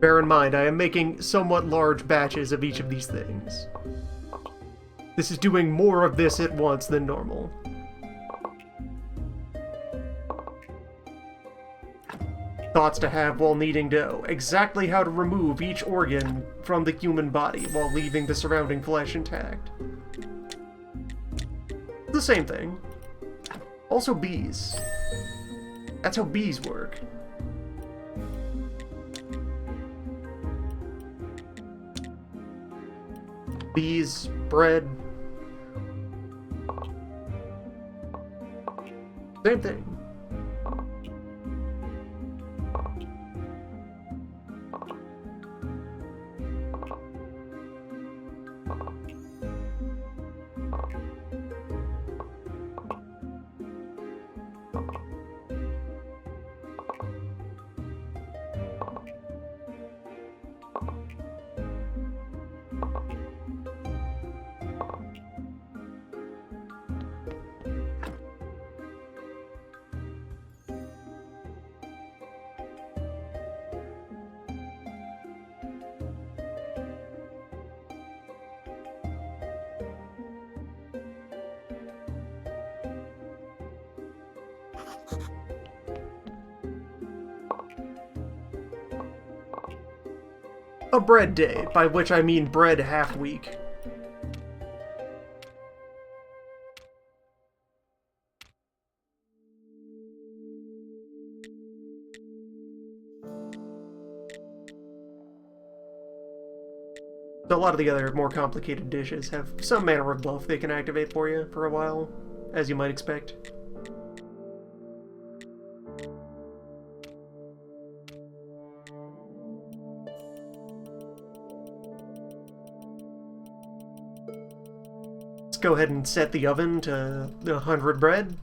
S1: Bear in mind, I am making somewhat large batches of each of these things. This is doing more of this at once than normal. Thoughts to have while kneading dough. Exactly how to remove each organ from the human body while leaving the surrounding flesh intact. The same thing. Also bees. That's how bees work. Bees, bread. Same thing. A bread day, by which I mean bread half week. A lot of the other more complicated dishes have some manner of buff they can activate for you for a while, as you might expect. Let's go ahead and set the oven to 100 bread.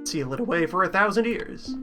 S1: Seal it away for 1,000 years.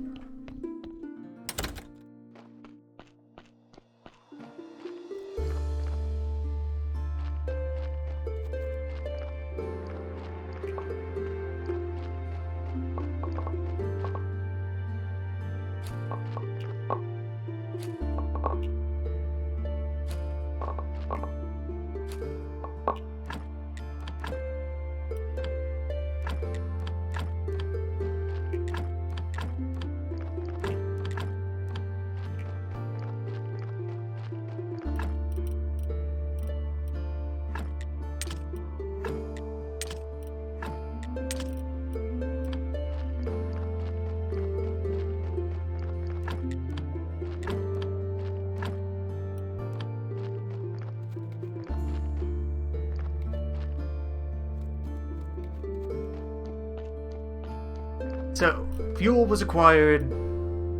S1: So, fuel was acquired.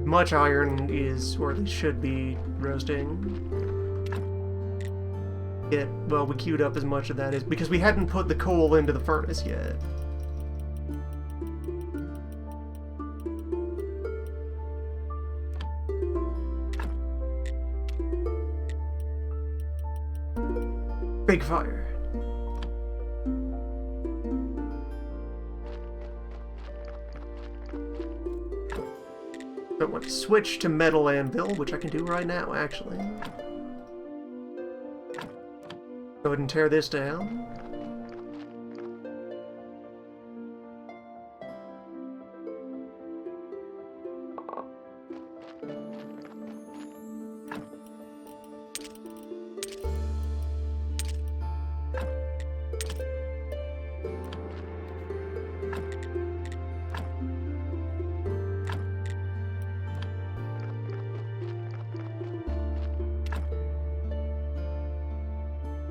S1: Much iron is, or at least should be, roasting. Yeah, well, we queued up as much of that as because we hadn't put the coal into the furnace yet. Big fire. I want to switch to metal anvil, which I can do right now, actually. Go ahead and tear this down.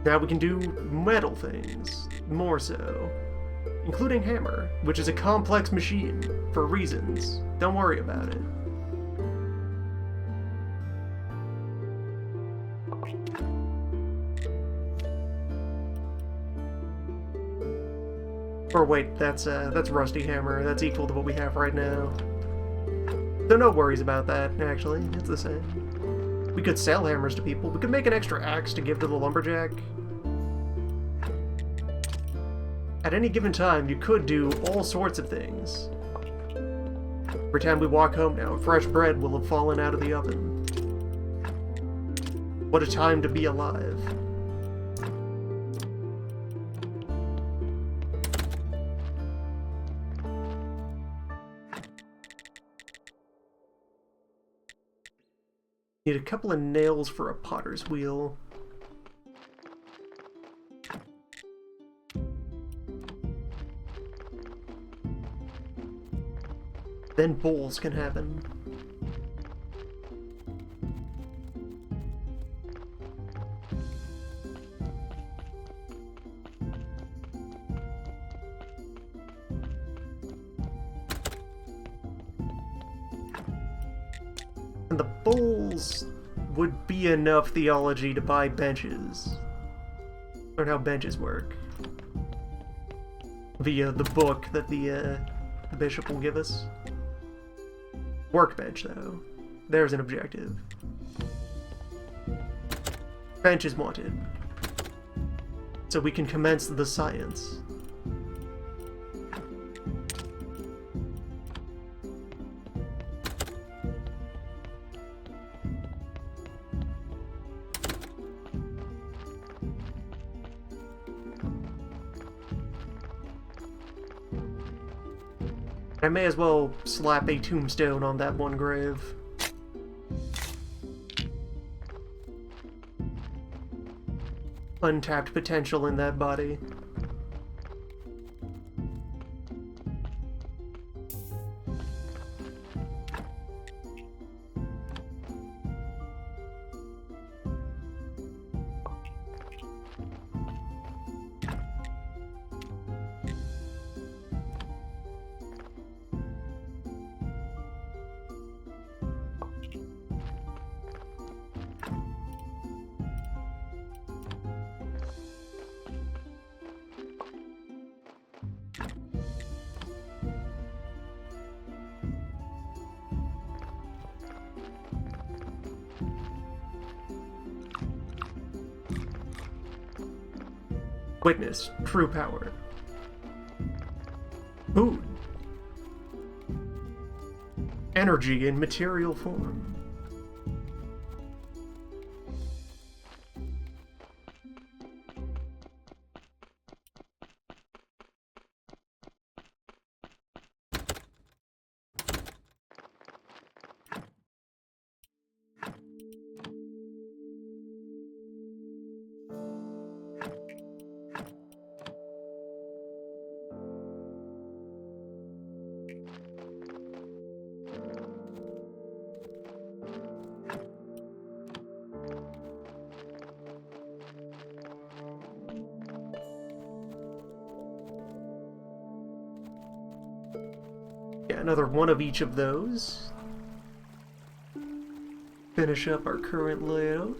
S1: Now we can do metal things, more so. Including hammer, which is a complex machine, for reasons. Don't worry about it. Or wait, that's rusty hammer. That's equal to what we have right now. So no worries about that, actually. It's the same. We could sell hammers to people. We could make an extra axe to give to the lumberjack. At any given time, you could do all sorts of things. Every time we walk home now, fresh bread will have fallen out of the oven. What a time to be alive. Need a couple of nails for a potter's wheel. Then bowls can happen. And the bowls would be enough theology to buy benches. Learn how benches work. Via the book that the bishop will give us. Workbench, though. There's an objective. Bench is wanted. So we can commence the science. I may as well slap a tombstone on that one grave. Untapped potential in that body. Witness true power. Food. Energy in material form. Yeah, another one of each of those. Finish up our current layout.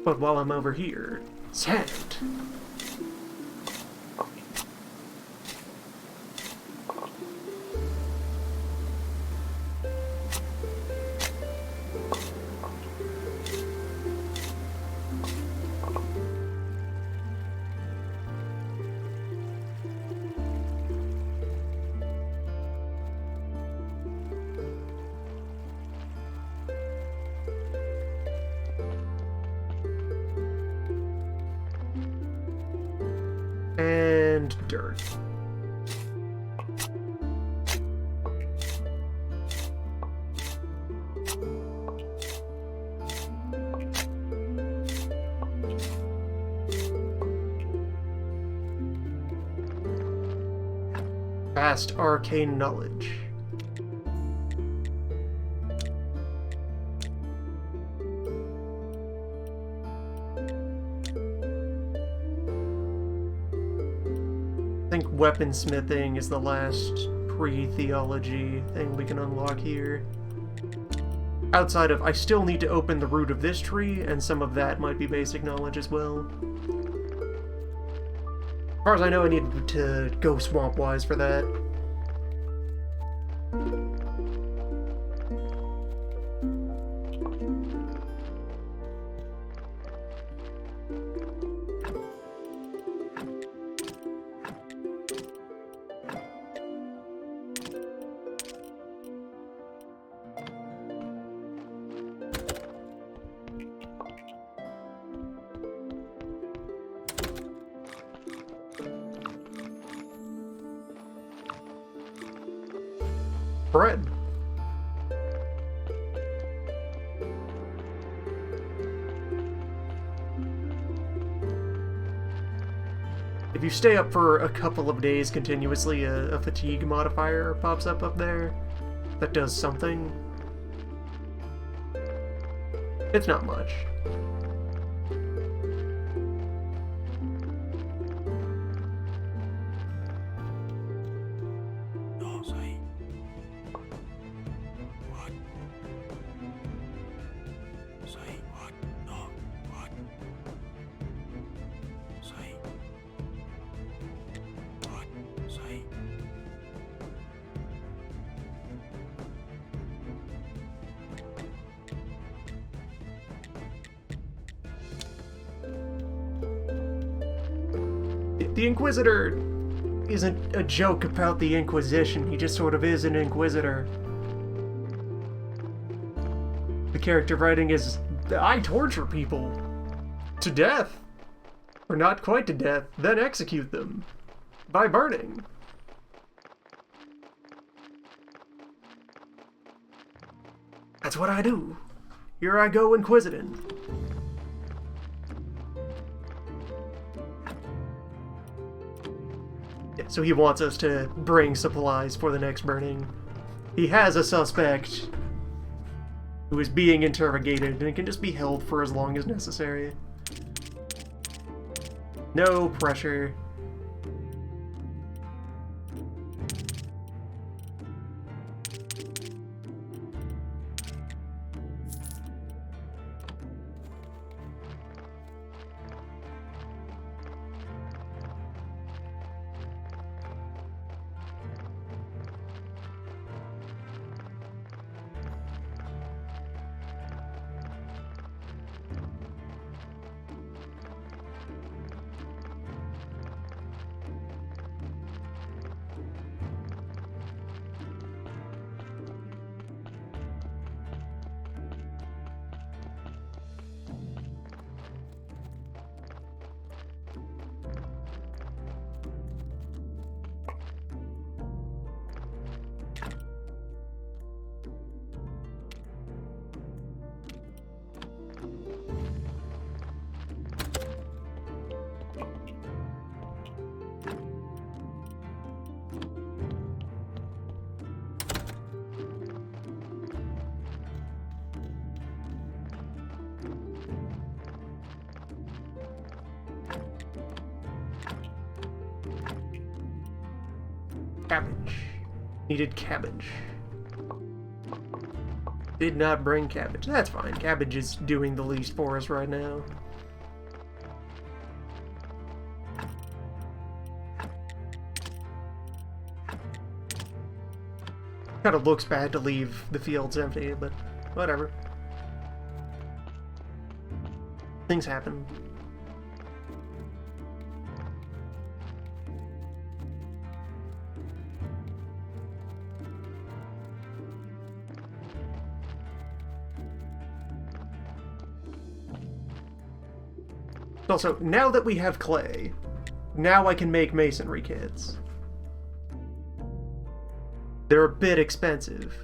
S1: But while I'm over here, sand. And dirt. Vast arcane knowledge. I think weaponsmithing is the last pre-theology thing we can unlock here. Outside of, I still need to open the root of this tree, and some of that might be basic knowledge as well. As far as I know, I need to go swamp-wise for that. Bread. If you stay up for a couple of days continuously, a fatigue modifier pops up there that does something. It's not much. The Inquisitor isn't a joke about the Inquisition, he just sort of is an Inquisitor. The character writing is, I torture people to death, or not quite to death, then execute them by burning. That's what I do. Here I go inquisiting. So he wants us to bring supplies for the next burning. He has a suspect who is being interrogated and can just be held for as long as necessary. No pressure. Cabbage. Needed cabbage. Did not bring cabbage. That's fine. Cabbage is doing the least for us right now. Kind of looks bad to leave the fields empty, but whatever. Things happen. Also, now that we have clay, now I can make masonry kits. They're a bit expensive.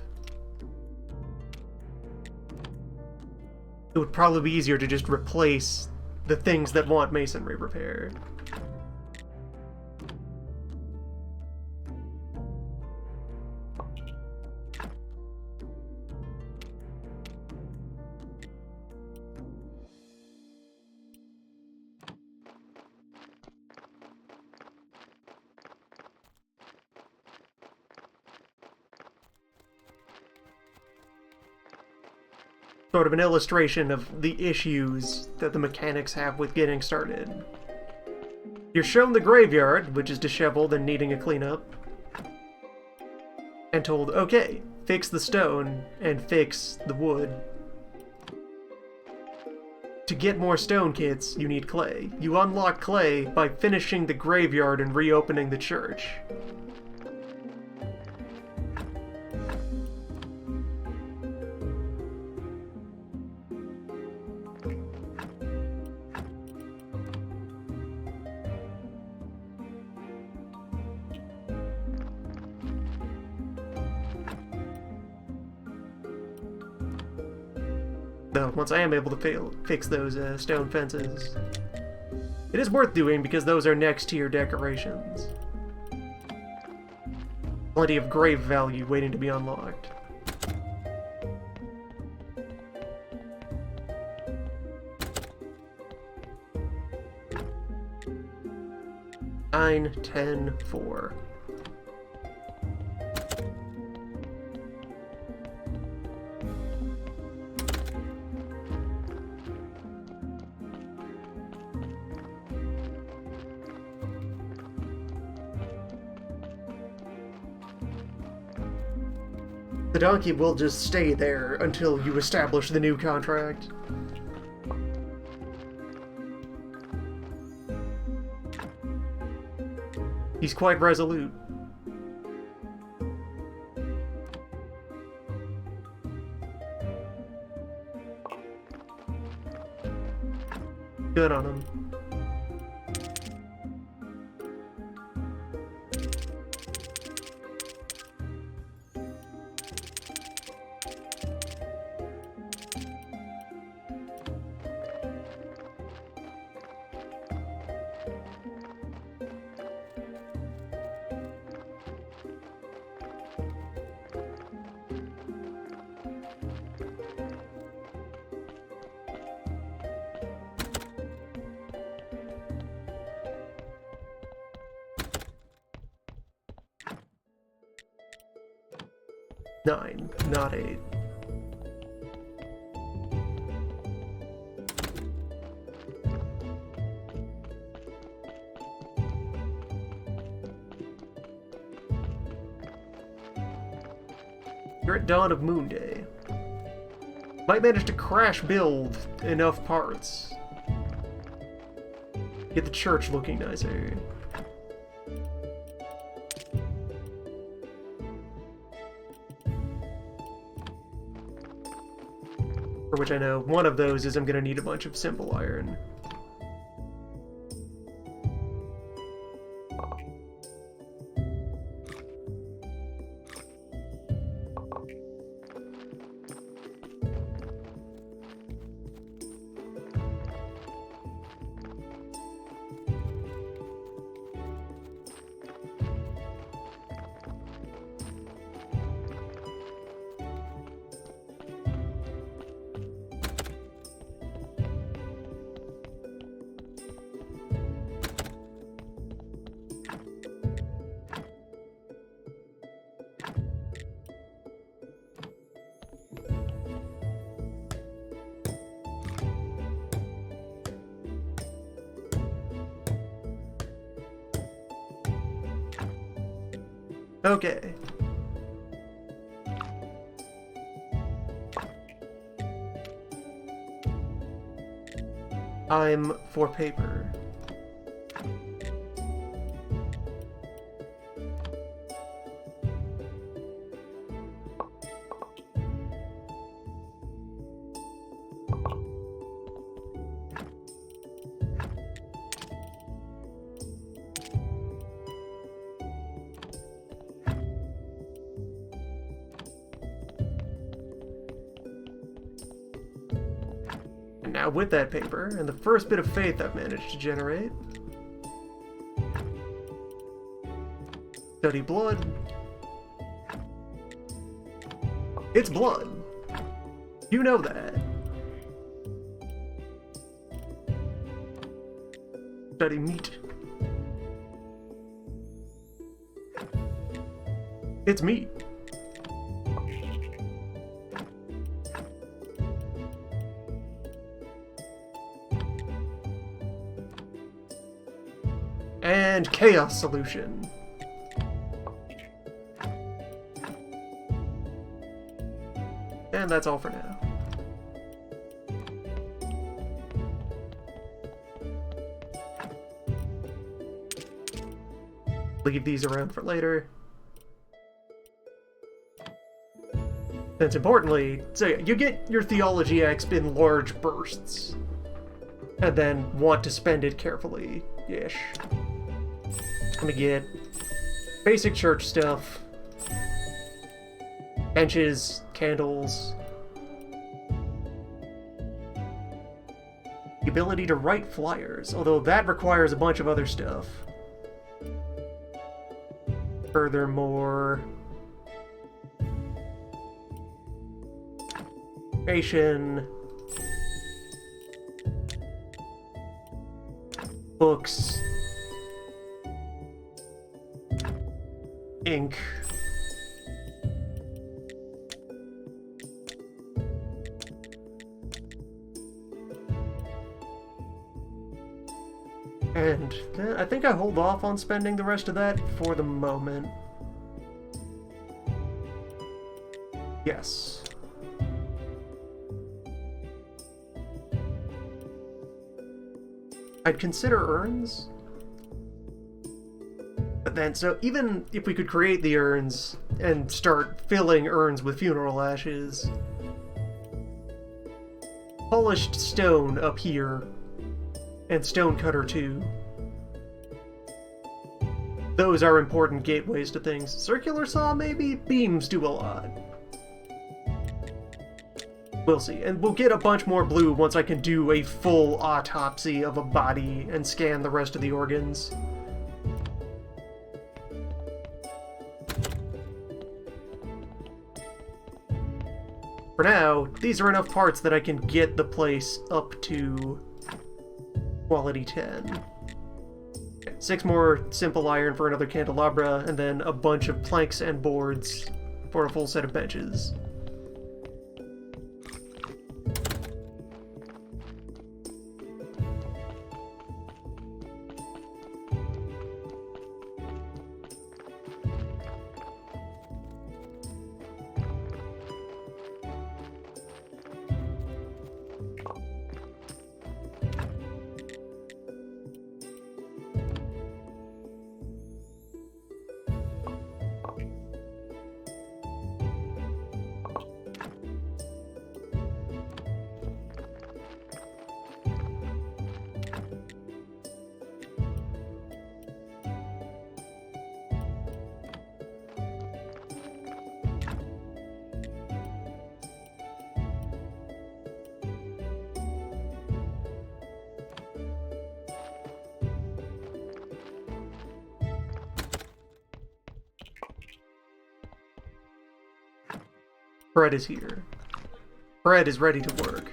S1: It would probably be easier to just replace the things that want masonry repair. Sort of an illustration of the issues that the mechanics have with getting started. You're shown the graveyard, which is disheveled and needing a cleanup, and told, okay, fix the stone and fix the wood. To get more stone kits, you need clay. You unlock clay by finishing the graveyard and reopening the church. Though, once I am able to fix those stone fences. It is worth doing because those are next tier decorations. Plenty of grave value waiting to be unlocked. Nine, 10, 4. The donkey will just stay there until you establish the new contract. He's quite resolute. Good on him. Nine, not 8. You're at dawn of Moon Day. Might manage to crash build enough parts. Get the church looking nicer. For which I know one of those is I'm going to need a bunch of simple iron. Okay. I'm for paper. Now with that paper, and the first bit of faith I've managed to generate, study blood. It's blood. You know that. Study meat. It's meat. And chaos solution. And that's all for now. Leave these around for later. That's importantly, so yeah, you get your theology exp in large bursts. And then want to spend it carefully-ish. I'm gonna get basic church stuff, benches, candles, the ability to write flyers, although that requires a bunch of other stuff. Furthermore, creation, books, ink, and I think I hold off on spending the rest of that for the moment. Yes. I'd consider urns. But then, so even if we could create the urns and start filling urns with funeral ashes, polished stone up here, and stone cutter too. Those are important gateways to things. Circular saw, maybe? Beams do a lot. We'll see. And we'll get a bunch more blue once I can do a full autopsy of a body and scan the rest of the organs. For now, these are enough parts that I can get the place up to quality 10. 6 more simple iron for another candelabra, and then a bunch of planks and boards for a full set of benches. Fred is here. Fred is ready to work.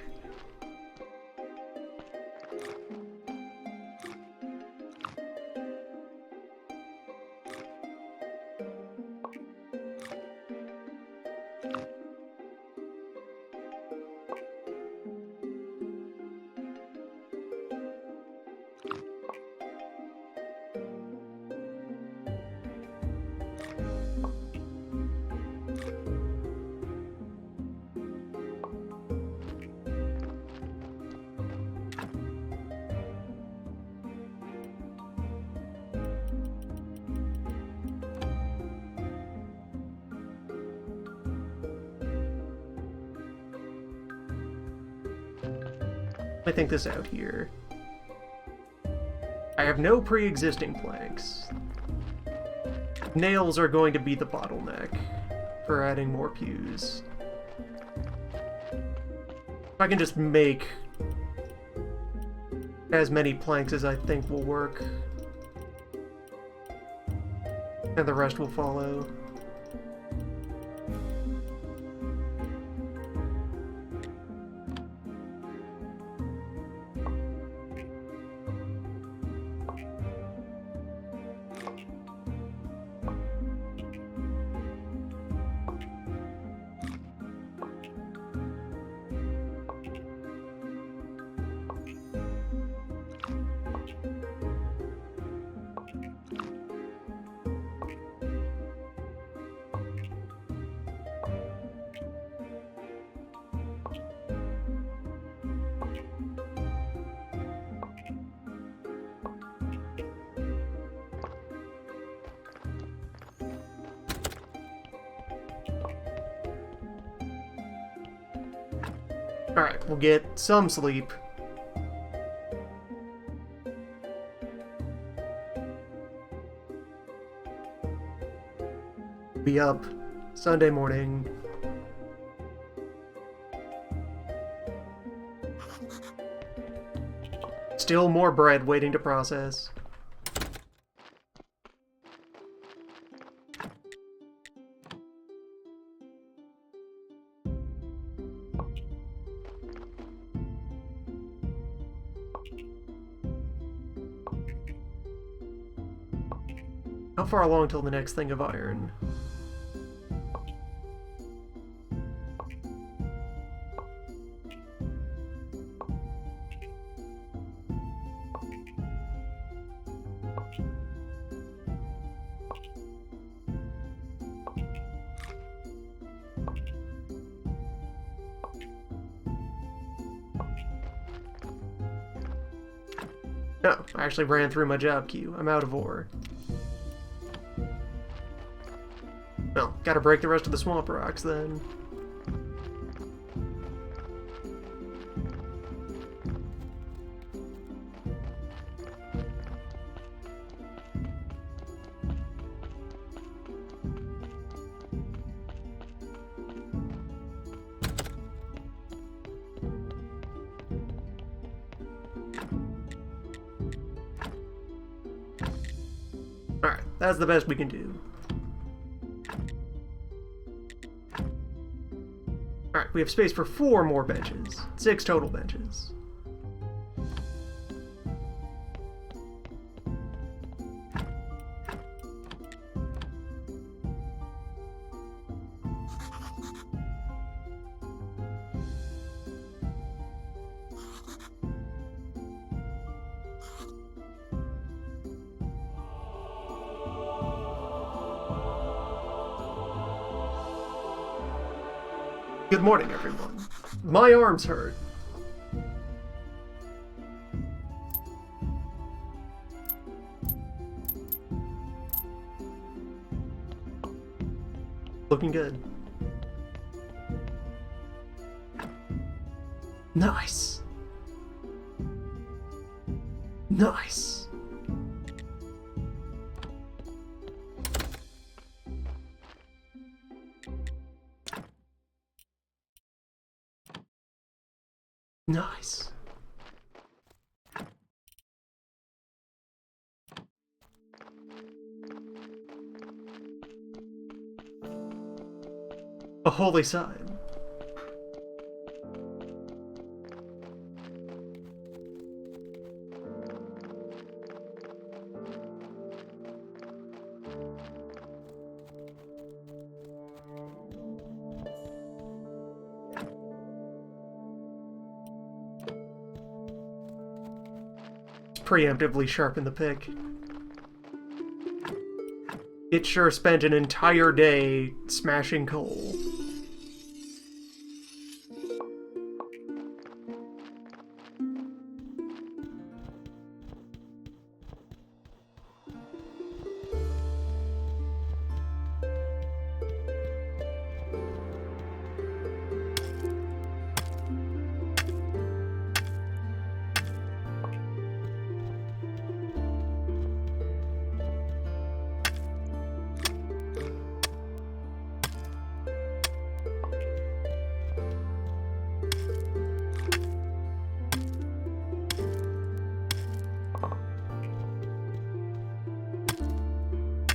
S1: Let me think this out here. I have no pre-existing planks. Nails are going to be the bottleneck for adding more pews. If I can just make as many planks as I think will work, and the rest will follow. Alright, we'll get some sleep. Be up Sunday morning. Still more bread waiting to process. How far along till the next thing of iron? No, I actually ran through my job queue. I'm out of ore. Well, gotta break the rest of the swamp rocks then. Alright, that's the best we can do. Alright, we have space for 4 more benches. 6 total benches. Good morning, everyone. My arms hurt. Looking good. Nice. Nice. Nice. A holy sign. Preemptively sharpen the pick. It sure spent an entire day smashing coal.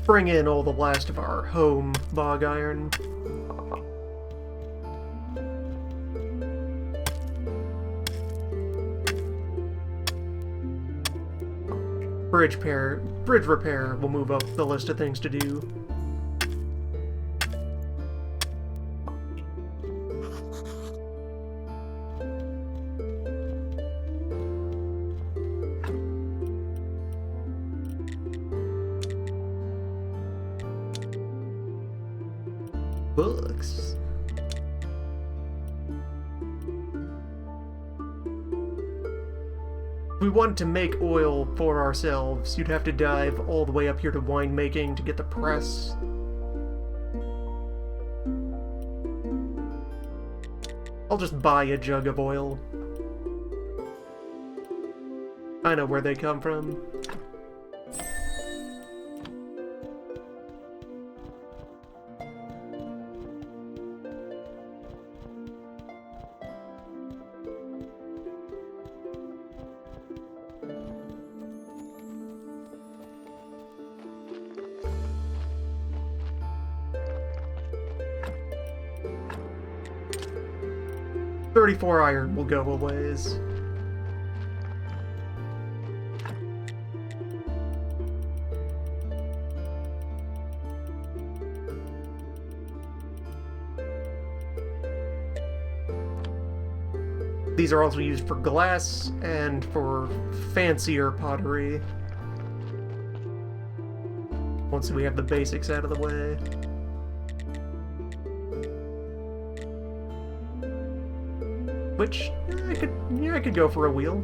S1: bring in all the last of our home bog iron. Bridge repair will move up the list of things to do. Books. If we wanted to make oil for ourselves, you'd have to dive all the way up here to winemaking to get the press. I'll just buy a jug of oil. I know where they come from. .34 iron will go a ways. These are also used for glass and for fancier pottery. Once we have the basics out of the way. Which, I could go for a wheel.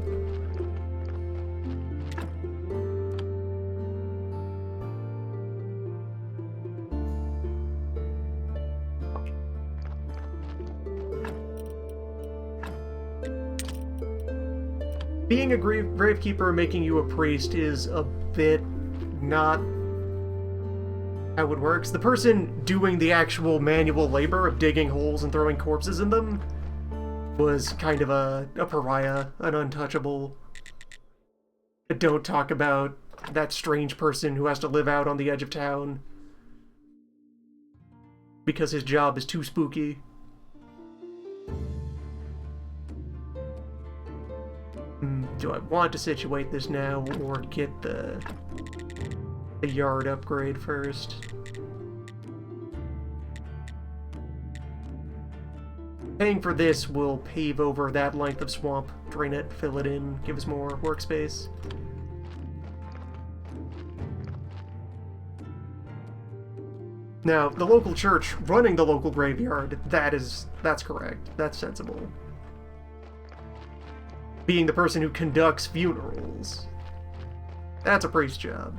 S1: Being a gravekeeper making you a priest is a bit not how it works. The person doing the actual manual labor of digging holes and throwing corpses in them was kind of a pariah, an untouchable. Don't talk about that strange person who has to live out on the edge of town because his job is too spooky. Do I want to situate this now or get the yard upgrade first? Paying for this will pave over that length of swamp, drain it, fill it in, give us more workspace. Now, the local church running the local graveyard, that's correct. That's sensible. Being the person who conducts funerals, that's a priest's job.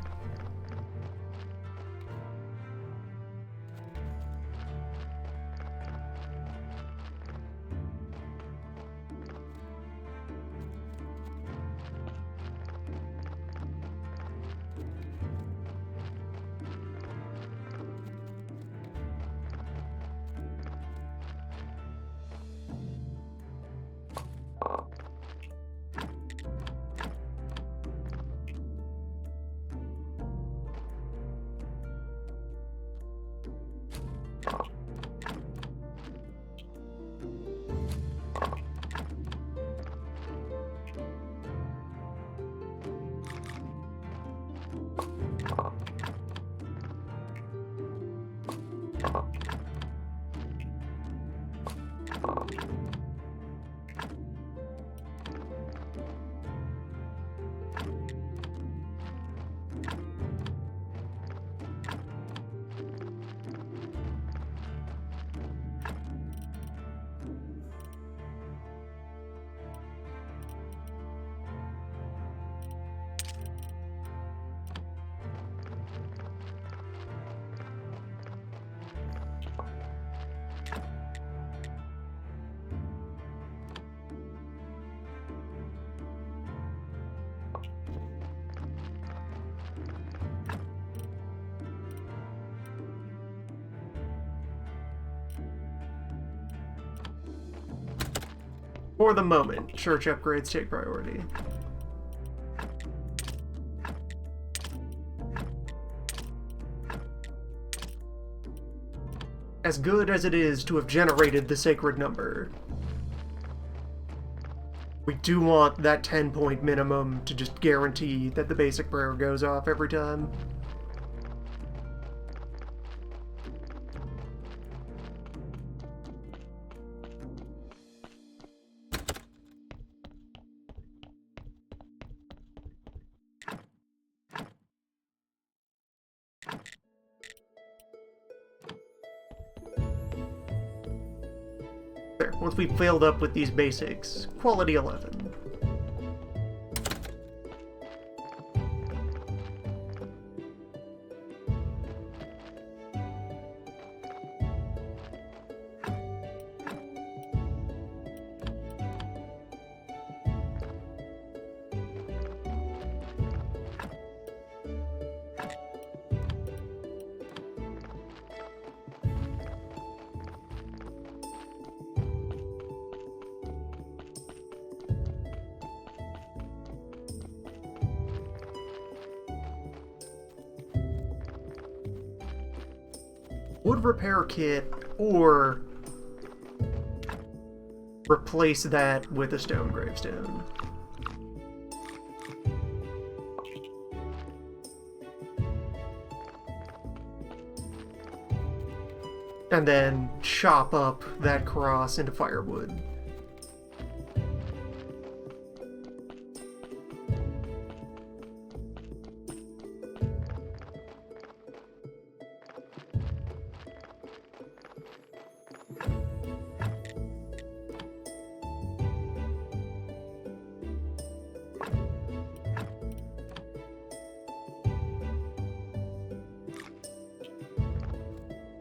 S1: For the moment, church upgrades take priority. as good as it is to have generated the sacred number, we do want that 10-point minimum to just guarantee that the basic prayer goes off every time. There, once we've filled up with these basics, quality 11. Wood repair kit, or replace that with a stone gravestone. And then chop up that cross into firewood.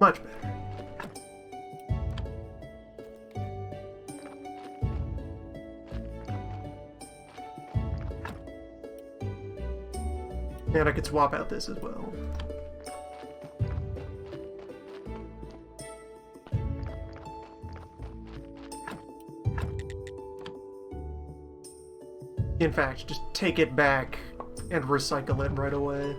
S1: Much better. And I could swap out this as well. In fact, just take it back and recycle it right away.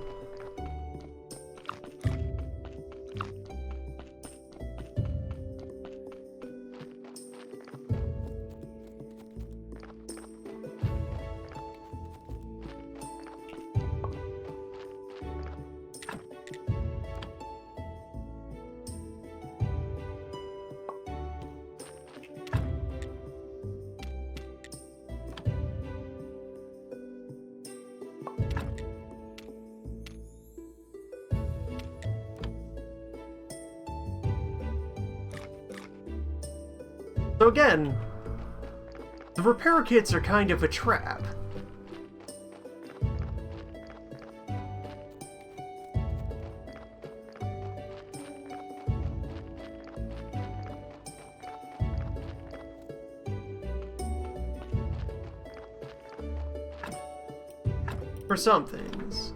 S1: So again, the repair kits are kind of a trap. For some things.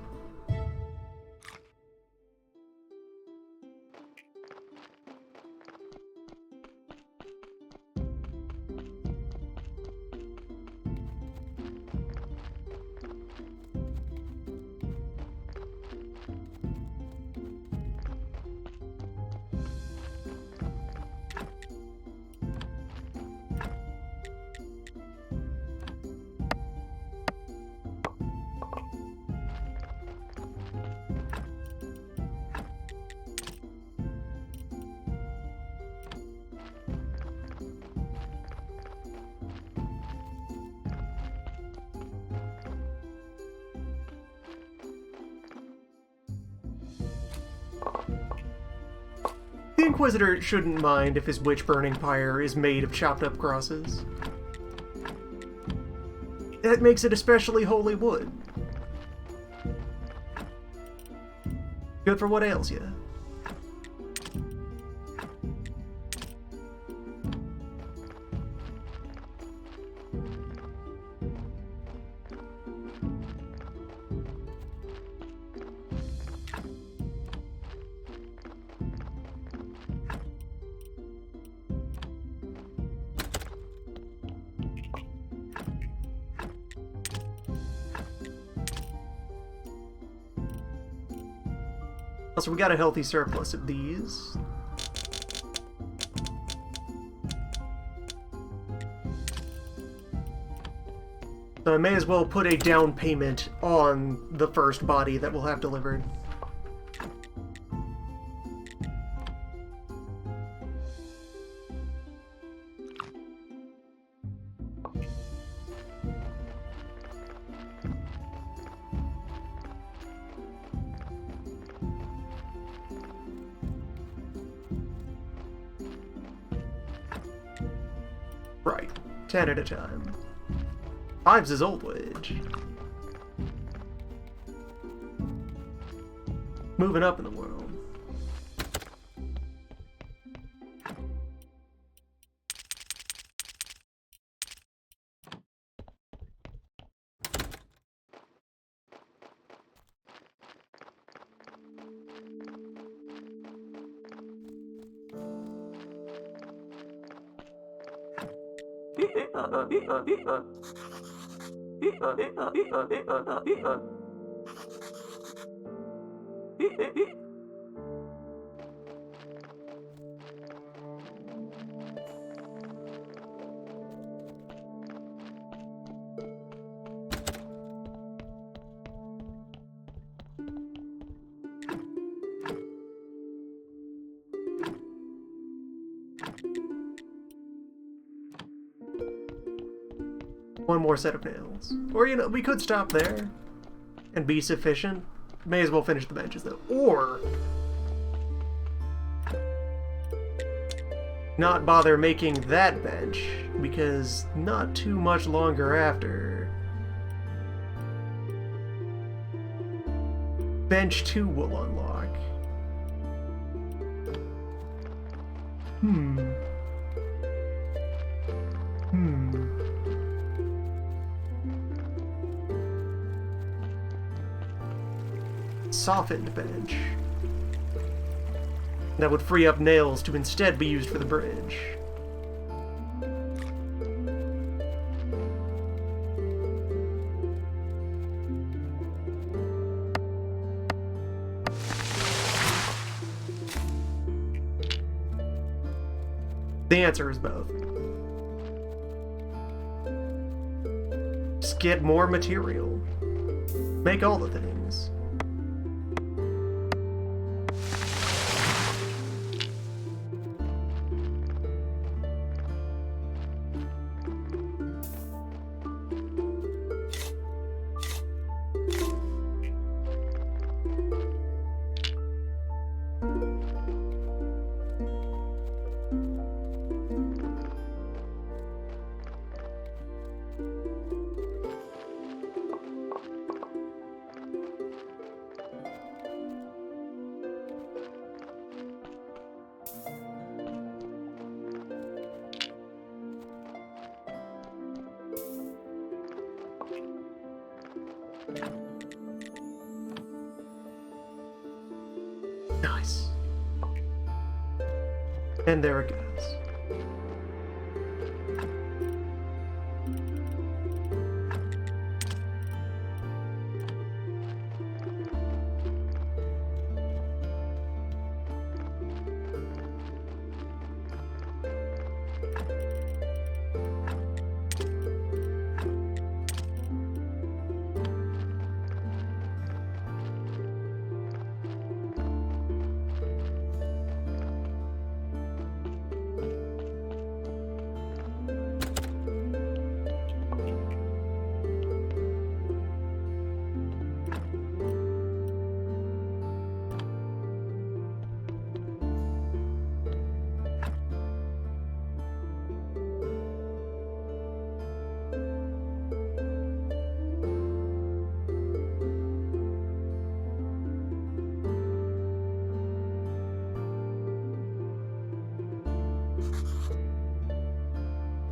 S1: The Inquisitor shouldn't mind if his witch-burning pyre is made of chopped-up crosses. That makes it especially holy wood. Good for what ails you. Also, we got a healthy surplus of these. So I may as well put a down payment on the first body that we'll have delivered. Right, 10 at a time. 5's is Old Wage. Moving up in the world. One more set of nails. Or, you know, we could stop there and be sufficient. May as well finish the benches, though. Or not bother making that bench, because not too much longer after, bench 2 will unlock. Softened bench. That would free up nails to instead be used for the bridge. The answer is both. Just get more material. Make all the things. Nice. And there it goes.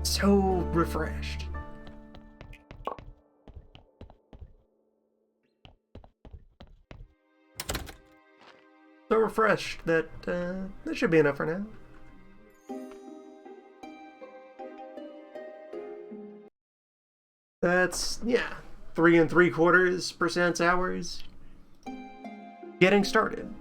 S1: So refreshed. So refreshed that that should be enough for now. That's, yeah, 3 3/4% hours. Getting started.